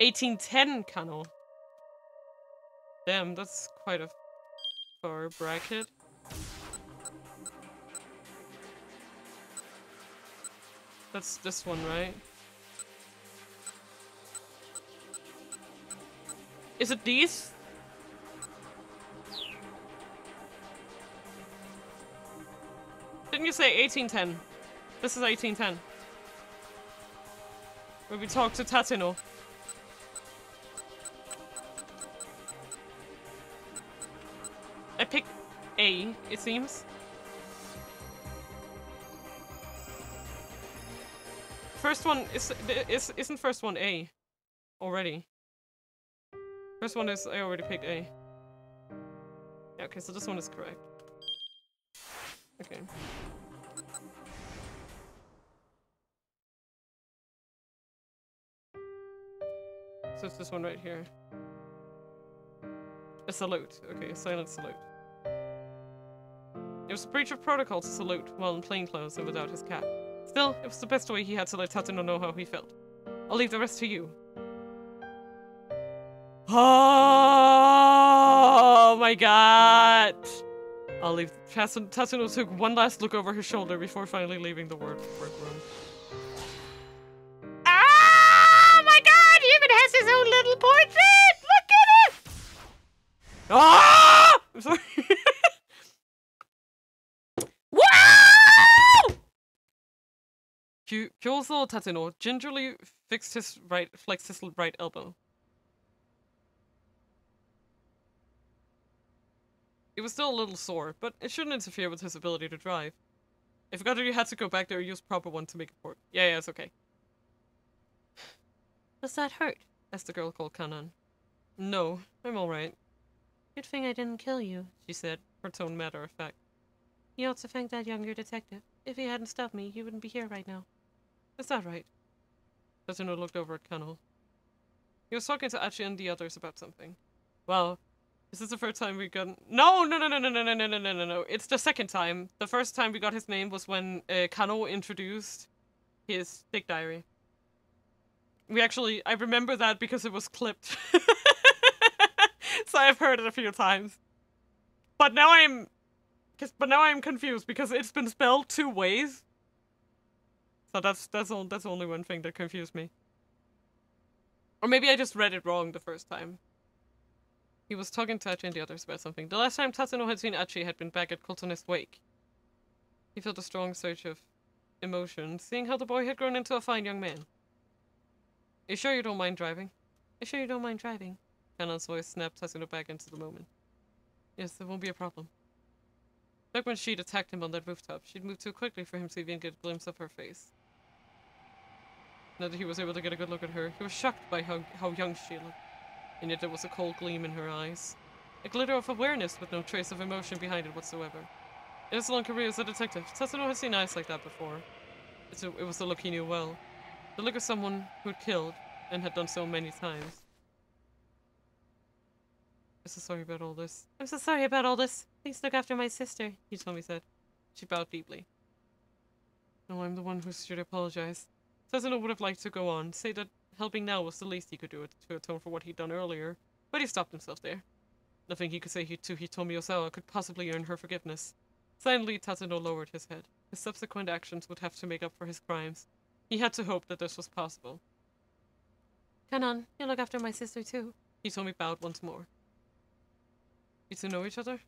$18.10 Kano. Damn, that's quite a far bracket. That's this one, right? Is it these? Didn't you say 1810? This is 1810. Where we talk to Tateno. I picked A, it seems. First one isn't first one A already. First one is I already picked A. Yeah, okay, so this one is correct. Okay. So it's this one right here. A salute. Okay, a silent salute. It was a breach of protocol to salute while in plainclothes and without his cap. Still, it was the best way he had to let Tateno know how he felt. I'll leave the rest to you. Oh my god! I'll leave. Tateno took one last look over his shoulder before finally leaving the workroom. Oh my god! He even has his own little portrait! Look at it! Ah! I'm sorry. Wow! Kyoso Tateno gingerly flexed his right elbow. It was still a little sore, but it shouldn't interfere with his ability to drive. I forgot that you had to go back there and use proper one to make a port. Yeah, it's okay. Does that hurt? Asked the girl called Kanan. No, I'm alright. Good thing I didn't kill you, she said, her tone matter of fact. You ought to thank that younger detective. If he hadn't stopped me, you wouldn't be here right now. Is that right? Tateno looked over at Kano. He was talking to Achi and the others about something. Well, this is the first time we got... No! It's the second time. The first time we got his name was when Kano introduced his dick diary. We actually... I remember that because it was clipped. So I've heard it a few times. But now I'm confused because it's been spelled two ways. So that's only one thing that confused me. Or maybe I just read it wrong the first time. He was talking to Achi and the others about something. The last time Tateno had seen Achi had been back at Coltonist Wake. He felt a strong surge of emotion, seeing how the boy had grown into a fine young man. Are you sure you don't mind driving? Are you sure you don't mind driving? Kanan's voice snapped Tateno back into the moment. Yes, there won't be a problem. Back when she'd attacked him on that rooftop, she'd moved too quickly for him to even get a glimpse of her face. Now that he was able to get a good look at her, he was shocked by how young she looked. And yet there was a cold gleam in her eyes. A glitter of awareness with no trace of emotion behind it whatsoever. In his long career as a detective, Tateno had seen eyes like that before. It was the look he knew well. The look of someone who'd killed, and had done so many times. I'm so sorry about all this. I'm so sorry about all this. Please look after my sister, Hitomi said. She bowed deeply. No, I'm the one who should apologize. Tasuno would have liked to go on, say that helping now was the least he could do to atone for what he'd done earlier, but he stopped himself there. Nothing he could say to Hitomi Osawa could possibly earn her forgiveness. Silently, Tasuno lowered his head. His subsequent actions would have to make up for his crimes. He had to hope that this was possible. Kanon, you look after my sister too. Hitomi bowed once more. You two know each other?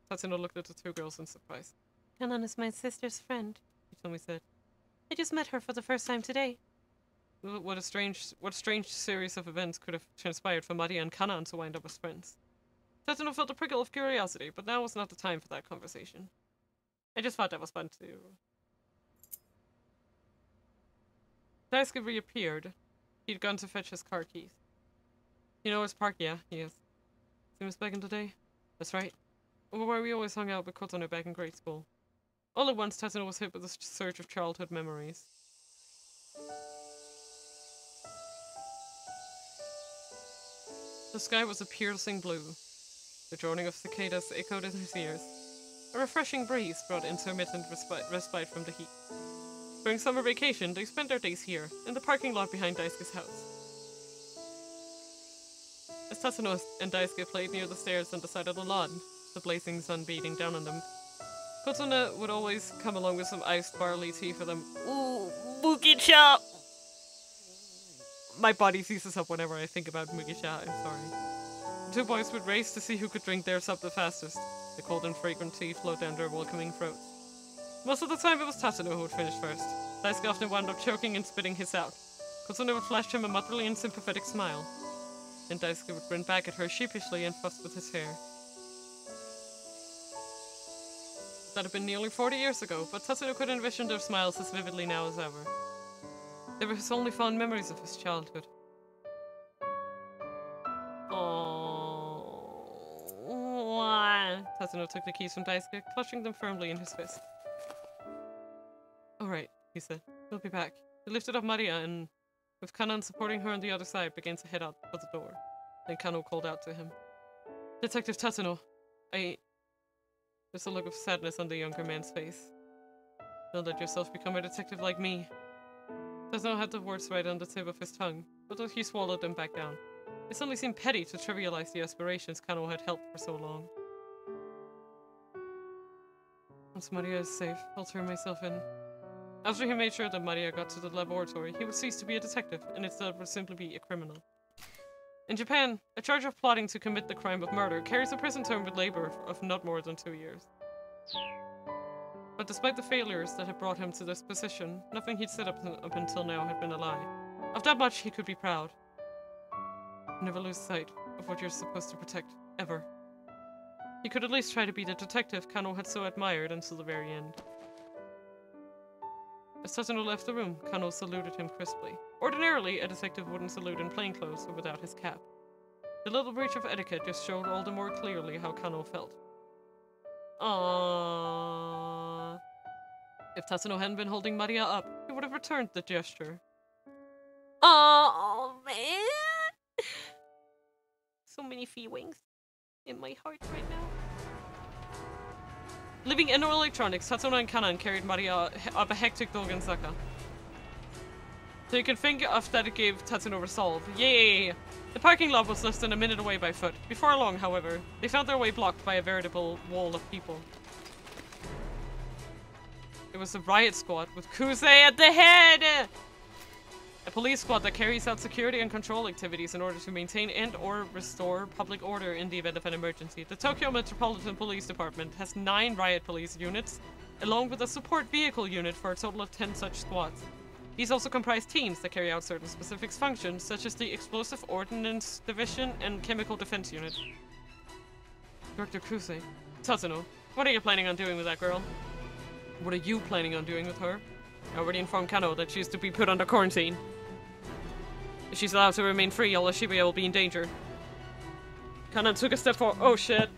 Tatsuno looked at the two girls in surprise. Kanon is my sister's friend, Hitomi said. I just met her for the first time today. What a strange series of events could have transpired for Maria and Kanon to wind up as friends. Tatsuno felt a prickle of curiosity, but now was not the time for that conversation. I just thought that was fun too. Daisuke reappeared. He'd gone to fetch his car keys. You know his park? Yeah, he is. Same as back in the day? That's right. Over where we always hung out with Kotono back in grade school. All at once, Tatsuno was hit with a surge of childhood memories. The sky was a piercing blue. The droning of cicadas echoed in his ears. A refreshing breeze brought intermittent respite from the heat. During summer vacation, they spent their days here, in the parking lot behind Daisuke's house. As Tatsuno and Daisuke played near the stairs on the side of the lawn, the blazing sun beating down on them, Kotone would always come along with some iced barley tea for them. Ooh, Mugicha! My body seizes up whenever I think about Mugicha, I'm sorry. The two boys would race to see who could drink theirs up the fastest. The cold and fragrant tea flowed down their welcoming throats. Most of the time it was Tatsuno who would finish first. Daisuke often wound up choking and spitting his out. Kotone would flash him a motherly and sympathetic smile. And Daisuke would grin back at her sheepishly and fuss with his hair. That had been nearly 40 years ago, but Tatsuno could envision their smiles as vividly now as ever. They were his only fond memories of his childhood. Tatsuno took the keys from Daisuke, clutching them firmly in his fist. Alright, he said. We'll be back. He lifted up Maria and, with Kanon supporting her on the other side, began to head out for the door. Then Kano called out to him. Detective Tatsuno, There's a look of sadness on the younger man's face. Don't let yourself become a detective like me. Tatsuno had the words right on the tip of his tongue, but he swallowed them back down. It suddenly seemed petty to trivialize the aspirations Kano had held for so long. Once Maria is safe, I'll turn myself in. After he made sure that Maria got to the laboratory, he would cease to be a detective, and instead would simply be a criminal. In Japan, a charge of plotting to commit the crime of murder carries a prison term with labor of not more than 2 years. But despite the failures that had brought him to this position, nothing he'd said up until now had been a lie. Of that much he could be proud. Never lose sight of what you're supposed to protect, ever. He could at least try to be the detective Kano had so admired until the very end. As Tatsuno left the room, Kano saluted him crisply. Ordinarily, a detective wouldn't salute in plainclothes or without his cap. The little breach of etiquette just showed all the more clearly how Kano felt. Aww. If Tatsuno hadn't been holding Maria up, he would have returned the gesture. Oh man! So many feelings in my heart right now. Living in electronics, Tatsuno and Kanon carried Maria up a hectic Dogensaka. So you can think of that it gave Tatsuno resolve. Yay! The parking lot was less than a minute away by foot. Before long, however, they found their way blocked by a veritable wall of people. It was a riot squad with Kusei at the head! A police squad that carries out security and control activities in order to maintain and/or restore public order in the event of an emergency. The Tokyo Metropolitan Police Department has 9 riot police units, along with a support vehicle unit for a total of 10 such squads. These also comprise teams that carry out certain specific functions, such as the Explosive Ordnance Division and Chemical Defense Unit. Director Kusei. Tatsuno, what are you planning on doing with that girl? What are you planning on doing with her? I already informed Kano that she is to be put under quarantine. If she's allowed to remain free, all of Shibuya will be in danger. Kano took a step forward. Oh shit.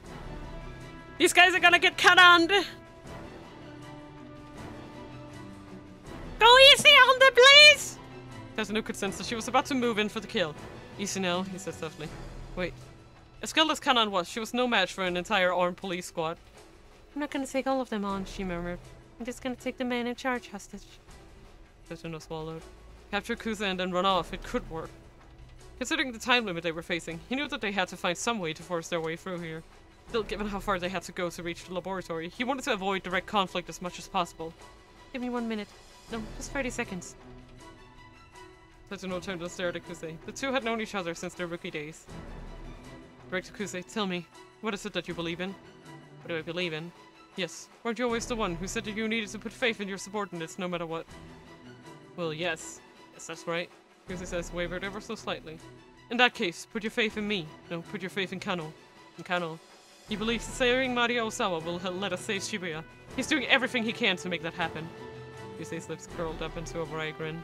These guys are gonna get cannoned! Go easy on the please! Tatsuno could sense that she was about to move in for the kill. Easy now, he said softly. Wait. As skilled as Kanan was, she was no match for an entire armed police squad. I'm not gonna take all of them on, she murmured. I'm just gonna take the man in charge hostage. Tetsuno swallowed. Capture Kusa and then run off. It could work. Considering the time limit they were facing, he knew that they had to find some way to force their way through here. Still, given how far they had to go to reach the laboratory, he wanted to avoid direct conflict as much as possible. Give me 1 minute. No, just 30 seconds. Tetsuno turned and stared at Kusei. The two had known each other since their rookie days. Director Kusei, tell me, what is it that you believe in? What do I believe in? Yes, weren't you always the one who said that you needed to put faith in your subordinates no matter what? Well, yes. Yes, that's right. Kusei says, wavered ever so slightly. In that case, put your faith in me. No, put your faith in Kano. In Kano. He believes saving Mario Osawa will let us save Shibuya. He's doing everything he can to make that happen. Kusei's lips curled up into a wry grin.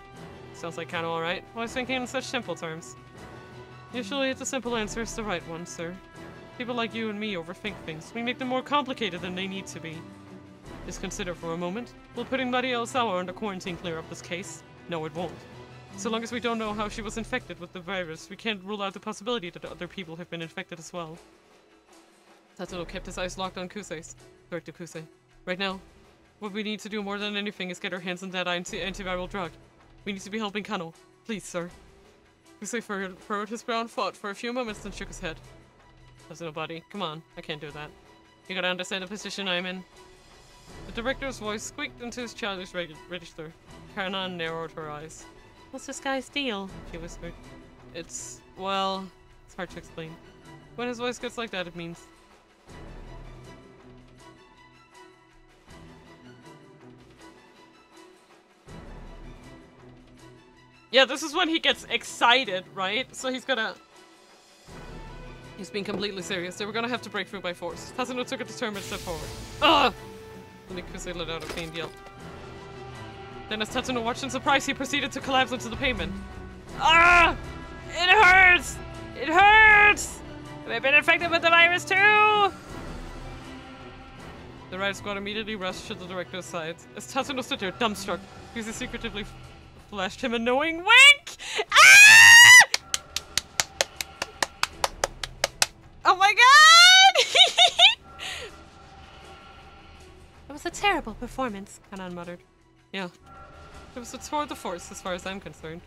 Sounds like Kano, alright? I was thinking in such simple terms. Usually the simple answer is the right one, sir. People like you and me overthink things. We make them more complicated than they need to be. Just consider for a moment. Will putting Mario Osawa under quarantine clear up this case? No, it won't. So long as we don't know how she was infected with the virus, we can't rule out the possibility that other people have been infected as well. Tatsuno kept his eyes locked on Kusei's. Director Kusei. Right now, what we need to do more than anything is get our hands on that antiviral drug. We need to be helping Kano. Please, sir. Kusei furrowed his brown thought for a few moments, then shook his head. Tatsuno, buddy, come on, I can't do that. You gotta understand the position I'm in. The director's voice squeaked into his childish register. Kanan narrowed her eyes. What's this guy's deal? She whispered. Well, it's hard to explain. When his voice gets like that, it means... Yeah, this is when he gets excited, right? So he's being completely serious. They were gonna have to break through by force. Tatsuno took a determined step forward. Ugh! And Kusei let out a faint yelp. Then as Tatsuno watched in surprise, he proceeded to collapse onto the pavement. Ah! It hurts! It hurts! Have I been infected with the virus too? The riot squad immediately rushed to the director's side. As Tatsuno stood there, dumbstruck, Kusei secretively flashed him a knowing wink! Ah! Oh my god! That was a terrible performance, Kanan muttered. Yeah. It was a tour of the force, as far as I'm concerned.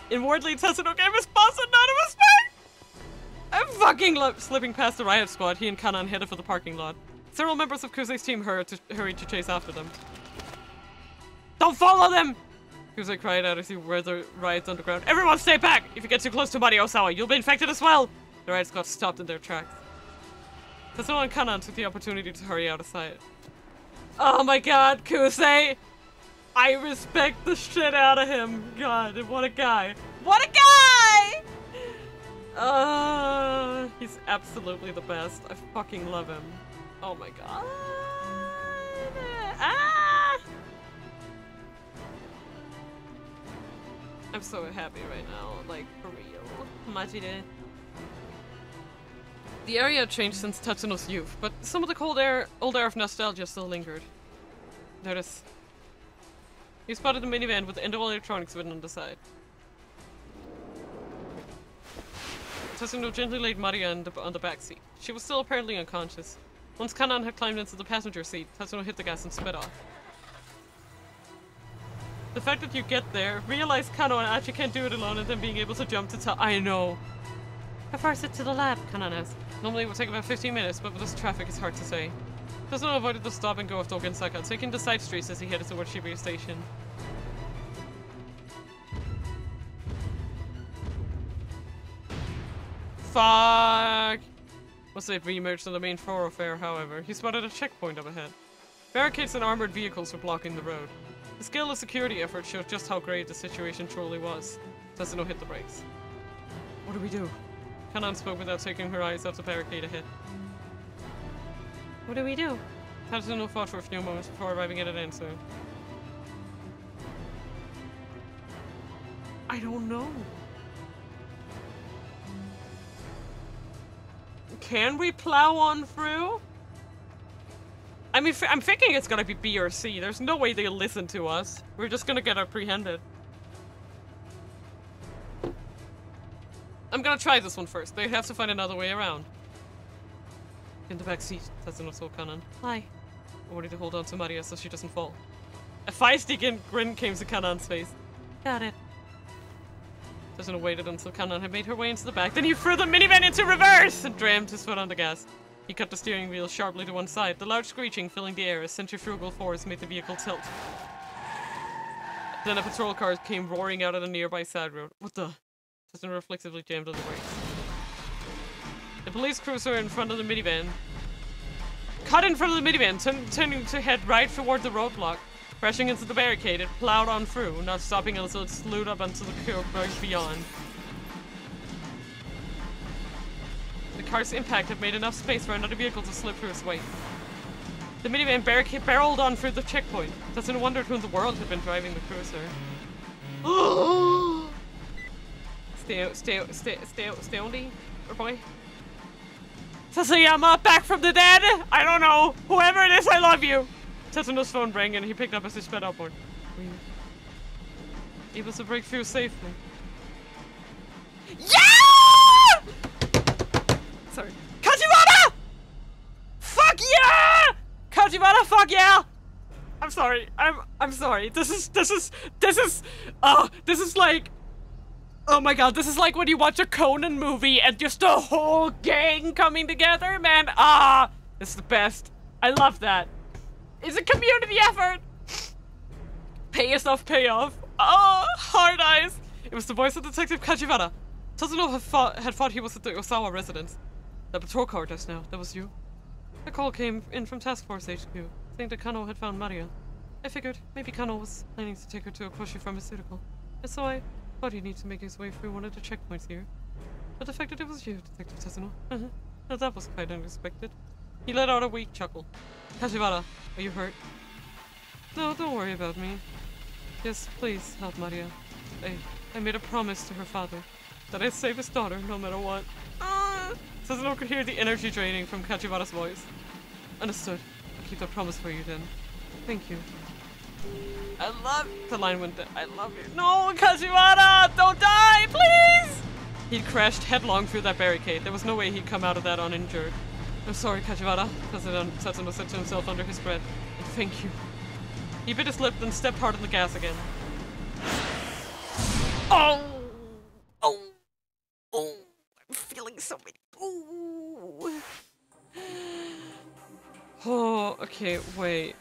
Inwardly, Tatsuno gave a response and none of us I'm fucking slipping past the riot squad. He and Kanan headed for the parking lot. Several members of Kusei's team hurried to chase after them. Don't follow them! Kusei cried out as he were the riots underground. Everyone stay back! If you get too close to Mario Osawa, you'll be infected as well! The riot squad stopped in their tracks. Tatsuno and Kanan took the opportunity to hurry out of sight. Oh my god, Kusei! I respect the shit out of him. God, what a guy. What a guy! He's absolutely the best. I fucking love him. Oh my god. Ah! I'm so happy right now, like, for real. Majide. The area had changed since Tatsuno's youth, but some of the old air of nostalgia still lingered. Notice. He spotted a minivan with Endo electronics written on the side. Tatsuno gently laid Maria on the back seat. She was still apparently unconscious. Once Kanan had climbed into the passenger seat, Tatsuno hit the gas and sped off. The fact that you get there, realize Kano and Achi can't do it alone, and then being able to jump to I know. How far is it to the lab? Kanan asked. Normally it would take about 15 minutes, but with this traffic it's hard to say. Tatsuno avoided the stop and go of Dogen Saka, taking the side streets as he headed towards Shibuya Station. Fuck! Once they re-emerged on the main thoroughfare, however, he spotted a checkpoint up ahead. Barricades and armored vehicles were blocking the road. The scale of security effort showed just how grave the situation truly was. Tatsuno hit the brakes. What do we do? Kanan spoke without taking her eyes off the barricade ahead. What do we do? Tatsuno fought for a few moments before arriving at an answer. I don't know. Can we plow on through? I mean, I'm thinking it's gonna be B or C. There's no way they'll listen to us. We're just gonna get apprehended. I'm gonna try this one first. They have to find another way around. In the back seat, Tatsuno told Kanan. Hi. I wanted to hold on to Maria so she doesn't fall. A feisty grin came to Kanan's face. Got it. Tatsuno waited until Kanan had made her way into the back, then he threw the minivan into reverse and rammed his foot on the gas. He cut the steering wheel sharply to one side, the loud screeching filling the air as centrifugal force made the vehicle tilt. Then a patrol car came roaring out of a nearby side road. What the? Tatsuno reflexively jammed on the brakes. The police cruiser in front of the minivan cut in front of the minivan, turning to head right toward the roadblock. Crashing into the barricade, it plowed on through, not stopping until it slewed up onto the curb right beyond. The car's impact had made enough space for another vehicle to slip through its weight. The minivan barreled on through the checkpoint. Tatsuno wondered who in the world had been driving the cruiser. Stay only, boy. Sasayama, back from the dead? I don't know. Whoever it is, I love you. Tatsuno's phone rang and he picked up as he sped upward. Able to break through safely. Yeah! Sorry. Kajibara! Fuck yeah! Kajibara, fuck yeah! I'm sorry. I'm sorry. This is like, oh my god, this is like when you watch a Conan movie and just a whole gang coming together, man. It's the best. I love that. It's a community effort! Pay yourself, pay off. Oh, hard eyes. It was the voice of Detective Kajibara. Tatsuno had thought he was at the Osawa residence. The patrol car just now. That was you. A call came in from Task Force HQ, saying that Kano had found Maria. I figured maybe Kano was planning to take her to a Koshi pharmaceutical, and so I thought he'd need to make his way through one of the checkpoints here. But the fact that it was you, Detective Tatsuno, now that was quite unexpected. He let out a weak chuckle. Kajibara, are you hurt? No, don't worry about me. Yes, please help Maria. I made a promise to her father that I'd save his daughter no matter what. Tatsuno could hear the energy draining from Kajibara's voice. Understood. I'll keep that promise for you then. Thank you. I love— the line went down. I love you. No, Kajibara! Don't die, please! He'd crashed headlong through that barricade. There was no way he'd come out of that uninjured. I'm sorry, Kajibara, Tatsuno said to himself under his breath. And thank you. He bit his lip, then stepped hard on the gas again. Oh! Oh! Oh! I'm feeling so many— ooh! Oh, okay, wait.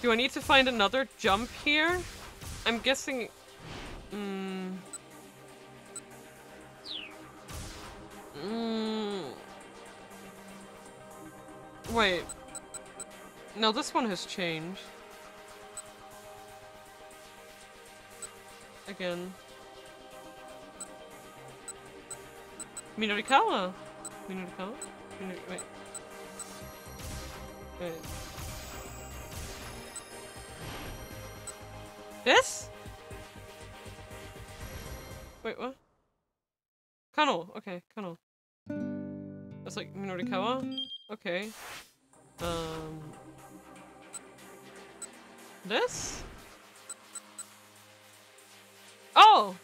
Do I need to find another jump here? I'm guessing— Wait. No, this one has changed. Again. Minorikawa? Minorikawa? Wait. Wait. This? Wait, what? Kano. Okay, Kano. That's like Minorikawa? Okay. This? Oh!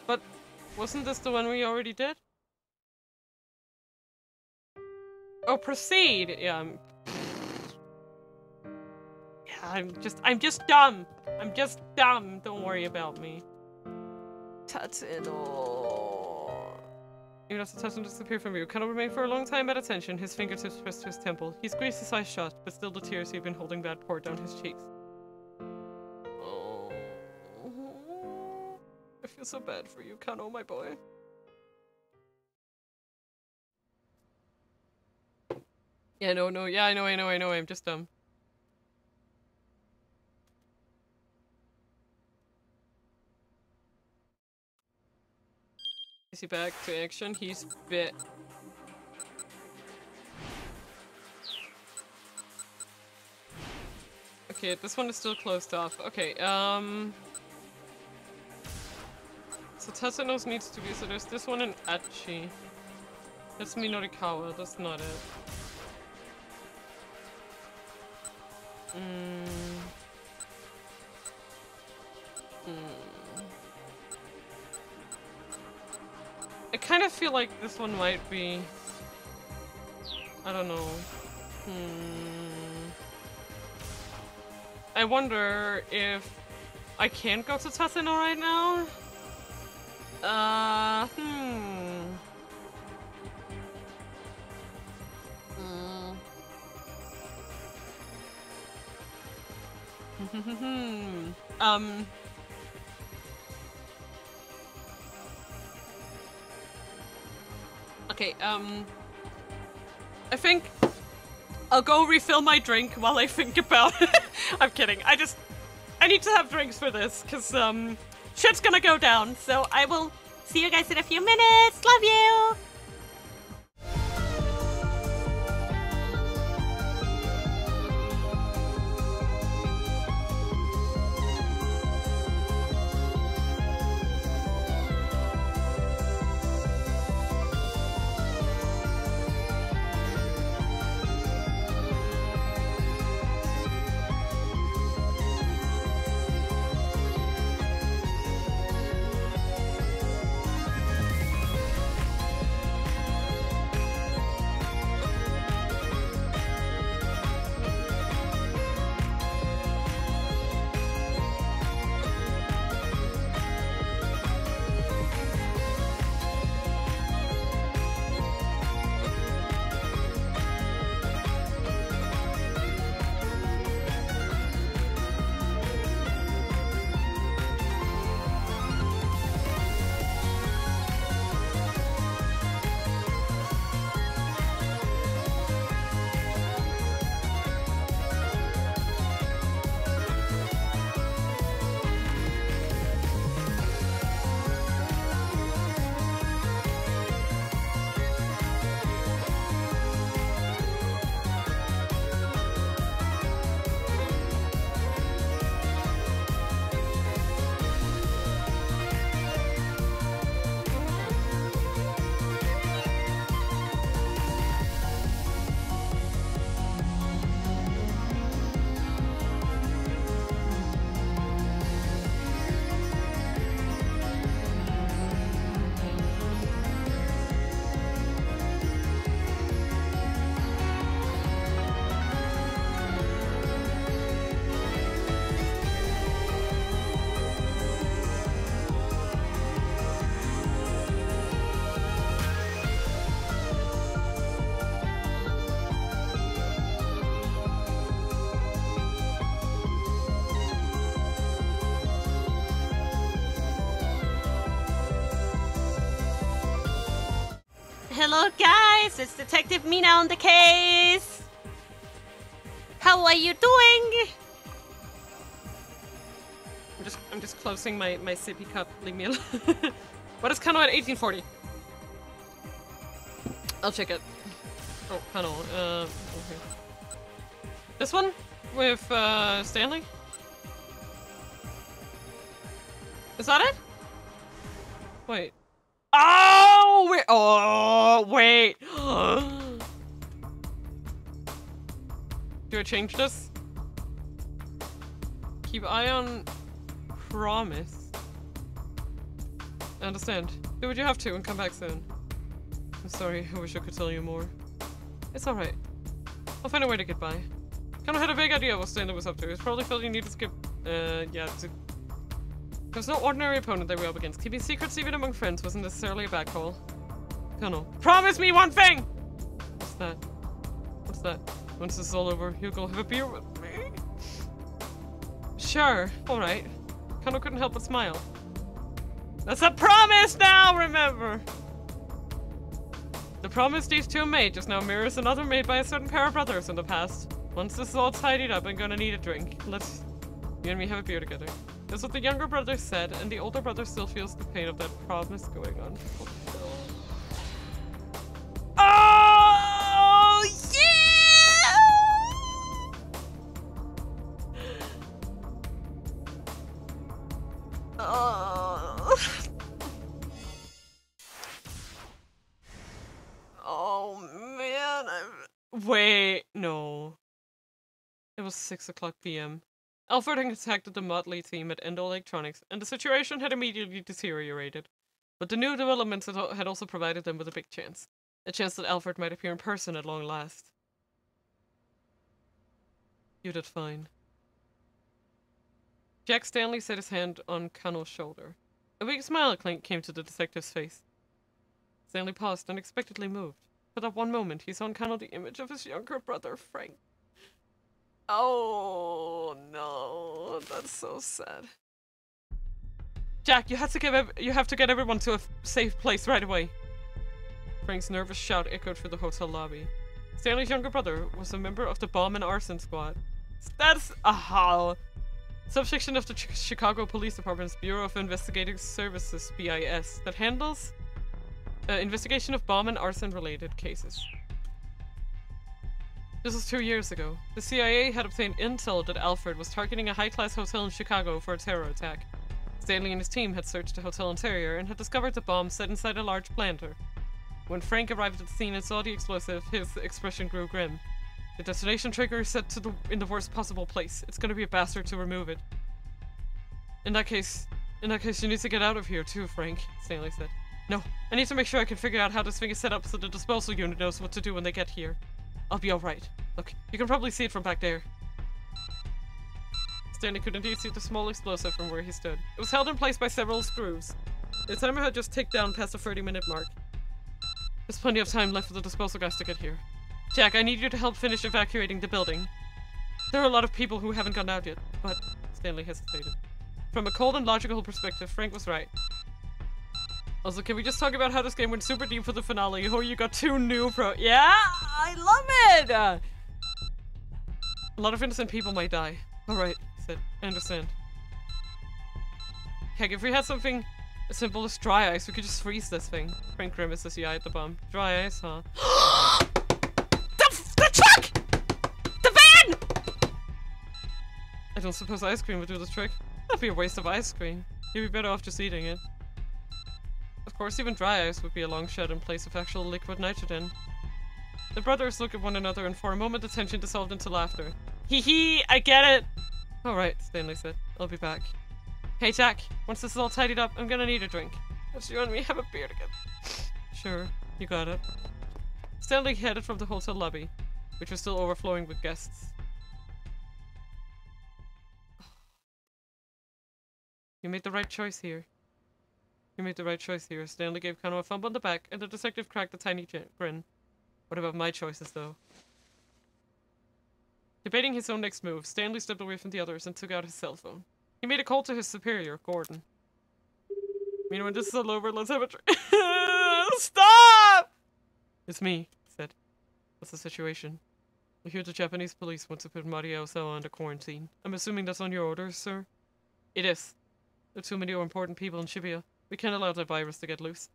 But wasn't this the one we already did? Oh, proceed! Yeah, I'm just dumb! I'm just dumb! Don't worry about me. Tatsuno. Even after Tatsuno disappeared from view, Kano remained for a long time at attention, his fingertips pressed to his temple. He squeezed his eyes shut, but still the tears he'd been holding back poured down his cheeks. Oh. I feel so bad for you, Kano, my boy. Yeah, no, yeah, I know, I'm just dumb. Is he back to action? He's bit. Okay, this one is still closed off. Okay, so Tatsuno's needs to be— so there's this one in Achi. That's Minorikawa, that's not it. I kind of feel like this one might be... I don't know. I wonder if I can't go to Tasino right now? Okay, I think I'll go refill my drink while I think about it. I'm kidding. I need to have drinks for this, because, shit's gonna go down. So I will see you guys in a few minutes. Love you! Hello guys, it's Detective Mina on the case. How are you doing? I'm just closing my sippy cup. Leave me alone. What is Kano at 1840? I'll check it. Oh, Kano. Okay. This one with Stanley. Is that it? Wait. Oh wait! Oh wait! Do I change this? Keep eye on promise. I understand. Do what you have to and come back soon. I'm sorry. I wish I could tell you more. It's all right. I'll find a way to get by. Kind of had a vague idea what Stanley was up to. It's probably felt you need to skip. Yeah. There's no ordinary opponent they were up against. Keeping secrets even among friends wasn't necessarily a bad call. Colonel, promise me one thing! What's that? What's that? Once this is all over, you'll go have a beer with me? Sure, alright. Colonel couldn't help but smile. That's a promise now, remember! The promise these two made just now mirrors another made by a certain pair of brothers in the past. Once this is all tidied up, I'm gonna need a drink. Let's... you and me have a beer together. That's what the younger brother said, and the older brother still feels the pain of that promise going on. Oh, yeah! Oh, man, wait, no. It was 6 o'clock p.m. Alfred had attacked the motley team at Endo Electronics, and the situation had immediately deteriorated. But the new developments had also provided them with a big chance. A chance that Alfred might appear in person at long last. You did fine. Jack Stanley set his hand on Kano's shoulder. A weak smile came to the detective's face. Stanley paused, unexpectedly moved. For that one moment, he saw in Kano the image of his younger brother, Frank. Oh, no. That's so sad. Jack, you have to get everyone to a safe place right away. Frank's nervous shout echoed through the hotel lobby. Stanley's younger brother was a member of the bomb and arson squad. That's subsection of the Chicago Police Department's Bureau of Investigative Services, BIS, that handles investigation of bomb and arson related cases. This was 2 years ago. The CIA had obtained intel that Alfred was targeting a high-class hotel in Chicago for a terror attack. Stanley and his team had searched the hotel interior and had discovered the bomb set inside a large planter. When Frank arrived at the scene and saw the explosive, his expression grew grim. The detonation trigger is set to in the worst possible place. It's gonna be a bastard to remove it. In that case, you need to get out of here too, Frank, Stanley said. No, I need to make sure I can figure out how this thing is set up so the disposal unit knows what to do when they get here. I'll be alright. Look, you can probably see it from back there. Stanley could indeed see the small explosive from where he stood. It was held in place by several screws. The timer had just ticked down past the 30-minute mark. There's plenty of time left for the disposal guys to get here. Jack, I need you to help finish evacuating the building. There are a lot of people who haven't gone out yet, but... Stanley hesitated. From a cold and logical perspective, Frank was right. Also, can we just talk about how this game went super deep for the finale? Oh, you got 2 new Yeah, I love it! A lot of innocent people might die. Alright, he said. I understand. Heck, if we had something as simple as dry ice, we could just freeze this thing. Frank grimaced as he eyed the bomb. Dry ice, huh? The truck! The van! I don't suppose ice cream would do the trick. That'd be a waste of ice cream. You'd be better off just eating it. Of course, even dry ice would be a long shot in place of actual liquid nitrogen. The brothers looked at one another, and for a moment the tension dissolved into laughter. Hee hee, I get it! Alright, Stanley said. I'll be back. Hey Jack, once this is all tidied up, I'm gonna need a drink. Let's you and me have a beer together. Sure, you got it. Stanley headed from the hotel lobby, which was still overflowing with guests. You made the right choice here. You made the right choice here. Stanley gave Kano a thump on the back, and the detective cracked a tiny grin. What about my choices, though? Debating his own next move, Stanley stepped away from the others and took out his cell phone. He made a call to his superior, Gordon. Mina, when this is all over, let's have a drink. Stop! It's me, he said. What's the situation? I hear the Japanese police want to put Maria Osawa under quarantine. I'm assuming that's on your orders, sir? It is. There are too many important people in Shibuya. We can't allow that virus to get loose.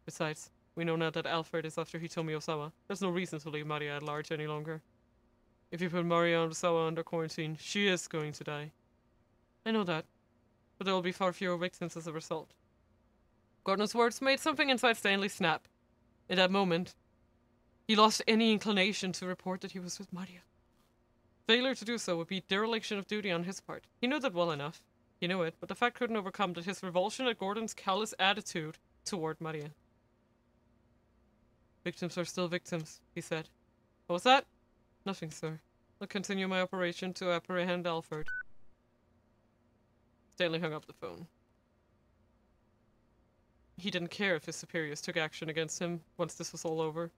Besides, we know now that Alfred is after Hitomi Osawa. There's no reason to leave Maria at large any longer. If you put Maria Osawa under quarantine, she is going to die. I know that, but there will be far fewer victims as a result. Gordon's words made something inside Stanley snap. In that moment, he lost any inclination to report that he was with Maria. Failure to do so would be dereliction of duty on his part. He knew that well enough. He knew it, but the fact couldn't overcome that his revulsion at Gordon's callous attitude toward Maria. Victims are still victims, he said. What was that? Nothing, sir. I'll continue my operation to apprehend Alfred. Stanley hung up the phone. He didn't care if his superiors took action against him once this was all over.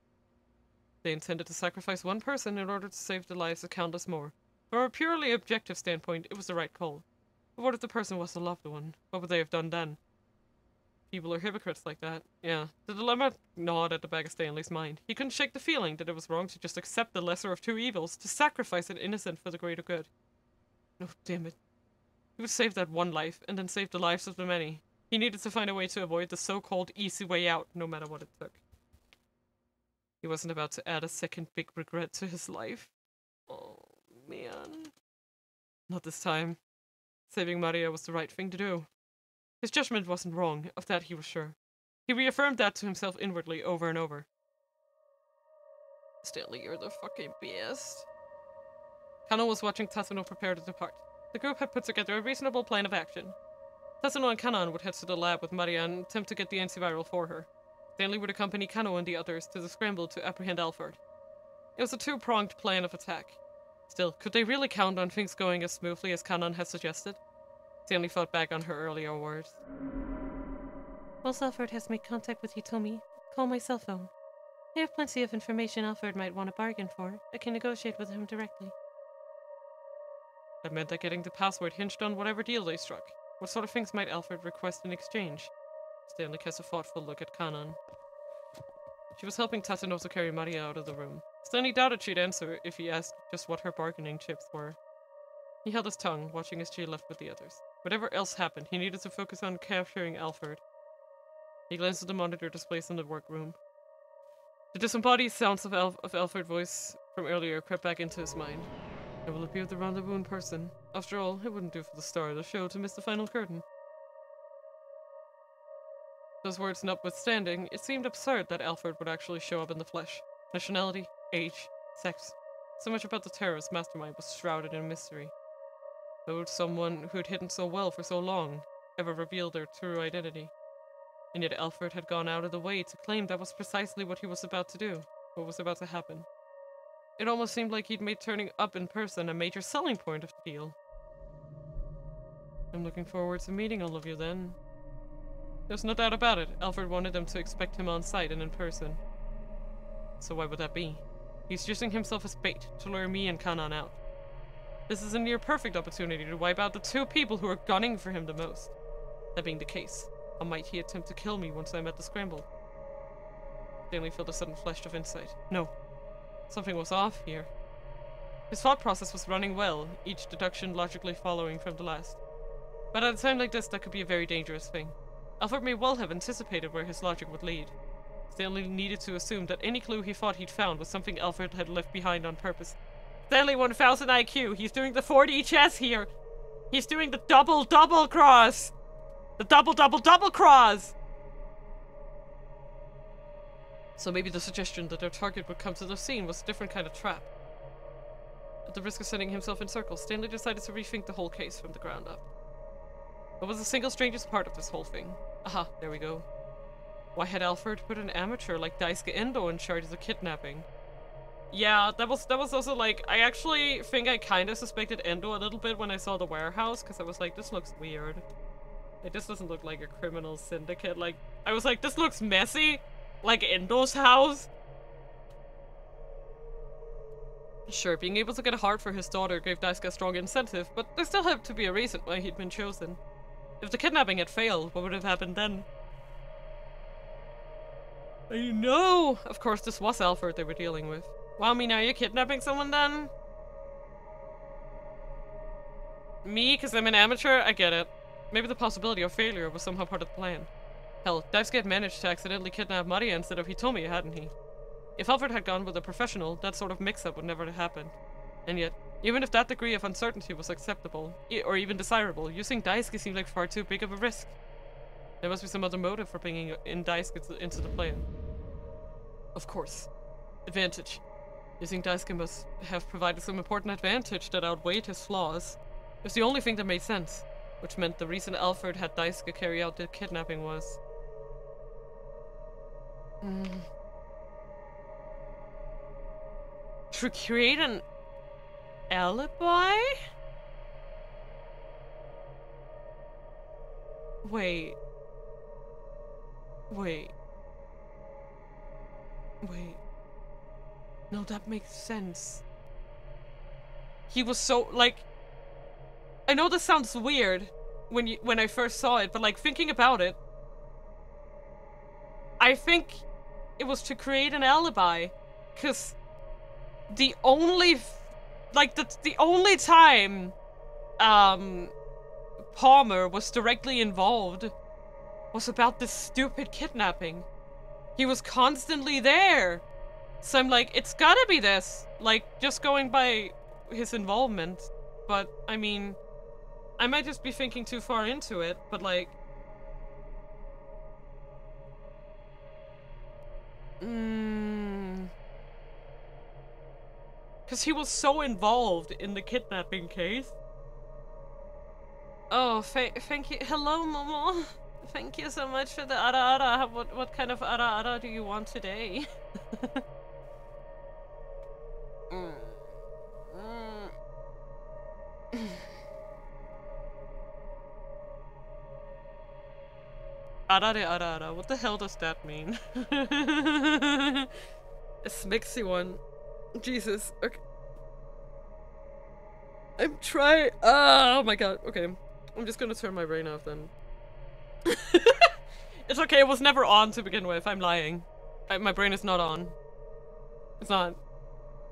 They intended to sacrifice one person in order to save the lives of countless more. From a purely objective standpoint, it was the right call. But what if the person was a loved one? What would they have done then? People are hypocrites like that. Yeah. The dilemma gnawed at the back of Stanley's mind. He couldn't shake the feeling that it was wrong to just accept the lesser of two evils, to sacrifice an innocent for the greater good. No, damn it. He would save that one life, and then save the lives of the many. He needed to find a way to avoid the so-called easy way out, no matter what it took. He wasn't about to add a second big regret to his life. Oh, man. Not this time. Saving Maria was the right thing to do. His judgment wasn't wrong, of that he was sure. He reaffirmed that to himself inwardly over and over. Stanley, you're the fucking best. Kano was watching Tatsuno prepare to depart. The group had put together a reasonable plan of action. Tatsuno and Kanon would head to the lab with Maria and attempt to get the antiviral for her. Stanley would accompany Kano and the others to the scramble to apprehend Alfred. It was a two-pronged plan of attack. Still, could they really count on things going as smoothly as Kanon had suggested? Stanley thought back on her earlier words. Once Alfred has made contact with Hitomi, call my cell phone. I have plenty of information Alfred might want to bargain for. I can negotiate with him directly. That meant that getting the password hinged on whatever deal they struck. What sort of things might Alfred request in exchange? Stanley cast a thoughtful look at Kanon. She was helping Tatsunosu carry Maria out of the room. Stanley doubted she'd answer if he asked just what her bargaining chips were. He held his tongue, watching as she left with the others. Whatever else happened, he needed to focus on capturing Alfred. He glanced at the monitor displays in the workroom. The disembodied sounds of Alfred's voice from earlier crept back into his mind. I will appear the rendezvous in person. After all, it wouldn't do for the star of the show to miss the final curtain. Those words notwithstanding, it seemed absurd that Alfred would actually show up in the flesh. Nationality, age, sex. So much about the terrorist mastermind was shrouded in mystery. How would someone who had hidden so well for so long ever reveal their true identity? And yet Alfred had gone out of the way to claim that was precisely what he was about to do, what was about to happen. It almost seemed like he'd made turning up in person a major selling point of the deal. I'm looking forward to meeting all of you then. There's no doubt about it, Alfred wanted them to expect him on site and in person. So why would that be? He's using himself as bait to lure me and Kanon out. This is a near-perfect opportunity to wipe out the two people who are gunning for him the most. That being the case, how might he attempt to kill me once I'm at the scramble? Stanley felt a sudden flash of insight. No. Something was off here. His thought process was running well, each deduction logically following from the last. But at a time like this, that could be a very dangerous thing. Alfred may well have anticipated where his logic would lead. Stanley needed to assume that any clue he thought he'd found was something Alfred had left behind on purpose. Stanley 1000 IQ, he's doing the 4D chess here! He's doing the double cross! The double cross! So maybe the suggestion that their target would come to the scene was a different kind of trap. At the risk of sending himself in circles, Stanley decided to rethink the whole case from the ground up. What was the single strangest part of this whole thing? Aha, there we go. Why had Alfred put an amateur like Daisuke Endo in charge of the kidnapping? Yeah, that was also like, I actually think I kind of suspected Endo a little bit when I saw the warehouse, because I was like, this looks weird. It just doesn't look like a criminal syndicate. Like, I was like, this looks messy, like Endo's house. Sure, being able to get a heart for his daughter gave Daisuke a strong incentive, but there still had to be a reason why he'd been chosen. If the kidnapping had failed, what would have happened then? I know! Of course, this was Alfred they were dealing with. Wow, Mina, are you kidnapping someone then? Me, because I'm an amateur? I get it. Maybe the possibility of failure was somehow part of the plan. Hell, Daisuke had managed to accidentally kidnap Maria instead of Hitomi, hadn't he? If Alfred had gone with a professional, that sort of mix-up would never have happened. And yet, even if that degree of uncertainty was acceptable, or even desirable, using Daisuke seemed like far too big of a risk. There must be some other motive for bringing in Daisuke into the plan. Of course. Advantage. Using Daisuke must have provided some important advantage that outweighed his flaws. It was the only thing that made sense, which meant the reason Alfred had Daisuke carry out the kidnapping was... to create an alibi? Wait. No, that makes sense. He was so, like... I know this sounds weird when I first saw it, but like thinking about it, I think it was to create an alibi, because the only the only time Palmer was directly involved was about this stupid kidnapping. He was constantly there. So I'm like, it's gotta be this. Like, just going by his involvement. But, I mean, I might just be thinking too far into it, but like... Because he was so involved in the kidnapping case. Oh, thank you. Hello, Momo. Thank you so much for the ara. What kind of ara do you want today? mm. Mm. Ara. What the hell does that mean? A smixy one. Jesus. Okay. I'm trying. Oh my god. Okay. I'm just gonna turn my brain off then. It's okay, it was never on to begin with. I'm lying. My brain is not on. It's not.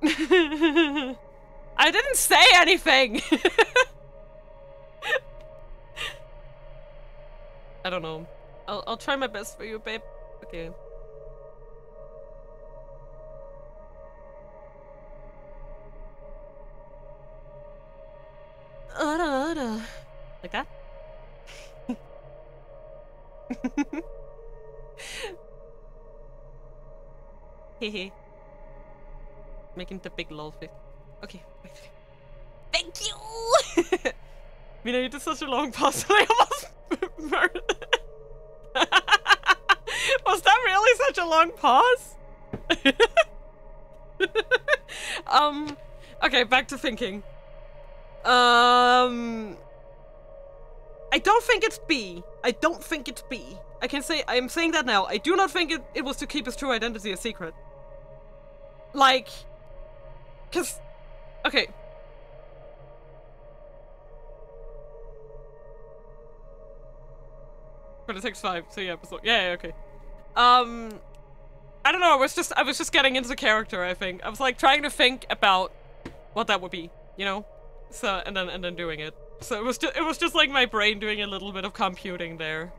I didn't say anything! I don't know. I'll try my best for you, babe. Okay. Ara. Like that? Hehe. Making the big lol face. Okay, wait. Thank you! Mina, you did such a long pause that I almost murdered. Was that really such a long pause? Okay, back to thinking. I don't think it's B. I don't think it's B. I'm saying that now. I do not think it was to keep his true identity a secret. Like, cause, okay. But it takes 5, so yeah, okay. I don't know, I was just getting into character, I think. I was like trying to think about what that would be, you know? So, and then doing it. So it was just like my brain doing a little bit of computing there.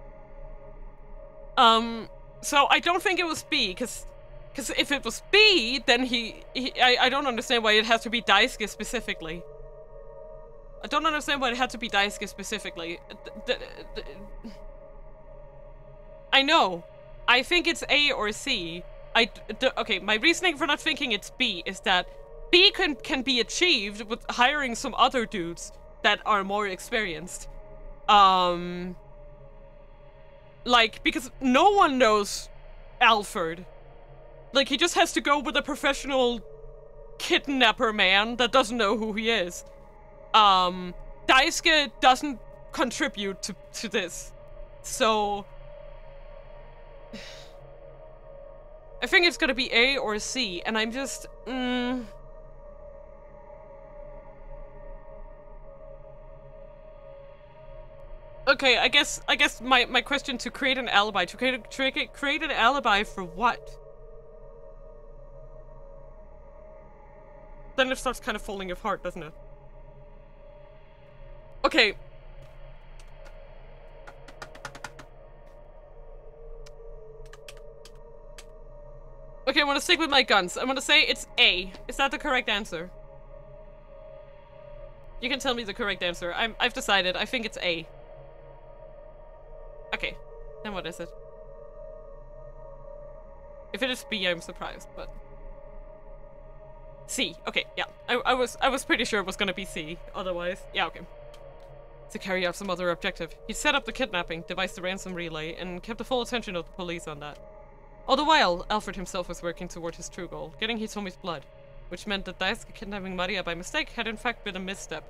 So I don't think it was B, cause if it was B, then I don't understand why it has to be Daisuke specifically. I don't understand why it had to be Daisuke specifically. I know. I think it's A or C. Okay, my reasoning for not thinking it's B is that B can be achieved with hiring some other dudes that are more experienced. Like, because no one knows Alfred. Like, he just has to go with a professional kidnapper man that doesn't know who he is. Daisuke doesn't contribute to this. So I think it's gonna be A or C, and I'm just okay, I guess my question to create an alibi, create an alibi for what? Then it starts kind of falling apart, doesn't it? Okay. Okay, I want to stick with my guns. I want to say it's A. Is that the correct answer? You can tell me the correct answer. I've decided. I think it's A. Okay. Then what is it? If it is B, I'm surprised, but C. Okay, yeah. I was pretty sure it was gonna be C. Otherwise, yeah, okay. To carry out some other objective, he set up the kidnapping, devised the ransom relay, and kept the full attention of the police on that. All the while, Alfred himself was working toward his true goal, getting Hitomi's blood, which meant that Daisuke kidnapping Maria by mistake had in fact been a misstep.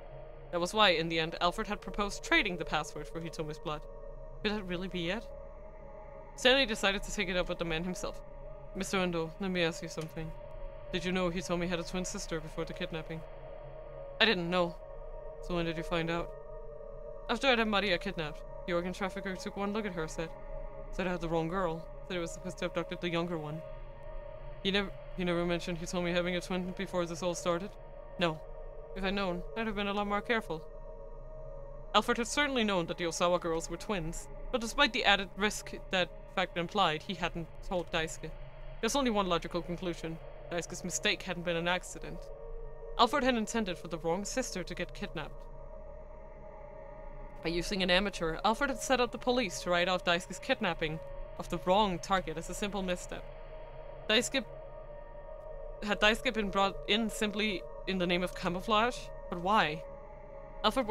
That was why, in the end, Alfred had proposed trading the password for Hitomi's blood. Could that really be it? Stanley decided to take it up with the man himself. Mr. Endo, let me ask you something. Did you know Hitomi had a twin sister before the kidnapping? I didn't know. So when did you find out? After I'd had Maria kidnapped, the organ trafficker took one look at her, said I had the wrong girl. Said I was supposed to have abducted the younger one. He never mentioned Hitomi having a twin before this all started? No. If I'd known, I'd have been a lot more careful. Alfred had certainly known that the Osawa girls were twins, but despite the added risk that fact implied, he hadn't told Daisuke. There's only one logical conclusion. Daisuke's mistake hadn't been an accident. Alfred had intended for the wrong sister to get kidnapped. By using an amateur, Alfred had set up the police to write off Daisuke's kidnapping of the wrong target as a simple misstep. Had Daisuke been brought in simply in the name of camouflage? But why? Alfred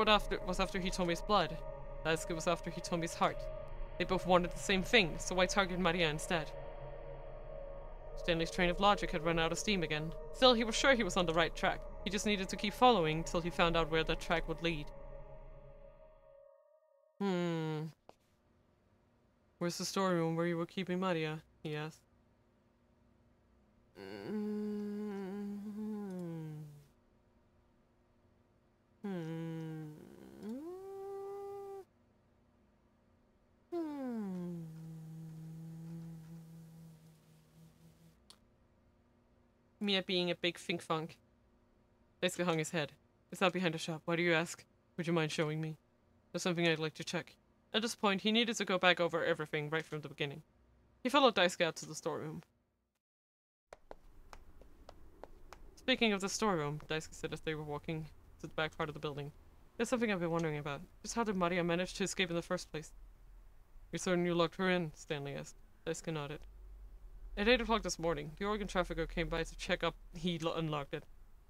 was after Hitomi's blood. Daisuke was after Hitomi's heart. They both wanted the same thing, so why target Maria instead? Stanley's train of logic had run out of steam again. Still, he was sure he was on the right track. He just needed to keep following till he found out where that track would lead. Where's the storeroom where you were keeping Maria? He asked. Mia being a big think-funk. Daisuke hung his head. It's out behind the shop. Why do you ask? Would you mind showing me? There's something I'd like to check. At this point, he needed to go back over everything right from the beginning. He followed Daisuke out to the storeroom. Speaking of the storeroom, Daisuke said as they were walking to the back part of the building. There's something I've been wondering about. Just how did Maria manage to escape in the first place? You're certain you locked her in? Stanley asked. Daisuke nodded. At 8 o'clock this morning, the organ trafficker came by to check up. He unlocked it.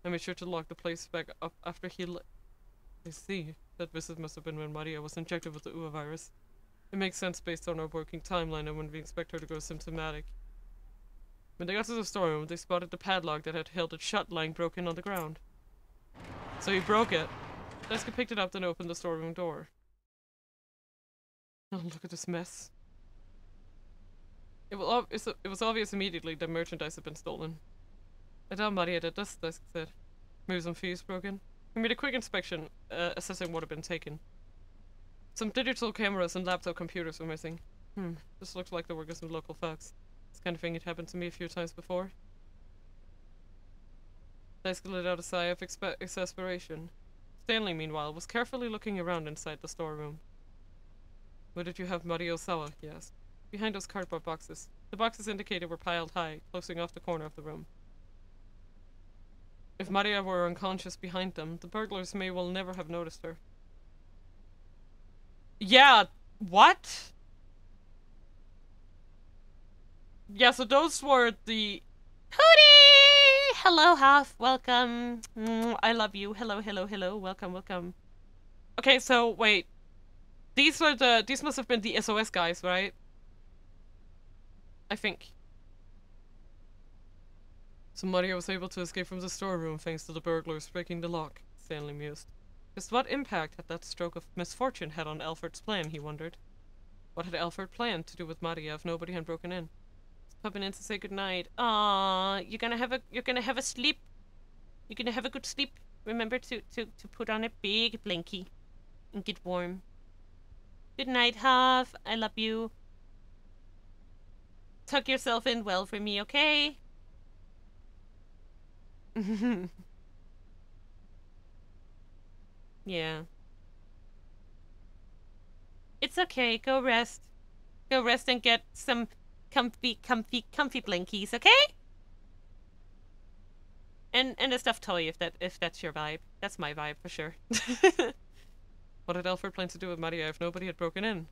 I made sure to lock the place back up after he I see. That visit must have been when Maria was injected with the UA virus. It makes sense based on our working timeline and when we expect her to go symptomatic. When they got to the storeroom, they spotted the padlock that had held it shut lying broken on the ground. So he broke it. Daisuke picked it up and opened the storeroom door. Oh, look at this mess. It was obvious immediately that merchandise had been stolen. I doubt Maria did this, Daisuke said. Maybe some fuse broken. He made a quick inspection, assessing what had been taken. Some digital cameras and laptop computers were missing. This looks like the work of some local thugs. This kind of thing had happened to me a few times before. Daisuke let out a sigh of exasperation. Stanley, meanwhile, was carefully looking around inside the storeroom. Where did you have Maria Osawa? He asked. Behind those cardboard boxes. The boxes indicated were piled high, closing off the corner of the room. If Maria were unconscious behind them, the burglars may well never have noticed her. Yeah, what? Yeah, so those were the... Hootie! Hello, Huff. Welcome. I love you. Hello, hello, hello. Welcome, welcome. Okay, so, wait. These must have been the SOS guys, right? I think. So Maria was able to escape from the storeroom thanks to the burglars breaking the lock, Stanley mused. Just what impact had that stroke of misfortune had on Alfred's plan, he wondered. What had Alfred planned to do with Maria if nobody had broken in? Just popping in to say goodnight. Aww, you're gonna have a sleep. You're gonna have a good sleep. Remember to put on a big blankie and get warm. Good night, Huff. I love you. Tuck yourself in well for me, okay? Yeah. It's okay. Go rest. Go rest and get some comfy blankies, okay? And a stuffed toy if that's your vibe. That's my vibe for sure. What had Alfred planned to do with Maria if nobody had broken in?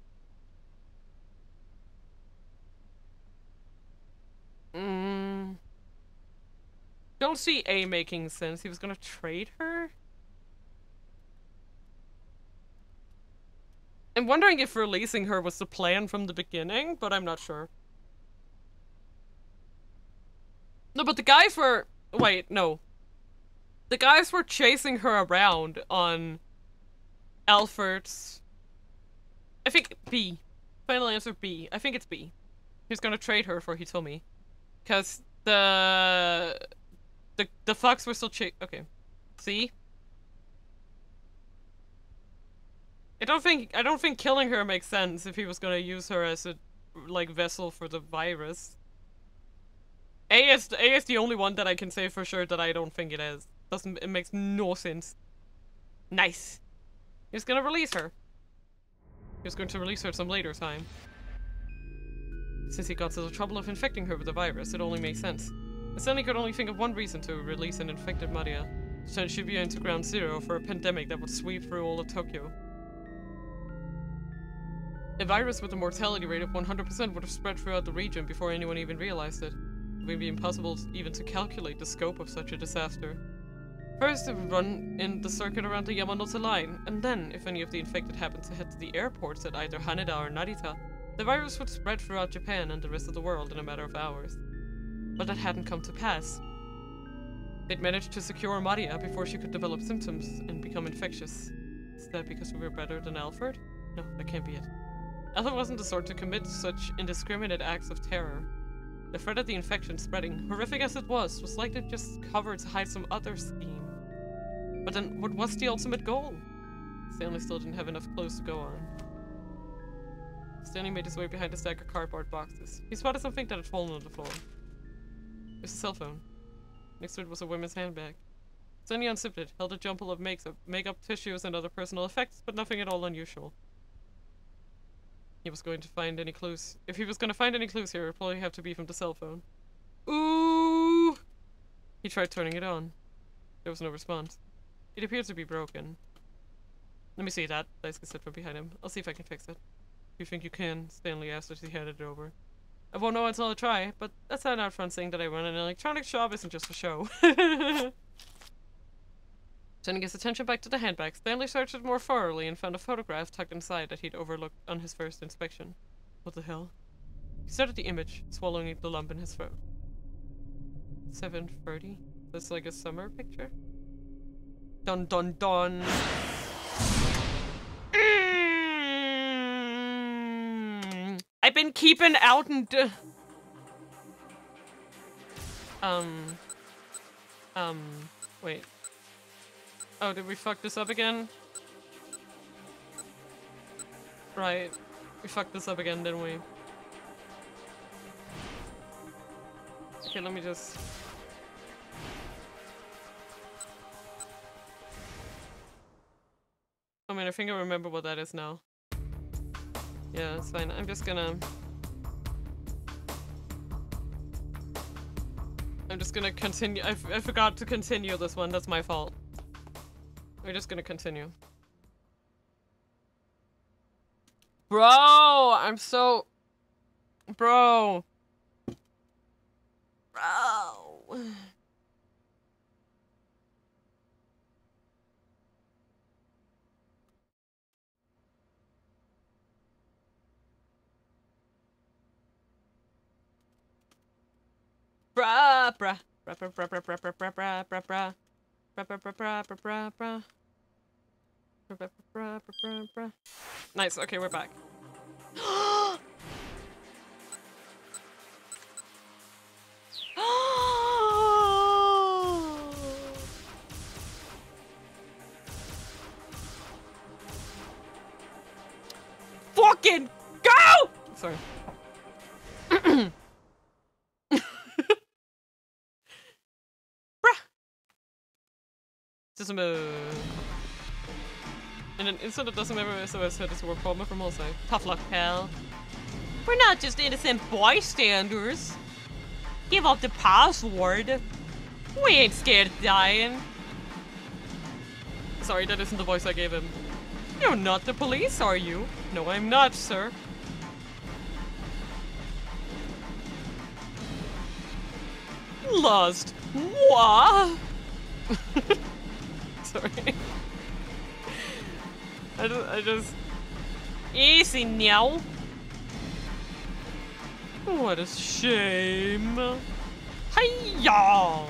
Don't see A making sense. He was gonna trade her? I'm wondering if releasing her was the plan from the beginning, but I'm not sure. No, but the guys were... Wait, no. The guys were chasing her around on Alfred's... I think B. Final answer B. I think it's B. He's gonna trade her for Hitomi. Because the fucks were still okay. See? I don't think killing her makes sense if he was gonna use her as a like vessel for the virus. A is the only one that I can say for sure that I don't think it is. It makes no sense. Nice. He's gonna release her. He's going to release her at some later time. Since he got to the trouble of infecting her with the virus, it only makes sense. Stanley could only think of one reason to release an infected Maria. To turn Shibuya into ground zero for a pandemic that would sweep through all of Tokyo. A virus with a mortality rate of 100% would have spread throughout the region before anyone even realized it. It would be impossible even to calculate the scope of such a disaster. First, it would run in the circuit around the Yamanote line, and then, if any of the infected happened to head to the airports at either Haneda or Narita, the virus would spread throughout Japan and the rest of the world in a matter of hours. But that hadn't come to pass. They'd managed to secure Maria before she could develop symptoms and become infectious. Is that because we were better than Alfred? No, that can't be it. Alfred wasn't the sort to commit such indiscriminate acts of terror. The threat of the infection spreading, horrific as it was likely just covered to hide some other scheme. But then, what was the ultimate goal? Stanley still didn't have enough clothes to go on. Stanley made his way behind a stack of cardboard boxes. He spotted something that had fallen on the floor. It was a cell phone. Next to it was a women's handbag. Stanley unzipped it, held a jumble of makeup tissues and other personal effects, but nothing at all unusual. He was going to find any clues. If he was going to find any clues here, it would probably have to be from the cell phone. Ooh! He tried turning it on. There was no response. It appeared to be broken. Let me see that. Daisuke said from behind him. I'll see if I can fix it. You think you can? Stanley asked as he handed it over. I won't know until I try, but that's not out front saying that I run an electronics shop isn't just for show. Turning his attention back to the handbag, Stanley searched it more thoroughly and found a photograph tucked inside that he'd overlooked on his first inspection. What the hell? He stared at the image, swallowing the lump in his throat. 7:30? That's like a summer picture? Dun dun dun! I've been keeping out and wait. Oh, did we fuck this up again? Right. We fucked this up again, didn't we? Okay, let me just... I mean, I think I remember what that is now. Yeah, it's fine. I'm just gonna continue. I forgot to continue this one. That's my fault. We're just gonna continue. Bro, I'm so... Bro. Bro. Bruh, bruh. Bruh, bruh, bruh, bruh, bruh, bruh, bruh, bruh, bruh, bruh. Bruh, bruh, bruh, bruh, bruh, bruh, bruh. Bruh, bruh, bruh, bruh, bruh, bruh. Nice, okay, we're back. Fucking go! Sorry. Just a move. And an instant it doesn't ever SOS hit us were problem from also. Tough luck, pal. We're not just innocent bystanders. Give up the password. We ain't scared of dying. Sorry, that isn't the voice I gave him. You're not the police, are you? No, I'm not, sir. Lost. What? Sorry. I just... Easy now. What a shame. Hiya!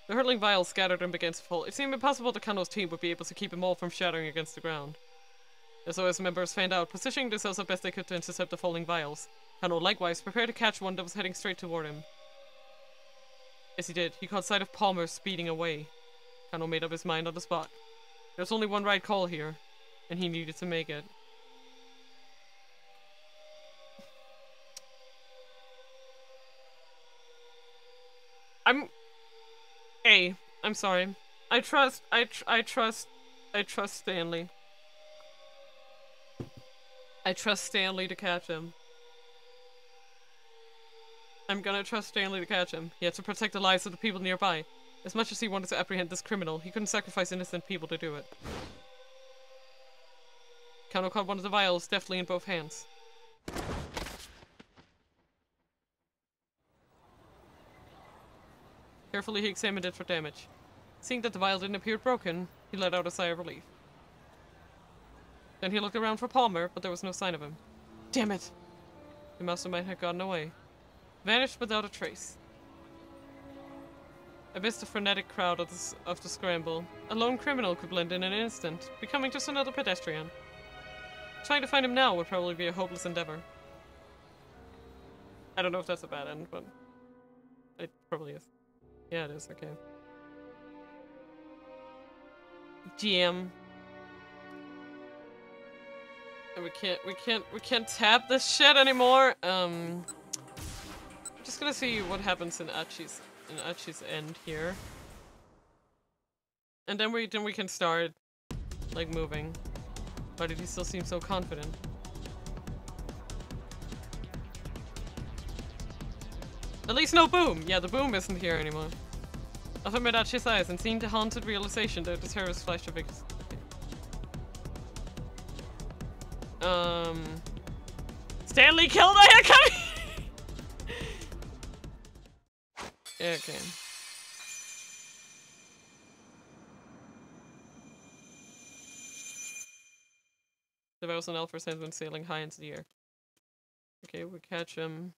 The hurtling vials scattered and began to fall. It seemed impossible that Kano's team would be able to keep them all from shattering against the ground. SOS members fanned out, positioning themselves as best they could to intercept the falling vials. Kano likewise prepared to catch one that was heading straight toward him. As he did, he caught sight of Palmer speeding away. Kano made up his mind on the spot. There was only one right call here, and he needed to make it. I'm sorry. I trust Stanley. I trust Stanley to catch him. I'm gonna trust Stanley to catch him. He had to protect the lives of the people nearby. As much as he wanted to apprehend this criminal, he couldn't sacrifice innocent people to do it. Kano caught one of the vials deftly in both hands. Carefully, he examined it for damage. Seeing that the vial didn't appear broken, he let out a sigh of relief. Then he looked around for Palmer, but there was no sign of him. Damn it! The mastermind had gotten away. Vanished without a trace. Amidst the frenetic crowd of the scramble, a lone criminal could blend in an instant, becoming just another pedestrian. Trying to find him now would probably be a hopeless endeavor. I don't know if that's a bad end, but it probably is. Yeah, it is, okay. GM. And we can't tap this shit anymore. I'm just gonna see what happens in Achi's end here. And then we can start like moving. Why did he still seem so confident? At least no boom! Yeah, the boom isn't here anymore. I've met Achi's eyes and seen the haunted realization that the terrorist flashed a big... Stanley killed Ayakami! Okay. The Vows and Alphas has been sailing high into the air. Okay, we catch him.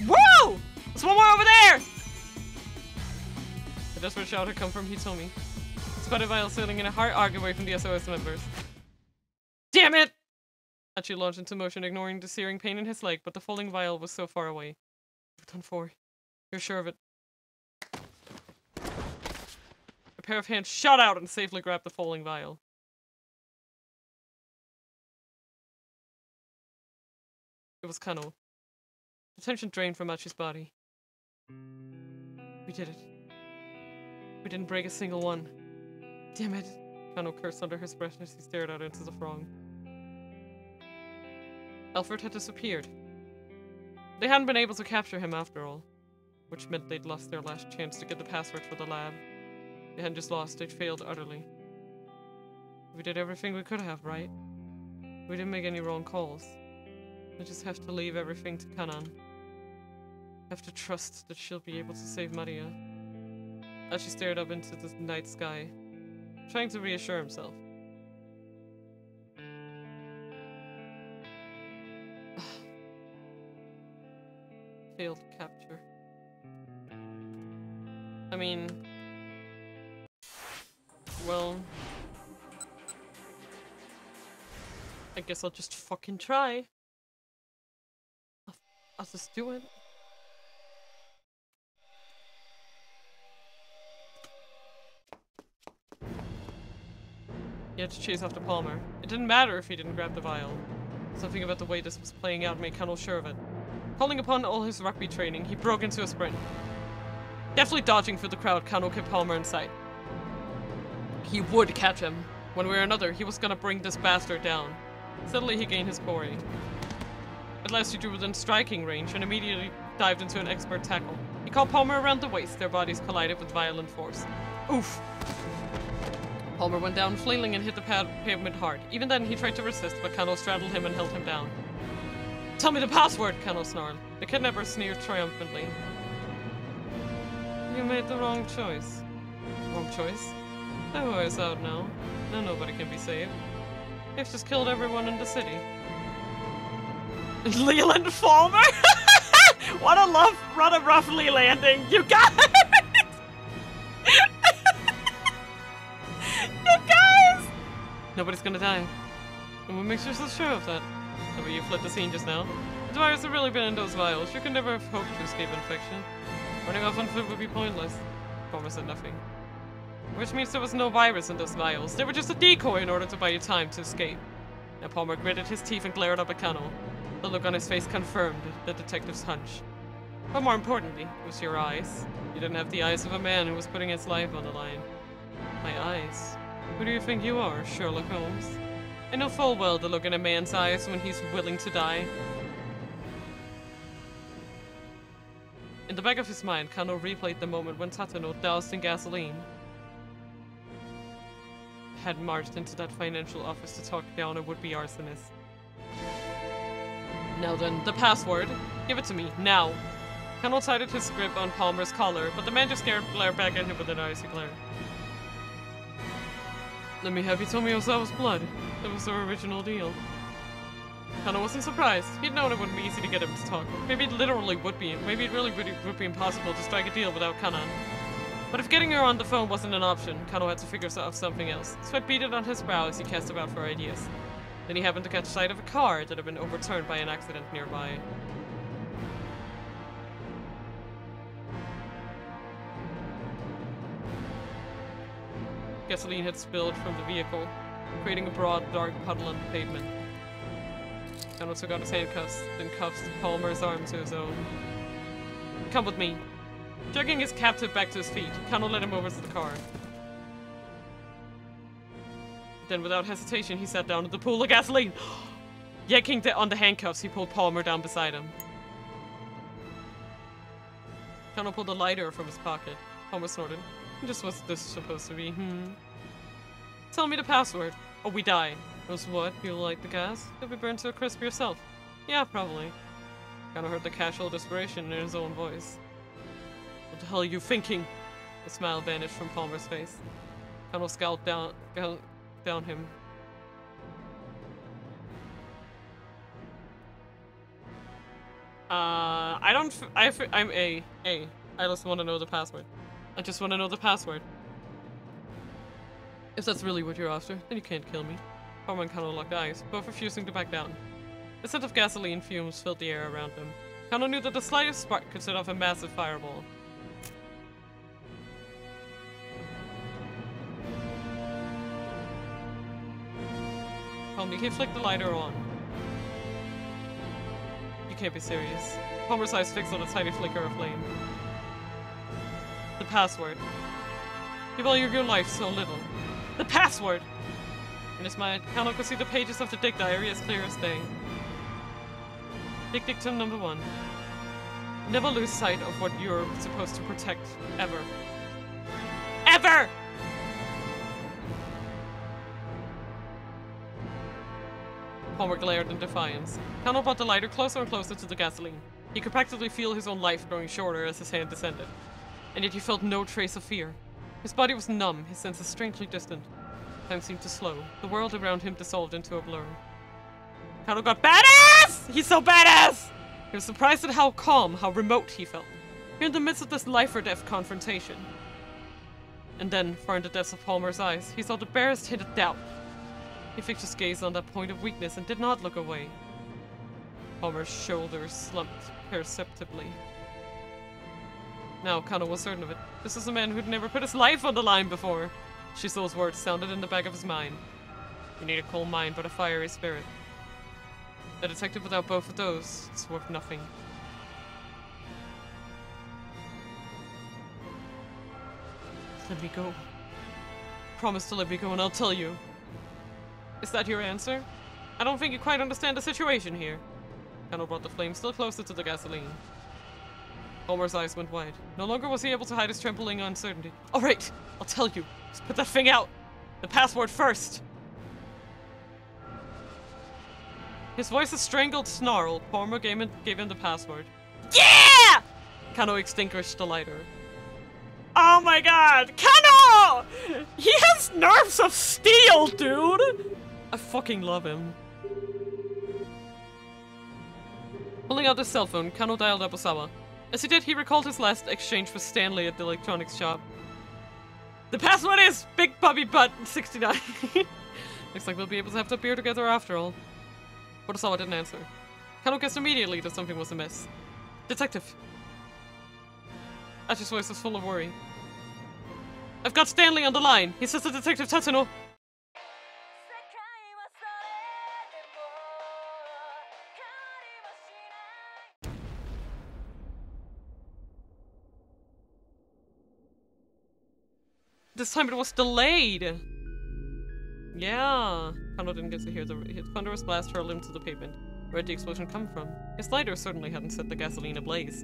Whoa! There's one more over there! The desperate shout had come from Hitomi. Spotted vial sailing in a hard arc away from the SOS members. Damn it! Achi launched into motion, ignoring the searing pain in his leg, but the falling vial was so far away. You've done for. You're sure of it. A pair of hands shot out and safely grabbed the falling vial. It was Kano. The tension drained from Achi's body. We did it. We didn't break a single one. Damn it. Kano cursed under his breath as he stared out into the throng. Alfred had disappeared. They hadn't been able to capture him after all, which meant they'd lost their last chance to get the password for the lab. They hadn't just lost, they'd failed utterly. We did everything we could have, right? We didn't make any wrong calls. I just have to leave everything to Kanan. Have to trust that she'll be able to save Maria. As she stared up into the night sky, trying to reassure himself. Failed capture. I mean... well... I guess I'll just fucking try. I'll just do it. He had to chase after Palmer. It didn't matter if he didn't grab the vial. Something about the way this was playing out made Kano sure of it. Calling upon all his rugby training, he broke into a sprint. Deftly dodging through the crowd, Kano kept Palmer in sight. He would catch him. One way or another, he was gonna bring this bastard down. Suddenly he gained his quarry. At last he drew within striking range and immediately dived into an expert tackle. He caught Palmer around the waist, their bodies collided with violent force. Oof! Palmer went down flailing and hit the pavement hard. Even then, he tried to resist, but Kano straddled him and held him down. Tell me the password, Kano snarled. The kidnapper sneered triumphantly. You made the wrong choice. Wrong choice? The war is out now. Now nobody can be saved. They've just killed everyone in the city. Leland Palmer? What a rough Lee landing. You guys! You guys! Nobody's gonna die. And what makes you so sure of that? The way you fled the scene just now. If the virus had really been in those vials, you could never have hoped to escape infection. Running off on foot would be pointless. Palmer said nothing. Which means there was no virus in those vials. They were just a decoy in order to buy you time to escape. Now Palmer gritted his teeth and glared up at Kano. The look on his face confirmed the detective's hunch. But more importantly, it was your eyes. You didn't have the eyes of a man who was putting his life on the line. My eyes? Who do you think you are, Sherlock Holmes? I know full well the look in a man's eyes when he's willing to die. In the back of his mind, Kano replayed the moment when Tatano, doused in gasoline, had marched into that financial office to talk down a would-be arsonist. Now then, the password. Give it to me, now. Kano tightened his grip on Palmer's collar, but the man just glared back at him with an icy glare. Let me have you tell me Osawa's blood. That was their original deal. Kano wasn't surprised. He'd known it wouldn't be easy to get him to talk. Maybe it literally would be. Maybe it really would be impossible to strike a deal without Kanan. But if getting her on the phone wasn't an option, Kano had to figure out something else. Sweat beaded on his brow as he cast about for ideas. Then he happened to catch sight of a car that had been overturned by an accident nearby. Gasoline had spilled from the vehicle, creating a broad, dark puddle on the pavement. Kano took out his handcuffs, then cuffed Palmer's arm to his own. Come with me. Jerking his captive back to his feet, Kano led him over to the car. Then, without hesitation, he sat down in the pool of gasoline. Yanking on the handcuffs, he pulled Palmer down beside him. Kano pulled a lighter from his pocket. Palmer snorted. Just what's this supposed to be, Tell me the password, or we die. Knows what? You light the gas? You'll be burned to a crisp yourself. Yeah, probably. Kano heard the casual desperation in his own voice. What the hell are you thinking? A smile vanished from Palmer's face. Kano scowled down him. I'm A. I just want to know the password. I just want to know the password. If that's really what you're after, then you can't kill me. Palmer and Kano locked eyes, both refusing to back down. The scent of gasoline fumes filled the air around them. Kano knew that the slightest spark could set off a massive fireball. Calmly, he flicked the lighter on. You can't be serious. Palmer's eyes fixed on a tiny flicker of flame. The password. You value your life so little. The password! In his mind, Kano could see the pages of the Dick Diary as clear as day. Dick Dictum number 1. Never lose sight of what you're supposed to protect. Ever. EVER! Palmer glared in defiance. Kano brought the lighter closer and closer to the gasoline. He could practically feel his own life growing shorter as his hand descended. And yet he felt no trace of fear. His body was numb, his senses strangely distant. Time seemed to slow. The world around him dissolved into a blur. Kano got badass! He's so badass! He was surprised at how calm, how remote he felt. Here in the midst of this life-or-death confrontation. And then, far in the depths of Palmer's eyes, he saw the barest hint of doubt. He fixed his gaze on that point of weakness and did not look away. Palmer's shoulders slumped perceptibly. Now, Kano was certain of it. This was a man who'd never put his life on the line before. Shiso's words sounded in the back of his mind. You need a cold mind, but a fiery spirit. A detective without both of those is worth nothing. Let me go. Promise to let me go and I'll tell you. Is that your answer? I don't think you quite understand the situation here. Kano brought the flame still closer to the gasoline. Palmer's eyes went wide. No longer was he able to hide his trembling uncertainty. All right, I'll tell you. Just put that thing out. The password first. His voice a strangled snarl. Palmer gave him the password. Yeah! Kano extinguished the lighter. Oh my god! Kano! He has nerves of steel, dude! I fucking love him. Pulling out his cell phone, Kano dialed up Osawa. As he did, he recalled his last exchange with Stanley at the electronics shop. The password is Big Bubby Butt 69. Looks like we'll be able to have that beer together after all. But Osawa didn't answer. Kano guessed immediately that something was amiss. Detective. Ash's voice was full of worry. I've got Stanley on the line. He says the Detective Tatsuno. this time it was delayed! Yeah. Kano didn't get to hear the thunderous blast hurled him to the pavement. Where'd the explosion come from? His lighter certainly hadn't set the gasoline ablaze.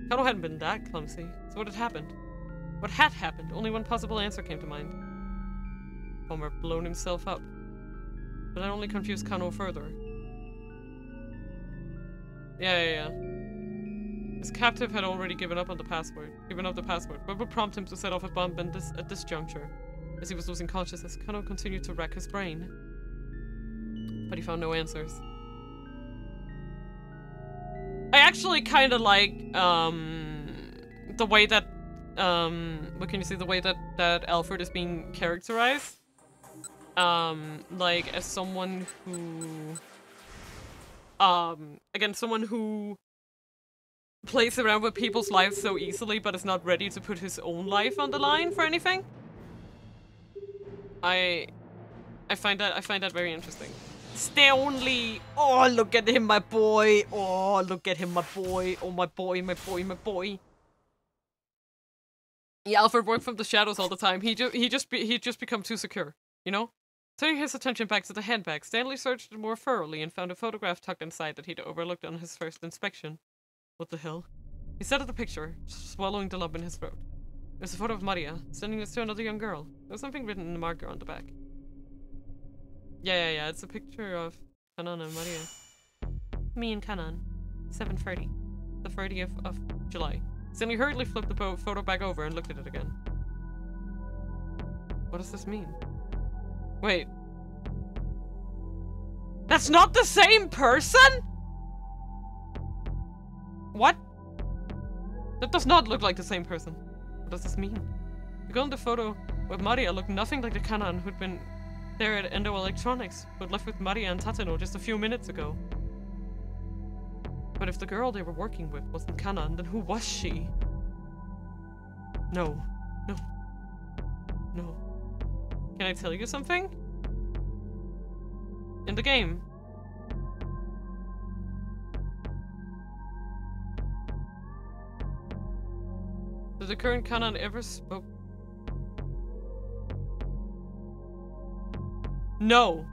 Kano hadn't been that clumsy. So what had happened? What had happened? Only one possible answer came to mind. Homer had blown himself up. But that only confused Kano further. Yeah. His captive had already given up the password. What would prompt him to set off a bomb at this juncture? As he was losing consciousness, Kano continued to rack his brain. But he found no answers. I actually kind of like, the way that, what can you say, the way that Alfred is being characterized. Like, as someone who, again, someone who plays around with people's lives so easily, but is not ready to put his own life on the line for anything. I find that very interesting. Stanley! Oh, look at him, my boy! Oh, look at him, my boy! Oh, my boy, my boy, my boy! Yeah, Alfred worked from the shadows all the time. He just become too secure, you know? Turning his attention back to the handbag, Stanley searched it more thoroughly and found a photograph tucked inside that he'd overlooked on his first inspection. What the hell? He stared at the picture, swallowing the lump in his throat. It was a photo of Maria, standing next to another young girl. There was something written in the marker on the back. Yeah. It's a picture of Kanan and Maria. Me and Kanan. 7:30. The 30th of July. Stanley hurriedly flipped the photo back over and looked at it again. What does this mean? Wait. That's not the same person?! What? That does not look like the same person. What does this mean? The girl in the photo with Maria looked nothing like the Kanan who'd been there at Endo Electronics, who'd left with Maria and Tateno just a few minutes ago. But if the girl they were working with wasn't Kanan, then who was she? No. Can I tell you something? In the game, did the current Kanan ever spoke? No.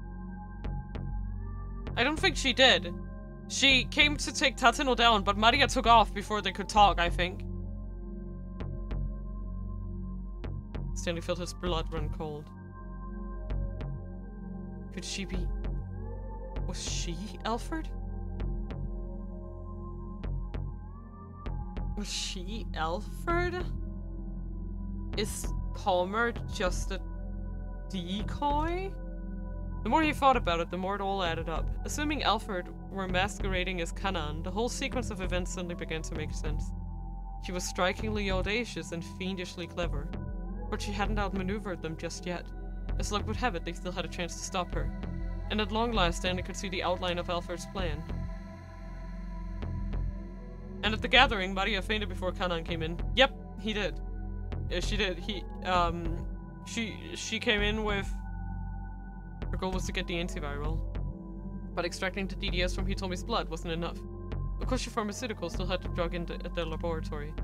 I don't think she did. She came to take Tateno down, but Maria took off before they could talk, I think. Stanley felt his blood run cold. Could she be... Was she Alfred? Was she Alfred? Is Palmer just a decoy? The more he thought about it, the more it all added up. Assuming Alfred were masquerading as Kanan, the whole sequence of events suddenly began to make sense. She was strikingly audacious and fiendishly clever, but she hadn't outmaneuvered them just yet. As luck would have it, they still had a chance to stop her. And at long last, Stanley could see the outline of Alfred's plan. And at the gathering, Maria fainted before Kanan came in. Yep, he did. She did. She came in with... Her goal was to get the antiviral. But extracting the DDS from Hitomi's blood wasn't enough. Okoshi Pharmaceuticals still had the drug at their laboratory.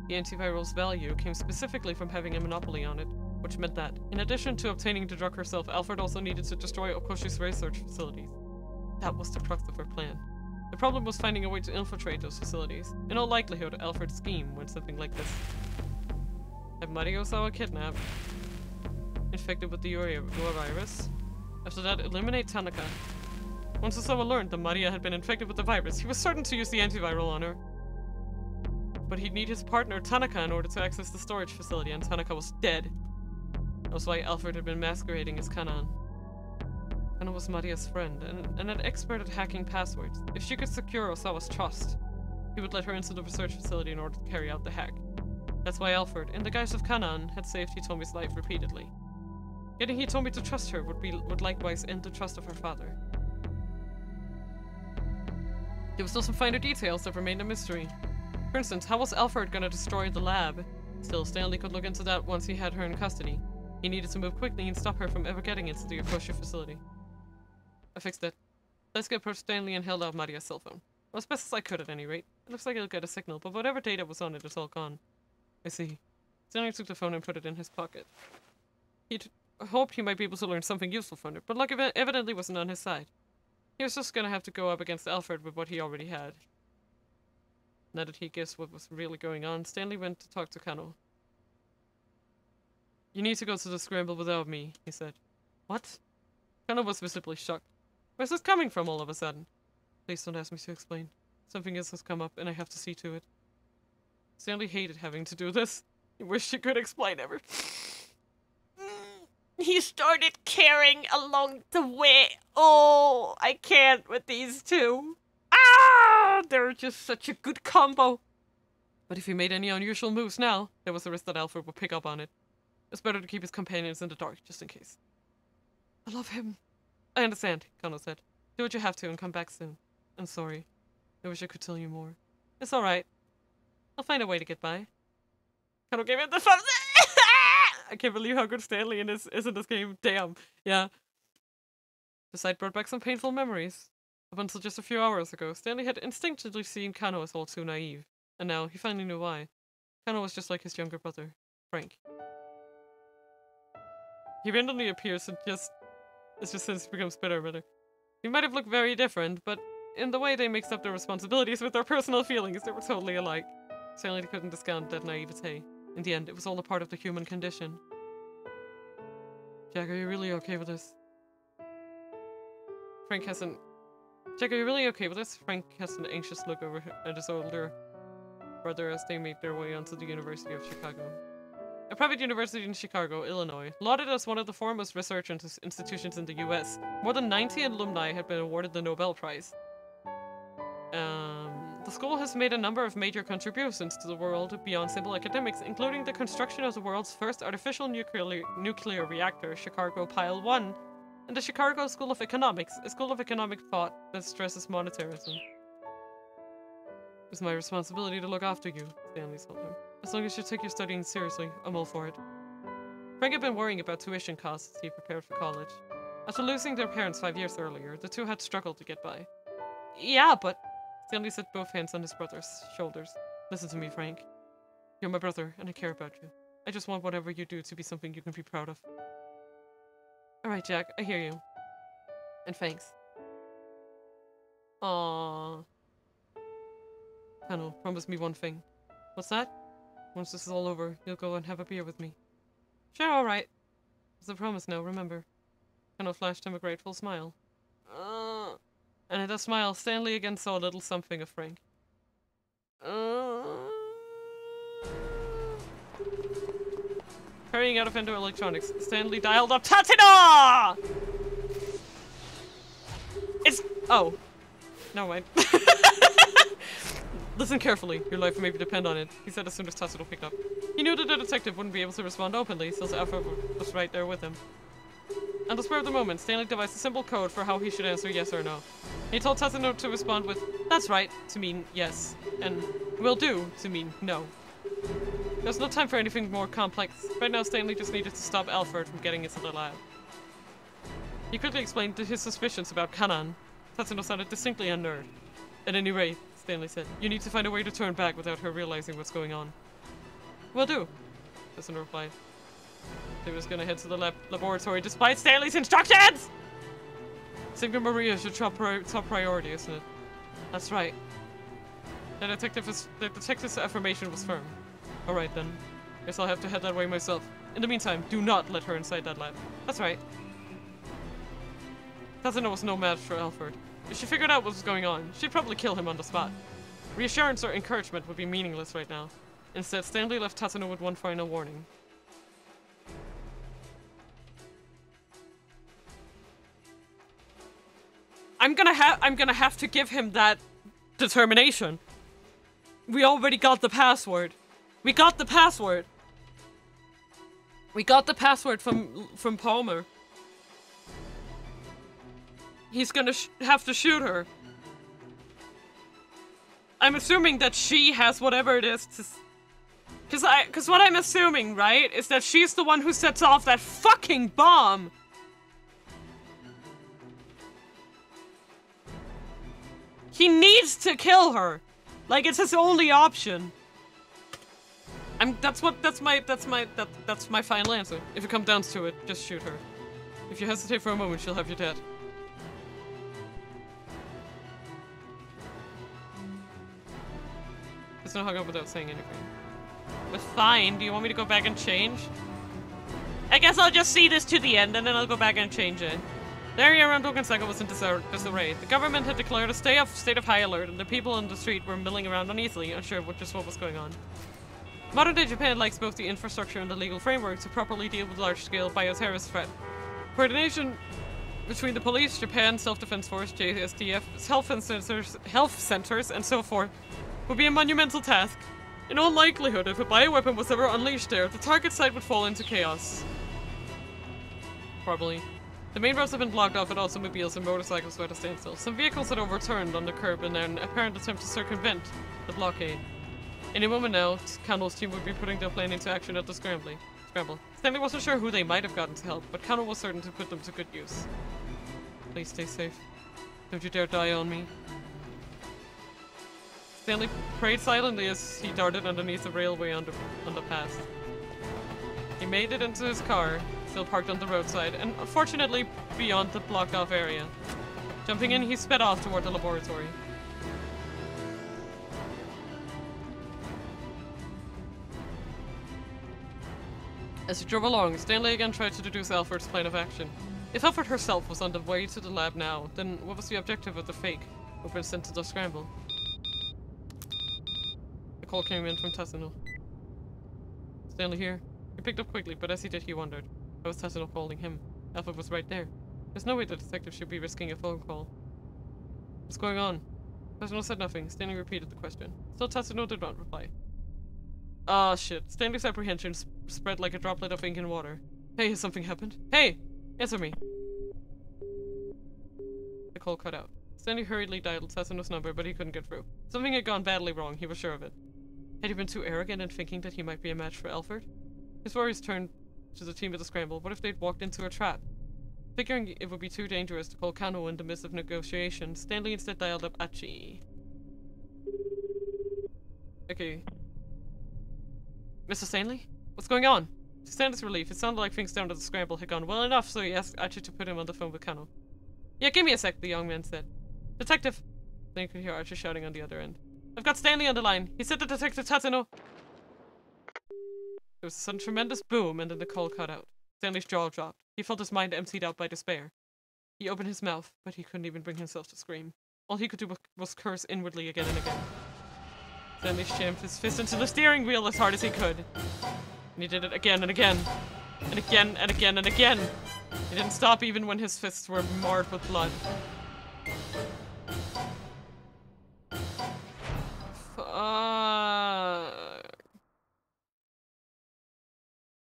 The antiviral's value came specifically from having a monopoly on it, which meant that, in addition to obtaining the drug herself, Alfred also needed to destroy Okoshi's research facilities. That was the crux of her plan. The problem was finding a way to infiltrate those facilities. In all likelihood, Alfred's scheme went something like this. Have Maria Osawa kidnapped, infected with the Ura virus. After that, eliminate Tanaka. Once Osawa learned that Maria had been infected with the virus, he was certain to use the antiviral on her. But he'd need his partner Tanaka in order to access the storage facility, and Tanaka was dead. That was why Alfred had been masquerading as Kanan. Kanan was Maria's friend, and an expert at hacking passwords. If she could secure Osawa's trust, he would let her into the research facility in order to carry out the hack. That's why Alfred, in the guise of Kanan, had saved Hitomi's life repeatedly. Getting Hitomi to trust her would likewise end the trust of her father. There were still some finer details that remained a mystery. For instance, how was Alfred gonna destroy the lab? Still, Stanley could look into that once he had her in custody. He needed to move quickly and stop her from ever getting into the Yokoshi facility. I fixed it. Let's get approached Stanley and held out Maria's cell phone. Well, as best as I could at any rate. It looks like it'll get a signal, but whatever data was on it is all gone. I see. Stanley took the phone and put it in his pocket. He'd hoped he might be able to learn something useful from it, but luck evidently wasn't on his side. He was just gonna have to go up against Alfred with what he already had. Now that he guessed what was really going on, Stanley went to talk to Kano. You need to go to the scramble without me, he said. What? Kano was visibly shocked. Where's this coming from all of a sudden? Please don't ask me to explain. Something else has come up and I have to see to it. Stanley hated having to do this. He wished he could explain everything. He started caring along the way. Oh, I can't with these two. Ah, they're just such a good combo. But if he made any unusual moves now, there was the risk that Alfred would pick up on it. It's better to keep his companions in the dark, just in case. I love him. I understand, Kano said. Do what you have to and come back soon. I'm sorry. I wish I could tell you more. It's alright. I'll find a way to get by. Kano gave him the thumbs. I can't believe how good Stanley is in this game. Damn. Yeah. The sight brought back some painful memories. Up until just a few hours ago, Stanley had instinctively seen Kano as all too naive. And now, he finally knew why. Kano was just like his younger brother, Frank. He randomly appears and it's just since he becomes bitter, brother. He might have looked very different, but in the way they mixed up their responsibilities with their personal feelings, they were totally alike. Stanley couldn't discount that naivete. In the end, it was all a part of the human condition. Jack, are you really okay with this? Jack, are you really okay with this? Frank has an anxious look over at his older brother as they made their way onto the University of Chicago. A private university in Chicago, Illinois, lauded as one of the foremost research institutions in the US. More than 90 alumni had been awarded the Nobel Prize. The school has made a number of major contributions to the world beyond simple academics, including the construction of the world's first artificial nuclear reactor, Chicago Pile 1, and the Chicago School of Economics, a school of economic thought that stresses monetarism. It's my responsibility to look after you, Stanley told him. As long as you take your studying seriously, I'm all for it. Frank had been worrying about tuition costs as he prepared for college. After losing their parents 5 years earlier, the two had struggled to get by. Yeah, but... Stanley set both hands on his brother's shoulders. Listen to me, Frank. You're my brother, and I care about you. I just want whatever you do to be something you can be proud of. Alright, Jack, I hear you. And thanks. Aww. Kano, promise me one thing. What's that? Once this is all over, you'll go and have a beer with me. Sure, alright. It's a promise now, remember. Kano flashed him a grateful smile. And in that smile, Stanley again saw a little something of Frank. Hurrying out of Endo Electronics, Stanley dialed up Tatsuno! It's... Oh. Never mind. Listen carefully. Your life may depend on it, he said as soon as Tatsuno picked up. He knew that the detective wouldn't be able to respond openly, since Alfred was right there with him. On the spur of the moment, Stanley devised a simple code for how he should answer yes or no. He told Tatsuno to respond with, "That's right," to mean yes, and "will do" to mean no. There was no time for anything more complex. Right now, Stanley just needed to stop Alfred from getting into the lab. He quickly explained his suspicions about Kanan. Tatsuno sounded distinctly unnerved. At any rate, Stanley said, you need to find a way to turn back without her realizing what's going on. Will do, Tatsuno replied. They was gonna head to the laboratory despite Stanley's instructions! Saving Maria is your top priority, isn't it? That's right. The detective's affirmation was firm. Alright then. Guess I'll have to head that way myself. In the meantime, do not let her inside that lab. That's right. Tatsuno was no match for Alfred. If she figured out what was going on, she'd probably kill him on the spot. Reassurance or encouragement would be meaningless right now. Instead, Stanley left Tatsuno with one final warning. I'm gonna have to give him that determination. We already got the password. We got the password. We got the password from Palmer. He's gonna have to shoot her. I'm assuming that she has whatever it is to... Cause what I'm assuming, right, is that she's the one who sets off that fucking bomb. He needs to kill her. Like, it's his only option. That's my final answer. If it comes down to it, just shoot her. If you hesitate for a moment, she'll have you dead. Just not hung up without saying anything. But fine, do you want me to go back and change? I guess I'll just see this to the end and then I'll go back and change it. The area around Okensaka was in disarray. The government had declared a state of high alert and the people on the street were milling around uneasily, unsure of what was going on. Modern-day Japan lacks both the infrastructure and the legal framework to properly deal with large-scale bioterrorist threat. Coordination between the police, Japan Self-Defense Force, JSDF, health centers, and so forth would be a monumental task. In all likelihood, if a bioweapon was ever unleashed there, the target site would fall into chaos. Probably. The main roads have been blocked off and automobiles and motorcycles were at a standstill. Some vehicles had overturned on the curb in an apparent attempt to circumvent the blockade. Any moment now, Kano's team would be putting their plan into action at the Scramble. Stanley wasn't sure who they might have gotten to help, but Kano was certain to put them to good use. Please stay safe. Don't you dare die on me. Stanley prayed silently as he darted underneath the railway underpass. He made it into his car, still parked on the roadside, and unfortunately beyond the blocked-off area. Jumping in, he sped off toward the laboratory. As he drove along, Stanley again tried to deduce Alfred's plan of action. If Alfred herself was on the way to the lab now, then what was the objective of the fake who'd been sent to the Scramble? The call came in from Tatsuno. Stanley here. He picked up quickly, but as he did, he wondered. Why was Tatsuno calling him? Alfred was right there. There's no way the detective should be risking a phone call. What's going on? Tatsuno said nothing. Stanley repeated the question. Still, Tatsuno did not reply. Ah, shit. Stanley's apprehension spread like a droplet of ink in water. Hey, has something happened? Hey! Answer me! The call cut out. Stanley hurriedly dialed Tatsuno's number, but he couldn't get through. Something had gone badly wrong, he was sure of it. Had he been too arrogant in thinking that he might be a match for Alfred? His worries turned to the team at the Scramble. What if they'd walked into a trap? Figuring it would be too dangerous to call Kano in the midst of negotiations, Stanley instead dialed up Achi. Okay. Mr. Stanley? What's going on? To Stanley's relief, it sounded like things down at the Scramble had gone well enough, so he asked Archie to put him on the phone with Kano. Yeah, give me a sec, the young man said. Detective! Then you could hear Archie shouting on the other end. I've got Stanley on the line. He said the Detective Tatsuno. There was a sudden tremendous boom, and then the call cut out. Stanley's jaw dropped. He felt his mind emptied out by despair. He opened his mouth, but he couldn't even bring himself to scream. All he could do was curse inwardly again and again. Stanley jammed his fist into the steering wheel as hard as he could. And he did it again and again. And again and again and again. He didn't stop even when his fists were marred with blood.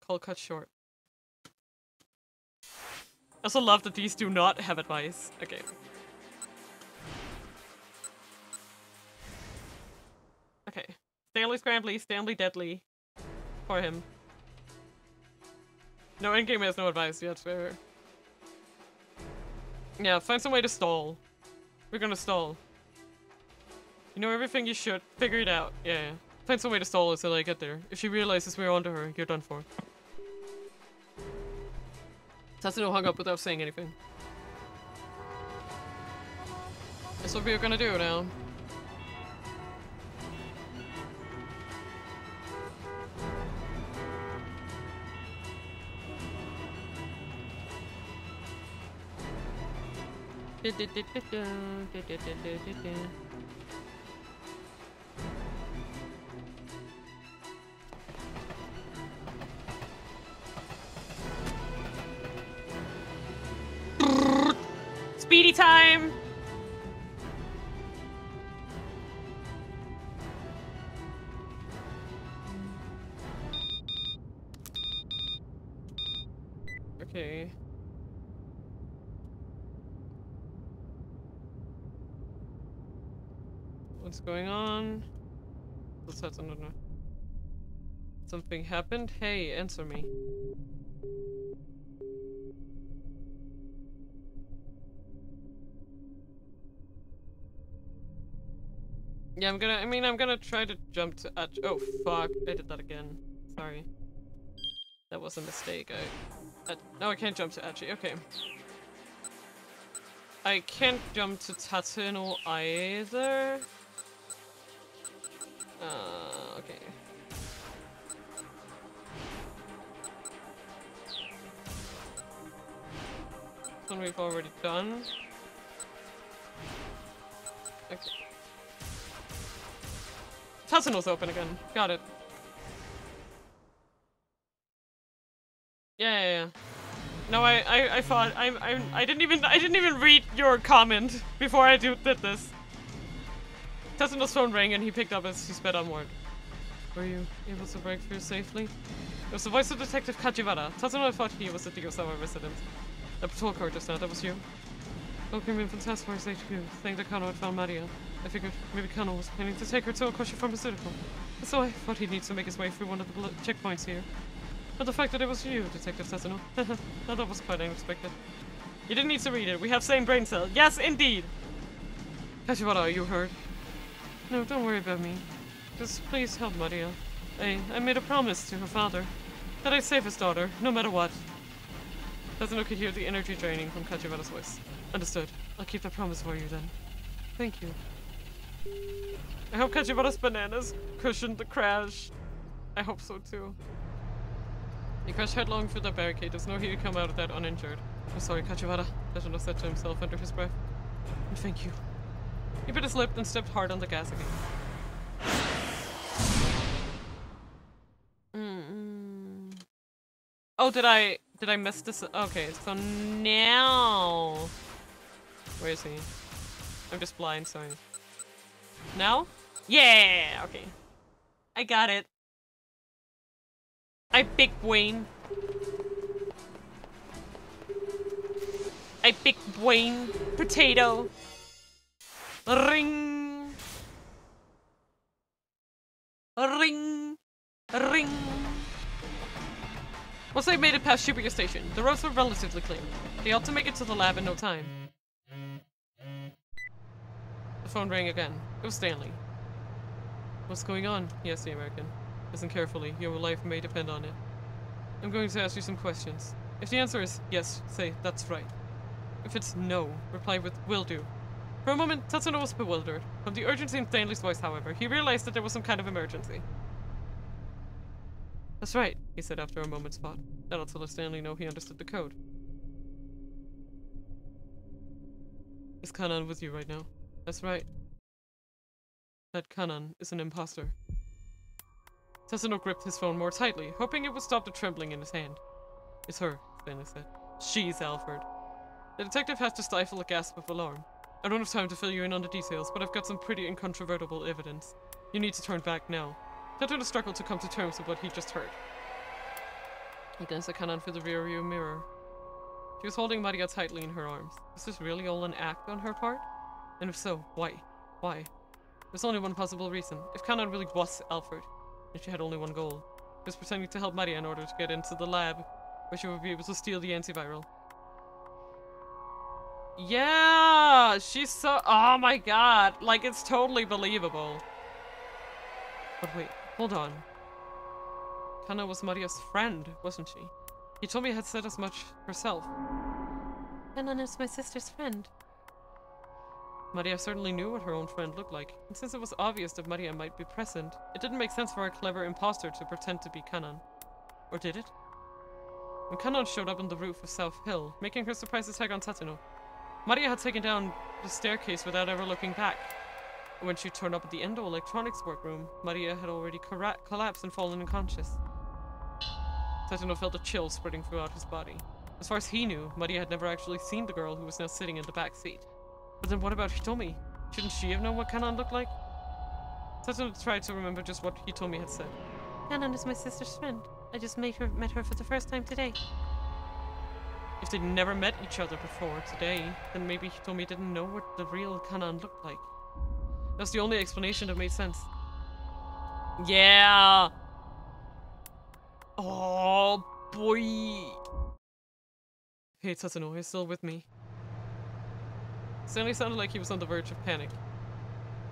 Call cut short. I also love that these do not have advice. Okay. Okay. Stanley Scrambly, Stanley Deadly. For him. No, in-game has no advice yet, fair. Yeah, find some way to stall. We're gonna stall. You know everything you should. Figure it out. Yeah. Find some way to stall until I get there. If she realizes we're onto her, you're done for. Tatsuno hung up without saying anything. That's what we're gonna do now. Speedy time! Okay. What's going on? Let's have something happened? Hey, answer me. Yeah, I'm gonna try to jump to Achi. Oh, fuck. I did that again. Sorry. That was a mistake. No, I can't jump to Achi. Okay. I can't jump to Tatsuno either. Okay. This one we've already done. Okay. Tatsuno's open again. Got it. Yeah. No, I thought I didn't even read your comment before I did this. Tatsuno's phone rang and he picked up as he sped onward. Were you able to break through safely? It was the voice of Detective Kajiwara. Tatsuno thought he was the Digosawa resident. The patrol car just now, that was you. Phone came in from Task Force HQ, saying that Kano had found Maria. I figured maybe Kano was planning to take her to a kosher pharmaceutical. So I thought he'd need to make his way through one of the checkpoints here. But the fact that it was you, Detective Tatsuno, that was quite unexpected. You didn't need to read it. We have same brain cell. Yes, indeed! Kajiwara, are you hurt? No, don't worry about me. Just please help Maria. I made a promise to her father that I'd save his daughter, no matter what. Tatsuno could hear the energy draining from Kajiwara's voice. Understood. I'll keep that promise for you then. Thank you. I hope Kajiwara's bananas cushioned the crash. I hope so too. He crashed headlong through the barricade. There's no way he'd come out of that uninjured. I'm sorry, Kajiwara, Tatsuno said to himself under his breath. And thank you. He bit his lip and stepped hard on the gas again. Oh, did I miss this? Okay, so now... Where is he? I'm just blind, sorry. Now? Yeah! Okay. I got it. I big brain. I big brain potato. Ring. Ring. Ring. Once they made it past Shibuya Station, the roads were relatively clear. They ought to make it to the lab in no time. The phone rang again. It was Stanley. What's going on? He asked the American. Listen carefully. Your life may depend on it. I'm going to ask you some questions. If the answer is yes, say, that's right. If it's no, reply with will do. For a moment, Tatsuno was bewildered. From the urgency in Stanley's voice, however, he realized that there was some kind of emergency. That's right, he said after a moment's thought. That ought to let Stanley know he understood the code. Is Kanan with you right now? That's right. That Kanan is an imposter. Tatsuno gripped his phone more tightly, hoping it would stop the trembling in his hand. It's her, Stanley said. She's Alfred. The detective has to stifle a gasp of alarm. I don't have time to fill you in on the details, but I've got some pretty incontrovertible evidence. You need to turn back now. Tatsuno struggled to come to terms with what he just heard. He glanced at Kanan through the rearview mirror. She was holding Maria tightly in her arms. Was this really all an act on her part? And if so, why? Why? There's only one possible reason. If Kanan really was Alfred, and she had only one goal, she was pretending to help Maria in order to get into the lab, where she would be able to steal the antiviral. Yeah, she's so— oh my god, like it's totally believable. But wait, hold on. Kana was Maria's friend, wasn't she? He told me had said as much herself. Kanan is my sister's friend. Maria certainly knew what her own friend looked like, and since it was obvious that Maria might be present, it didn't make sense for a clever imposter to pretend to be Kanan. Or did it? When Kanan showed up on the roof of South Hill, making her surprise attack on Tatsuno, Maria had taken down the staircase without ever looking back. And when she turned up at the Endo electronics workroom, Maria had already collapsed and fallen unconscious. Tatsuno felt a chill spreading throughout his body. As far as he knew, Maria had never actually seen the girl who was now sitting in the back seat. But then what about Hitomi? Shouldn't she have known what Kanan looked like? Tatsuno tried to remember just what Hitomi had said. Kanan is my sister's friend. I just met her for the first time today. If they'd never met each other before today, then maybe Hitomi didn't know what the real Kanan looked like. That's the only explanation that made sense. Yeah! Oh, boy! Hey, Tatsuno, are you still with me? Stanley sounded like he was on the verge of panic.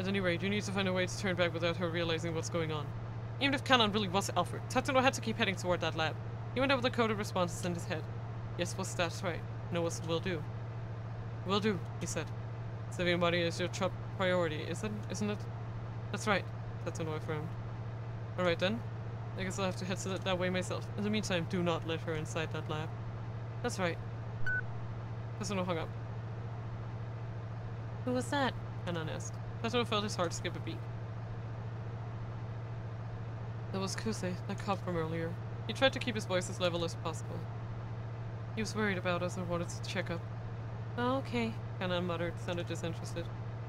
At any rate, you need to find a way to turn back without her realizing what's going on. Even if Kanon really was Alfred, Tatsuno had to keep heading toward that lab. He went over the coded responses in his head. Yes, was that right? No, what will do. Will do, he said. Saving Maria is your top priority, isn't it? That's right, Tatsuno affirmed. Alright then. I guess I'll have to head that way myself. In the meantime, do not let her inside that lab. That's right. Tatsuno hung up. Who was that? Kanon asked. Tatsuno felt his heart skip a beat. That was Kusei, that cop from earlier. He tried to keep his voice as level as possible. He was worried about us and wanted to check up. Oh, okay, Kanon muttered, sounded disinterested.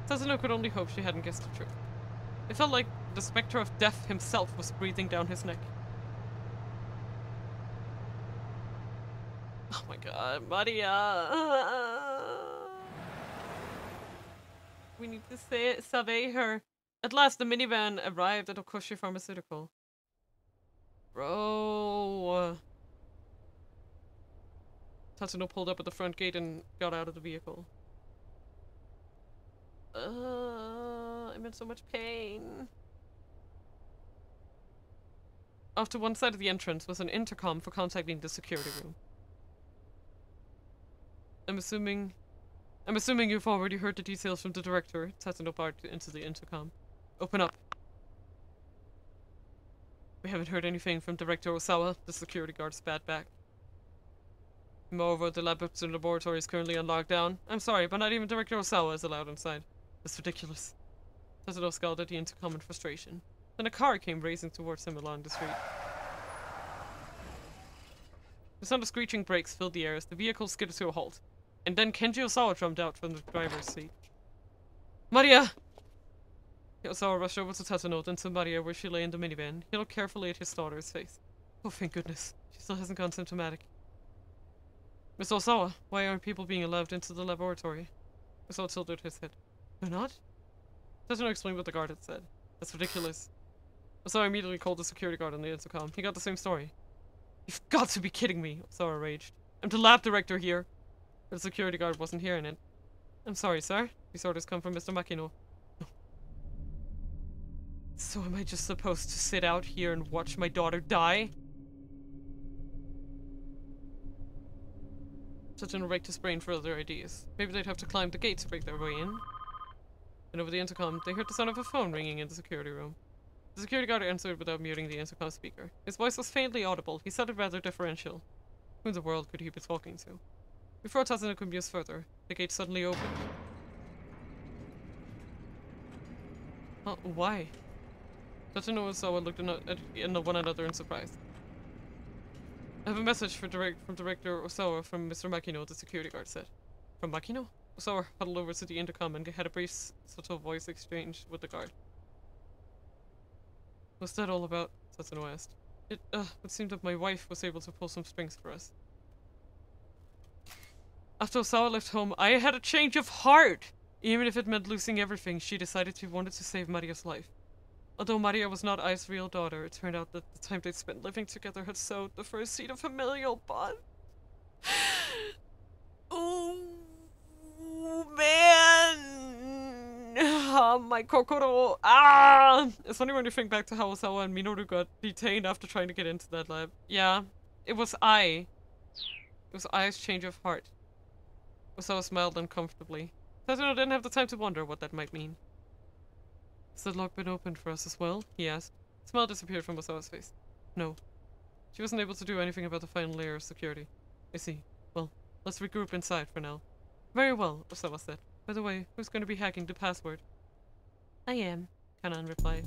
Tatsuno could only hope she hadn't guessed the truth. It felt like the spectre of death himself was breathing down his neck. Oh my god, Maria! We need to survey her. At last, the minivan arrived at Okoshi Pharmaceutical. Bro. Tatsuno pulled up at the front gate and got out of the vehicle. I'm in so much pain. Off to one side of the entrance was an intercom for contacting the security room. I'm assuming you've already heard the details from the director. Tatsuno barked into the intercom. Open up. We haven't heard anything from Director Osawa, the security guard spat back. Moreover, the laboratory is currently on lockdown. I'm sorry, but not even Director Osawa is allowed inside. That's ridiculous. Tatsuno scowled at the intercom in frustration. Then a car came racing towards him along the street. The sound of screeching brakes filled the air as the vehicle skidded to a halt. And then Kenji Osawa jumped out from the driver's seat. Maria! Osawa rushed over to Tatsuno, then to Maria where she lay in the minivan. He looked carefully at his daughter's face. Oh, thank goodness. She still hasn't gone symptomatic. Mr. Osawa, why aren't people being allowed into the laboratory? Osawa tilted his head. They're not? Tatsuno explained what the guard had said. That's ridiculous. Osawa immediately called the security guard on the intercom. He got the same story. You've got to be kidding me, Osawa raged. I'm the lab director here. But the security guard wasn't hearing it. I'm sorry, sir. These orders come from Mr. Makino. No. So am I just supposed to sit out here and watch my daughter die? Tatsuno raked his brain for other ideas. Maybe they'd have to climb the gate to break their way in. And over the intercom, they heard the sound of a phone ringing in the security room. The security guard answered without muting the intercom speaker. His voice was faintly audible. He sounded rather deferential. Who in the world could he be talking to? Before Tatsuno could muse further, the gate suddenly opened. Why? Tatsuno and Osawa looked at one another in surprise. I have a message from Director Osawa from Mr. Makino, the security guard said. From Makino? Osawa huddled over to the intercom and had a brief, subtle voice exchange with the guard. What's that all about? Tatsuno asked. It seemed that my wife was able to pull some strings for us. After Osawa left home, I had a change of heart! Even if it meant losing everything, she decided she wanted to save Maria's life. Although Maria was not Ai's real daughter, it turned out that the time they'd spent living together had sowed the first seed of familial bond. Ooh, man! My kokoro! It's funny when you think back to how Osawa and Minoru got detained after trying to get into that lab. Yeah, it was Ai. It was Ai's change of heart. Osawa smiled uncomfortably. Tatsuno didn't have the time to wonder what that might mean. Has the lock been opened for us as well? He asked. A smile disappeared from Osawa's face. No. She wasn't able to do anything about the final layer of security. I see. Well, let's regroup inside for now. Very well, Osawa said. By the way, who's going to be hacking the password? I am, Kanon replied.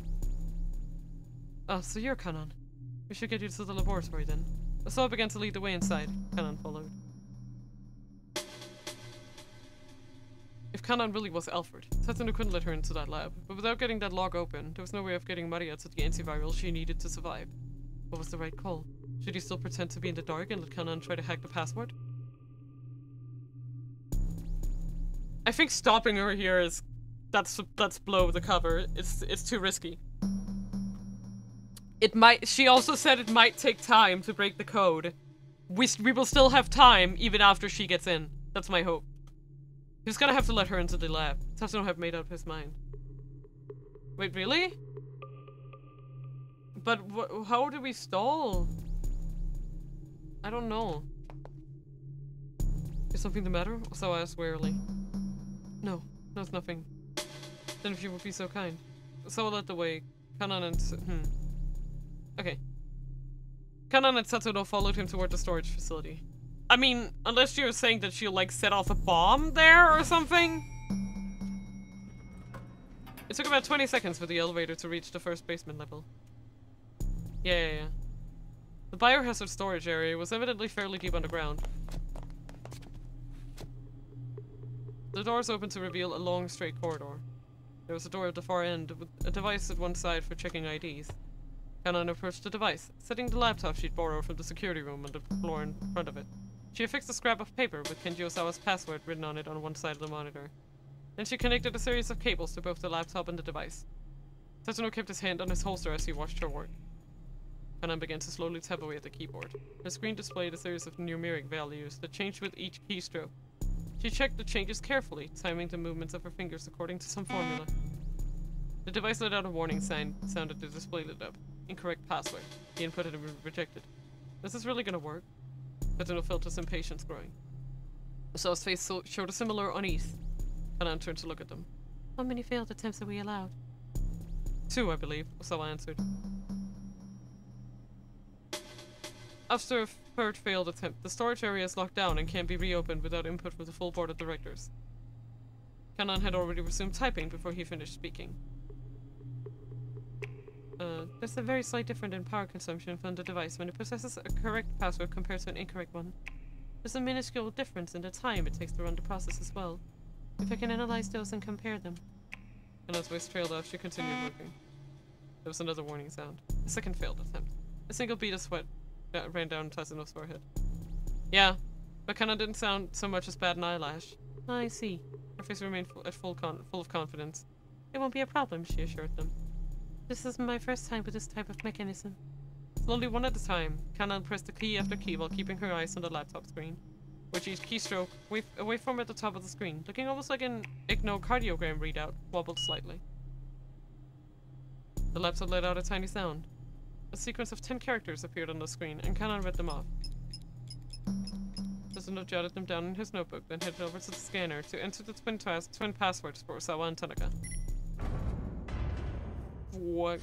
Oh, so you're Kanon. We should get you to the laboratory then. Osawa began to lead the way inside. Kanon followed. If Kanon really was Alfred, Tatsuno couldn't let her into that lab, but without getting that log open, there was no way of getting Maria to the antiviral she needed to survive. What was the right call? Should he still pretend to be in the dark and let Kanon try to hack the password? I think stopping her here is... That's blow the cover. It's too risky. It might... She also said it might take time to break the code. We will still have time even after she gets in. That's my hope. He's gonna have to let her into the lab. Tatsuno had made up his mind. Wait, really? But how do we stall? I don't know. Is something the matter? So I asked warily. No, it's nothing. Then if you would be so kind. So led the way. Kanan and Okay. Kanan and Satsuno followed him toward the storage facility. I mean, unless you're saying that she'll like set off a bomb there or something? It took about 20 seconds for the elevator to reach the first basement level. Yeah. The biohazard storage area was evidently fairly deep underground. The doors opened to reveal a long, straight corridor. There was a door at the far end, with a device at one side for checking IDs. Kanan approached the device, setting the laptop she'd borrowed from the security room on the floor in front of it. She affixed a scrap of paper with Kenji Osawa's password written on it on one side of the monitor. Then she connected a series of cables to both the laptop and the device. Tatsuno kept his hand on his holster as he watched her work. Kanan began to slowly tap away at the keyboard. Her screen displayed a series of numeric values that changed with each keystroke. She checked the changes carefully, timing the movements of her fingers according to some formula. The device let out a warning sign, sounded the display lit up. Incorrect password. The input had been rejected. Is this really gonna work? Tatsuno felt his impatience growing. Osawa's face showed a similar unease. Kanan turned to look at them. How many failed attempts are we allowed? 2, I believe, Osawa answered. After a third failed attempt, the storage area is locked down and can't be reopened without input from the full board of directors. Kanan had already resumed typing before he finished speaking. There's a very slight difference in power consumption from the device when it possesses a correct password compared to an incorrect one. There's a minuscule difference in the time it takes to run the process as well. If I can analyze those and compare them. Kanan's voice trailed off, she continued working. There was another warning sound. A second failed attempt. A single bead of sweat ran down Tatsuno's forehead. Yeah, but Kanan didn't sound so much as bat an eyelash. I see. Her face remained full of confidence. It won't be a problem, she assured them. This is my first time with this type of mechanism. Slowly, one at a time, Kanan pressed the key after key while keeping her eyes on the laptop screen, which each keystroke, a waveform at the top of the screen, looking almost like an echocardiogram readout, wobbled slightly. The laptop let out a tiny sound. A sequence of 10 characters appeared on the screen, and Kanan read them off. Tatsuno jotted them down in his notebook, then headed over to the scanner to enter the twin passwords for Osawa and Tanaka. What?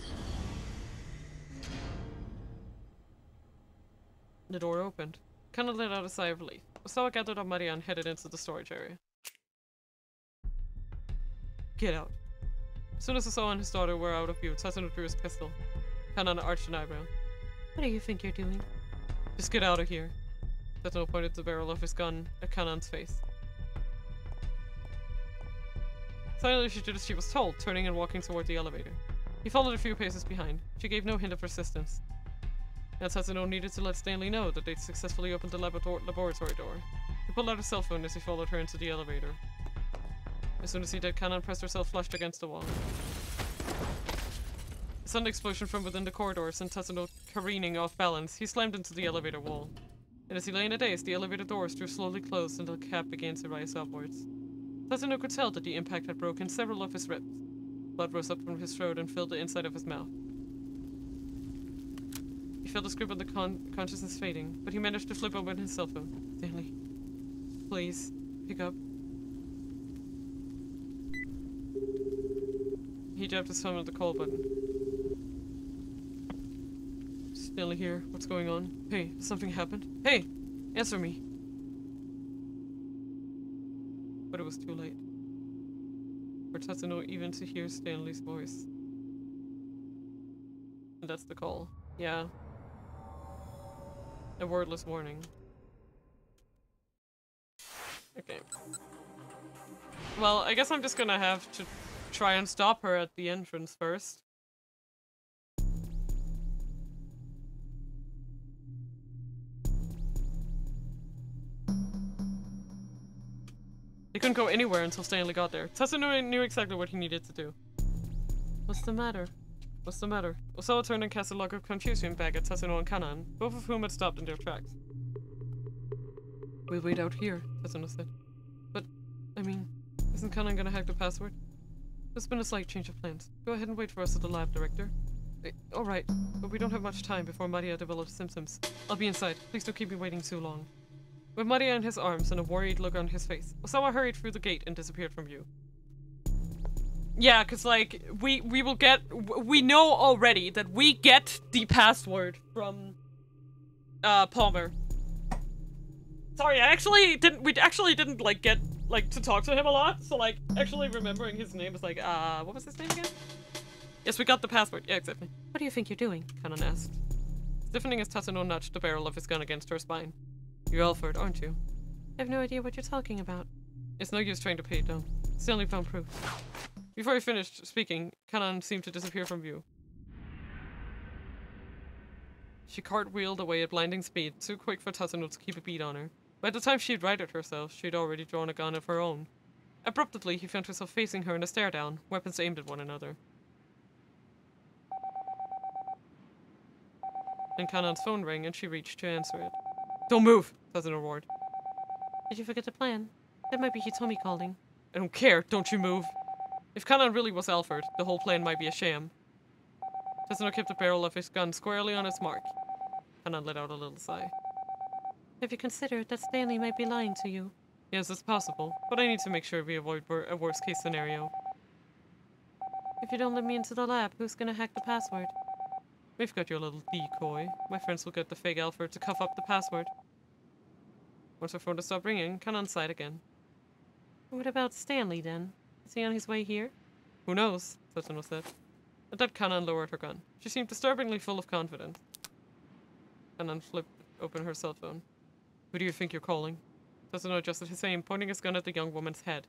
The door opened. Kanan let out a sigh of relief. Osawa gathered up Maria and headed into the storage area. Get out. As soon as Osawa and his daughter were out of view, Tatsuno drew his pistol. Kanan arched an eyebrow. What do you think you're doing? Just get out of here. Tatsuno pointed the barrel of his gun at Kanan's face. Silently she did as she was told, turning and walking toward the elevator. He followed a few paces behind. She gave no hint of resistance. And Tatsuno needed to let Stanley know that they'd successfully opened the laboratory door. He pulled out a cell phone as he followed her into the elevator. As soon as he did, Kanan pressed herself flushed against the wall. A sudden explosion from within the corridor sent Tatsuno careening off balance. He slammed into the elevator wall. And as he lay in a daze, the elevator doors drew slowly closed until the cab began to rise upwards. Tatsuno could tell that the impact had broken several of his ribs. Blood rose up from his throat and filled the inside of his mouth. He felt his grip on the consciousness fading, but he managed to flip open his cell phone. Stanley, please, pick up. He jabbed his thumb at the call button. Stanley here. What's going on? Hey, has something happened? Hey! Answer me! But it was too late. For Tatsuno even to hear Stanley's voice. And that's the call. Yeah. A wordless warning. Okay. Well, I guess I'm just gonna have to try and stop her at the entrance first. He couldn't go anywhere until Stanley got there. Tatsuno knew exactly what he needed to do. What's the matter? What's the matter? Osawa turned and cast a look of confusion back at Tatsuno and Kanan, both of whom had stopped in their tracks. We'll wait out here, Tatsuno said. But, I mean, isn't Kanan gonna hack the password? There's been a slight change of plans. Go ahead and wait for us at the lab, Director. Alright, but we don't have much time before Maria develops symptoms. I'll be inside. Please don't keep me waiting too long. With Maria in his arms and a worried look on his face, Osawa hurried through the gate and disappeared from view. Yeah, cause like, we know already that we get the password from, Palmer. Sorry, we actually didn't, like, get, like, to talk to him a lot, so, like, actually remembering his name is like, what was his name again? Yes, we got the password. Yeah, exactly. What do you think you're doing? Kanon asked. Stiffening as Tatsuno nudged the barrel of his gun against her spine. You're Alfred, aren't you? I have no idea what you're talking about. It's no use trying to pay it down. Stanley found proof. Before he finished speaking, Kanon seemed to disappear from view. She cartwheeled away at blinding speed, too quick for Tatsuno to keep a beat on her. By the time she had righted herself, she had already drawn a gun of her own. Abruptly, he found herself facing her in a stare-down, weapons aimed at one another. And Kanon's phone rang, and she reached to answer it. Don't move! Tatsuno roared. Did you forget the plan? That might be Hitomi calling. I don't care, don't you move! If Kanon really was Alfred, the whole plan might be a sham. Tatsuno kept the barrel of his gun squarely on its mark. Kanon let out a little sigh. Have you considered that Stanley might be lying to you? Yes, it's possible, but I need to make sure we avoid a worst-case scenario. If you don't let me into the lab, who's gonna hack the password? We've got your little decoy. My friends will get the fake Alfred to cuff up the password. Once her phone stopped ringing, Kanon sighed again. What about Stanley, then? Is he on his way here? Who knows? Tatsuno said. At that, Kanon lowered her gun. She seemed disturbingly full of confidence. Kanon flipped open her cell phone. Who do you think you're calling? Tatsuno adjusted his aim, pointing his gun at the young woman's head.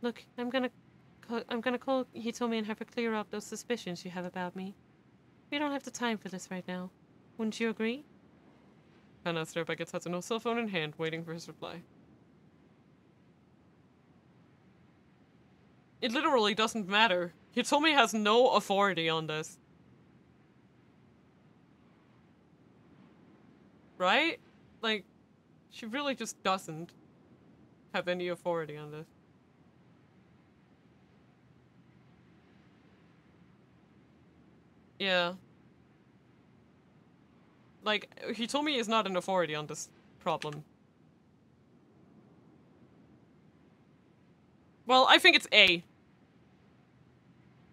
Look, I'm gonna call Hitomi and have her clear up those suspicions you have about me. We don't have the time for this right now. Wouldn't you agree? Kanon stared back at Tatsuno, cell phone in hand, waiting for his reply. It literally doesn't matter. Hitomi has no authority on this. Right? Like, she really just doesn't have any authority on this. Yeah. Like, Hitomi is not an authority on this problem. Well, I think it's A.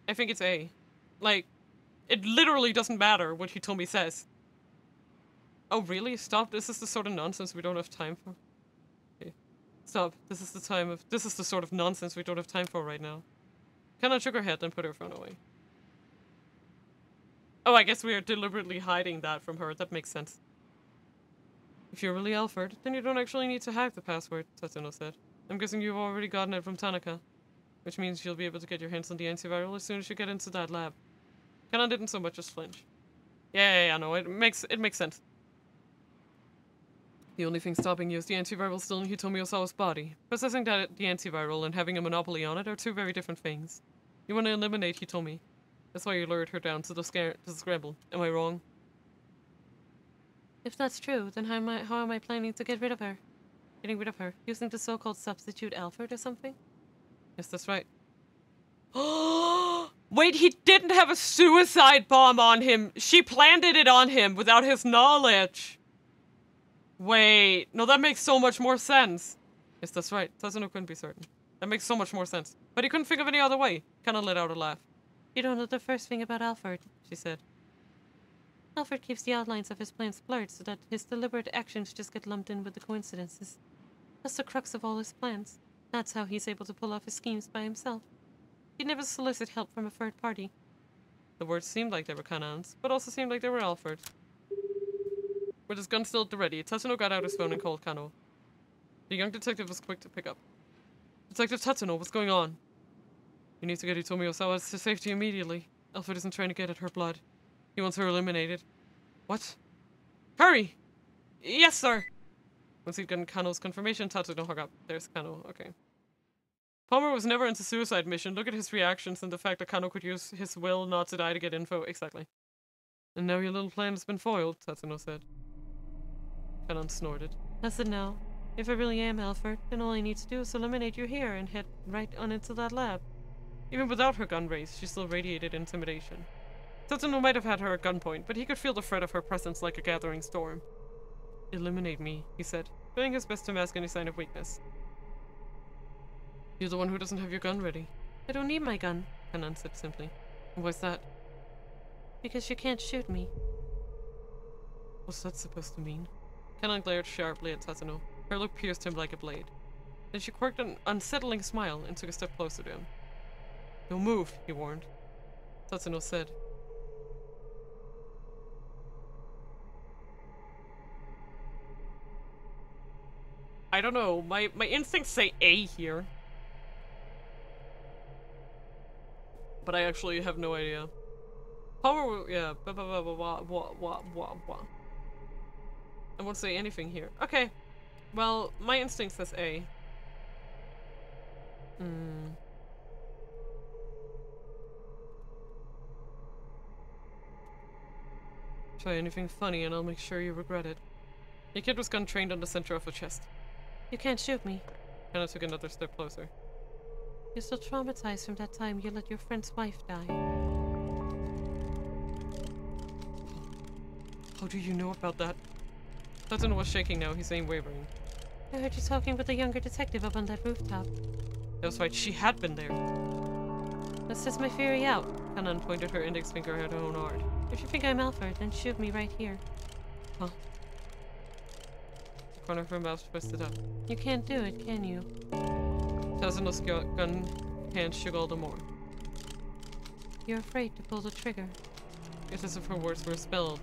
I think it's A. Like, it literally doesn't matter what Hitomi says. Oh, really? Stop. This is the sort of nonsense we don't have time for. Okay. Stop. This is the sort of nonsense we don't have time for right now. Kanon shook her head and put her phone away. Oh, I guess we are deliberately hiding that from her. That makes sense. If you're really Alfred, then you don't actually need to hack the password, Tatsuno said. I'm guessing you've already gotten it from Tanaka. Which means you'll be able to get your hands on the antiviral as soon as you get into that lab. Kanon didn't so much as flinch. Yeah, no, it makes sense. The only thing stopping you is the antiviral still in Hitomi Osawa's body. Possessing the antiviral and having a monopoly on it are two very different things. You want to eliminate Hitomi. That's why you lured her down to the scramble. Am I wrong? If that's true, then how am I planning to get rid of her? Getting rid of her? Using the so-called substitute Alfred or something? Yes, that's right. Wait, he didn't have a suicide bomb on him. She planted it on him without his knowledge. Wait, no, that makes so much more sense. Yes, that's right. Tatsuno couldn't be certain. That makes so much more sense. But he couldn't think of any other way. Kanon let out a laugh. You don't know the first thing about Alfred, she said. Alfred keeps the outlines of his plans blurred so that his deliberate actions just get lumped in with the coincidences. That's the crux of all his plans. That's how he's able to pull off his schemes by himself. He'd never solicit help from a third party. The words seemed like they were Kanon's, but also seemed like they were Alfred's. With his gun still at the ready, Tatsuno got out his phone and called Kano. The young detective was quick to pick up. Detective Tatsuno, what's going on? You need to get Hitomi Osawa to safety immediately. Alfred isn't trying to get at her blood. He wants her eliminated. What? Hurry! Yes, sir! Once he'd gotten Kano's confirmation, Tatsuno hung up. There's Kano, okay. Palmer was never into suicide mission. Look at his reactions and the fact that Kano could use his will not to die to get info. Exactly. And now your little plan has been foiled, Tatsuno said. Kanon snorted. Listen now. If I really am Alfred, then all I need to do is eliminate you here and head right on into that lab. Even without her gun raised, she still radiated intimidation. Tatsuno might have had her at gunpoint, but he could feel the threat of her presence like a gathering storm. Eliminate me, he said, doing his best to mask any sign of weakness. You're the one who doesn't have your gun ready. I don't need my gun, Kanan said simply. Why's that? because you can't shoot me. What's that supposed to mean? Kanan glared sharply at Tatsuno. Her look pierced him like a blade. Then she quirked an unsettling smile and took a step closer to him. Don't move, he warned. Tatsuno said. I don't know, my instincts say A here. But I actually have no idea. Power, yeah, blah blah blah blah blah blah blah blah. I won't say anything here. Okay. Well, my instinct says A. Try anything funny and I'll make sure you regret it. The kid was gun trained on the center of the chest. You can't shoot me. Hannah took another step closer. You're still traumatized from that time you let your friend's wife die. How do you know about that? Tatsuno was shaking now, his aim wavering. I heard you talking with the younger detective up on that rooftop. That was right, she had been there. That sets my theory out. Kanan pointed her index finger at her own art. If you think I'm Alfred, then shoot me right here. Huh? The corner of her mouth twisted up. You can't do it, can you? Tatsuno's gun hand shook all the more. You're afraid to pull the trigger. It's as if her words were a spell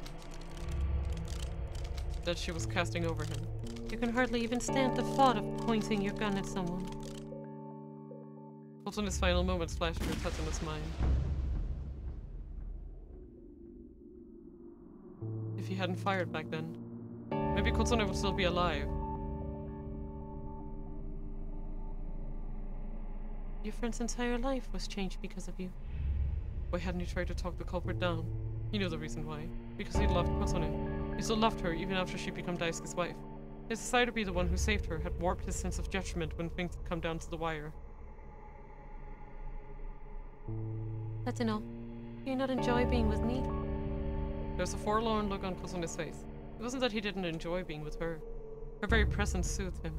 that she was casting over him. You can hardly even stand the thought of pointing your gun at someone. Kotsune's final moments flashed through Tatsuno's mind. If he hadn't fired back then, maybe Kotsune would still be alive. Your friend's entire life was changed because of you. Why hadn't he tried to talk the culprit down? He knew the reason why. Because he loved Kotsune. He still loved her even after she'd become Daisuke's wife. His desire to be the one who saved her had warped his sense of judgment when things had come down to the wire. Tatsuno, do you not enjoy being with me? There was a forlorn look on Kotsune's face. It wasn't that he didn't enjoy being with her. Her very presence soothed him.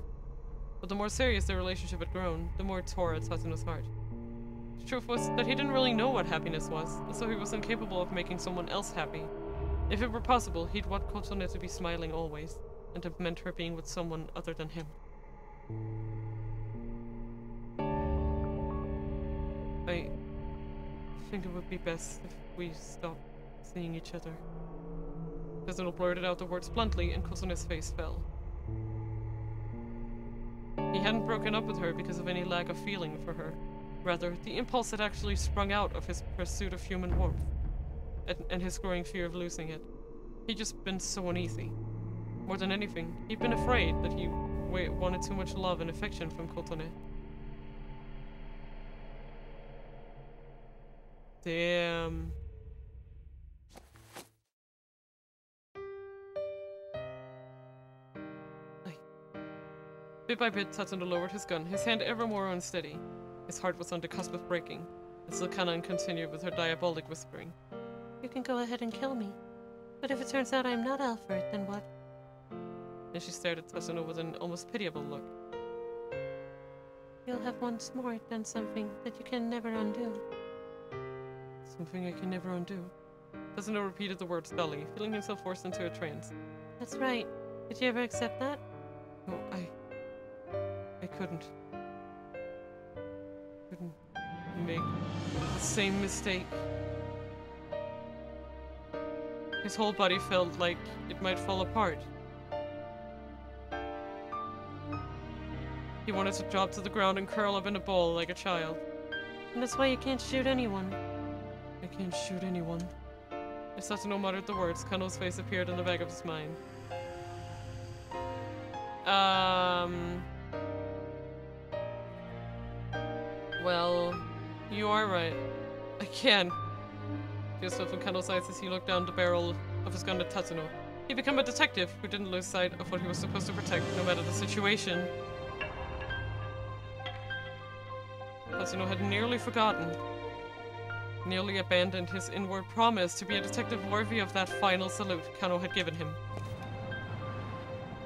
But the more serious their relationship had grown, the more it tore at Tatsuno's heart. The truth was that he didn't really know what happiness was, and so he was incapable of making someone else happy. If it were possible, he'd want Kotsune to be smiling always, and it meant her being with someone other than him. I think it would be best if we stopped seeing each other. Tatsuno blurted out the words bluntly, and Kotsune's face fell. He hadn't broken up with her because of any lack of feeling for her. Rather, the impulse had actually sprung out of his pursuit of human warmth, and his growing fear of losing it. He'd just been so uneasy. More than anything, he'd been afraid that he wanted too much love and affection from Kotsune. Damn. Bit by bit, Tatsuno lowered his gun, his hand ever more unsteady. His heart was on the cusp of breaking, and still Kanan continued with her diabolic whispering. You can go ahead and kill me. But if it turns out I'm not Alfred, then what? And she stared at Tatsuno with an almost pitiable look. You'll have once more done something that you can never undo. Something I can never undo. Tatsuno repeated the words dully, feeling himself forced into a trance. That's right. Did you ever accept that? No, I couldn't. Couldn't make the same mistake. His whole body felt like it might fall apart. He wanted to drop to the ground and curl up in a ball like a child. And that's why you can't shoot anyone. I can't shoot anyone. As Tatsuno muttered the words, Kano's face appeared in the back of his mind. Well, you are right. I can. Tears fell from Kano's eyes as he looked down the barrel of his gun at Tatsuno. He'd become a detective who didn't lose sight of what he was supposed to protect, no matter the situation. Tatsuno had nearly forgotten. Nearly abandoned his inward promise to be a detective worthy of that final salute Kano had given him.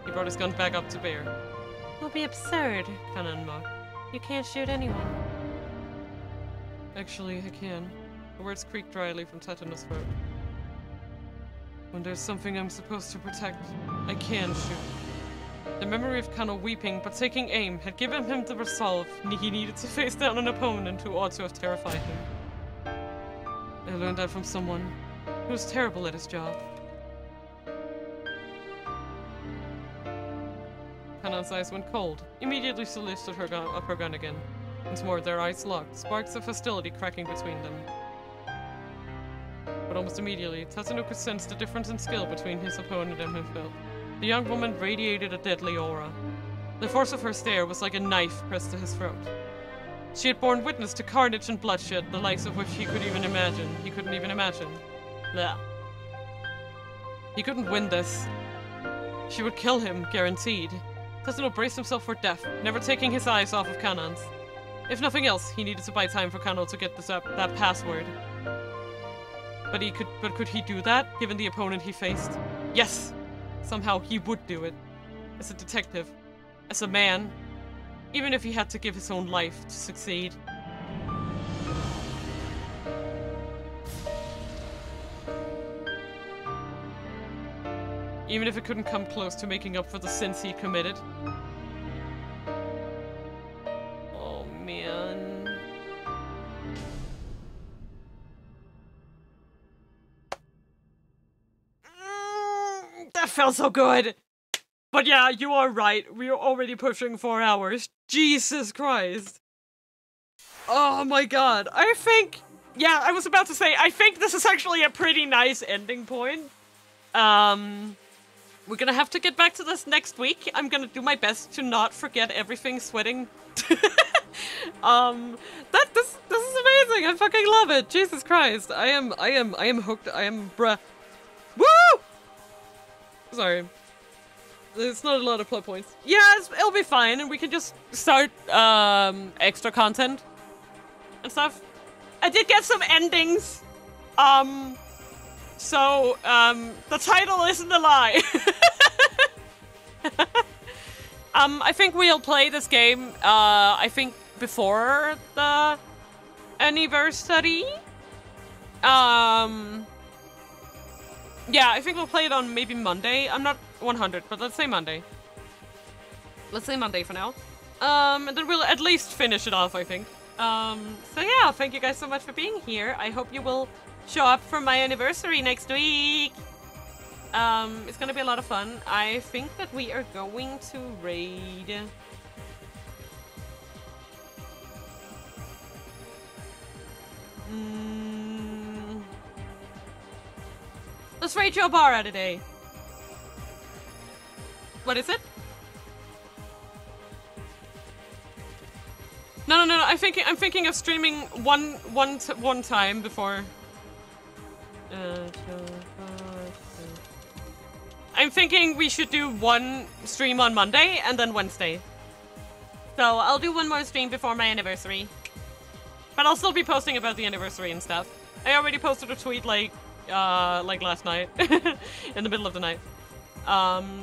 He brought his gun back up to bear. It will be absurd, Kanan mocked. You can't shoot anyone. Actually, I can. The words creaked dryly from Tatsuno's throat. When there's something I'm supposed to protect, I can shoot. The memory of Kano weeping but taking aim had given him the resolve he needed to face down an opponent who ought to have terrified him. I learned that from someone who was terrible at his job. Kanan's eyes went cold. Immediately she lifted up her gun again. Once more, their eyes locked, sparks of hostility cracking between them. But almost immediately, Tatsuno could sense the difference in skill between his opponent and himself. The young woman radiated a deadly aura. The force of her stare was like a knife pressed to his throat. She had borne witness to carnage and bloodshed, the likes of which he couldn't even imagine. Blah. He couldn't win this. She would kill him, guaranteed. Tatsuno braced himself for death, never taking his eyes off of Kanan's. If nothing else, he needed to buy time for Kano to get that password. But could he do that, given the opponent he faced? Yes! Somehow he would do it. As a detective. As a man. Even if he had to give his own life to succeed. Even if it couldn't come close to making up for the sins he committed. Oh, man. That felt so good. But yeah, you are right. We are already pushing 4 hours. Jesus Christ. Oh my god. I think... Yeah, I was about to say, I think this is actually a pretty nice ending point. We're gonna have to get back to this next week. I'm gonna do my best to not forget everything sweating. This is amazing. I fucking love it. Jesus Christ. I am hooked. I am bruh. Woo! Sorry. There's not a lot of plot points. Yeah, it'll be fine, and we can just start extra content and stuff. I did get some endings. So the title isn't a lie. I think we'll play this game, I think before the anniversary. Yeah, I think we'll play it on maybe Monday. I'm not 100, but let's say Monday. Let's say Monday for now. And then we'll at least finish it off, I think. So yeah, thank you guys so much for being here. I hope you will show up for my anniversary next week. It's gonna be a lot of fun. I think that we are going to raid... Let's raid Jobara today. What is it? No. I'm thinking of streaming one time before. I'm thinking we should do one stream on Monday and then Wednesday. So I'll do one more stream before my anniversary. But I'll still be posting about the anniversary and stuff. I already posted a tweet like last night. In the middle of the night.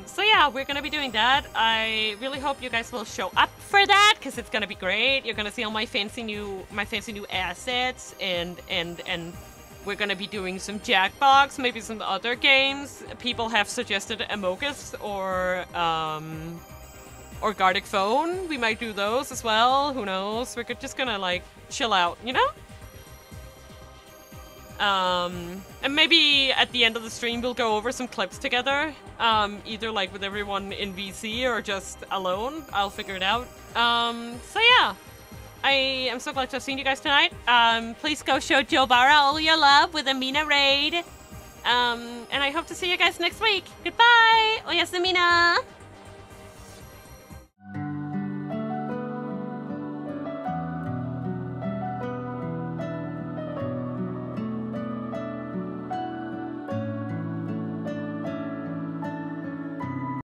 So yeah, we're gonna be doing that. I really hope you guys will show up for that, because it's gonna be great. You're gonna see all my fancy new assets, and we're gonna be doing some Jackbox, maybe some other games. People have suggested Amogus or Gartic Phone. We might do those as well. Who knows? We're just gonna like chill out, you know? And maybe at the end of the stream we'll go over some clips together, either like with everyone in VC or just alone. I'll figure it out. So yeah, I am so glad to have seen you guys tonight. Please go show Jobara all your love with a Mina raid. And I hope to see you guys next week. Goodbye! Oyasumina!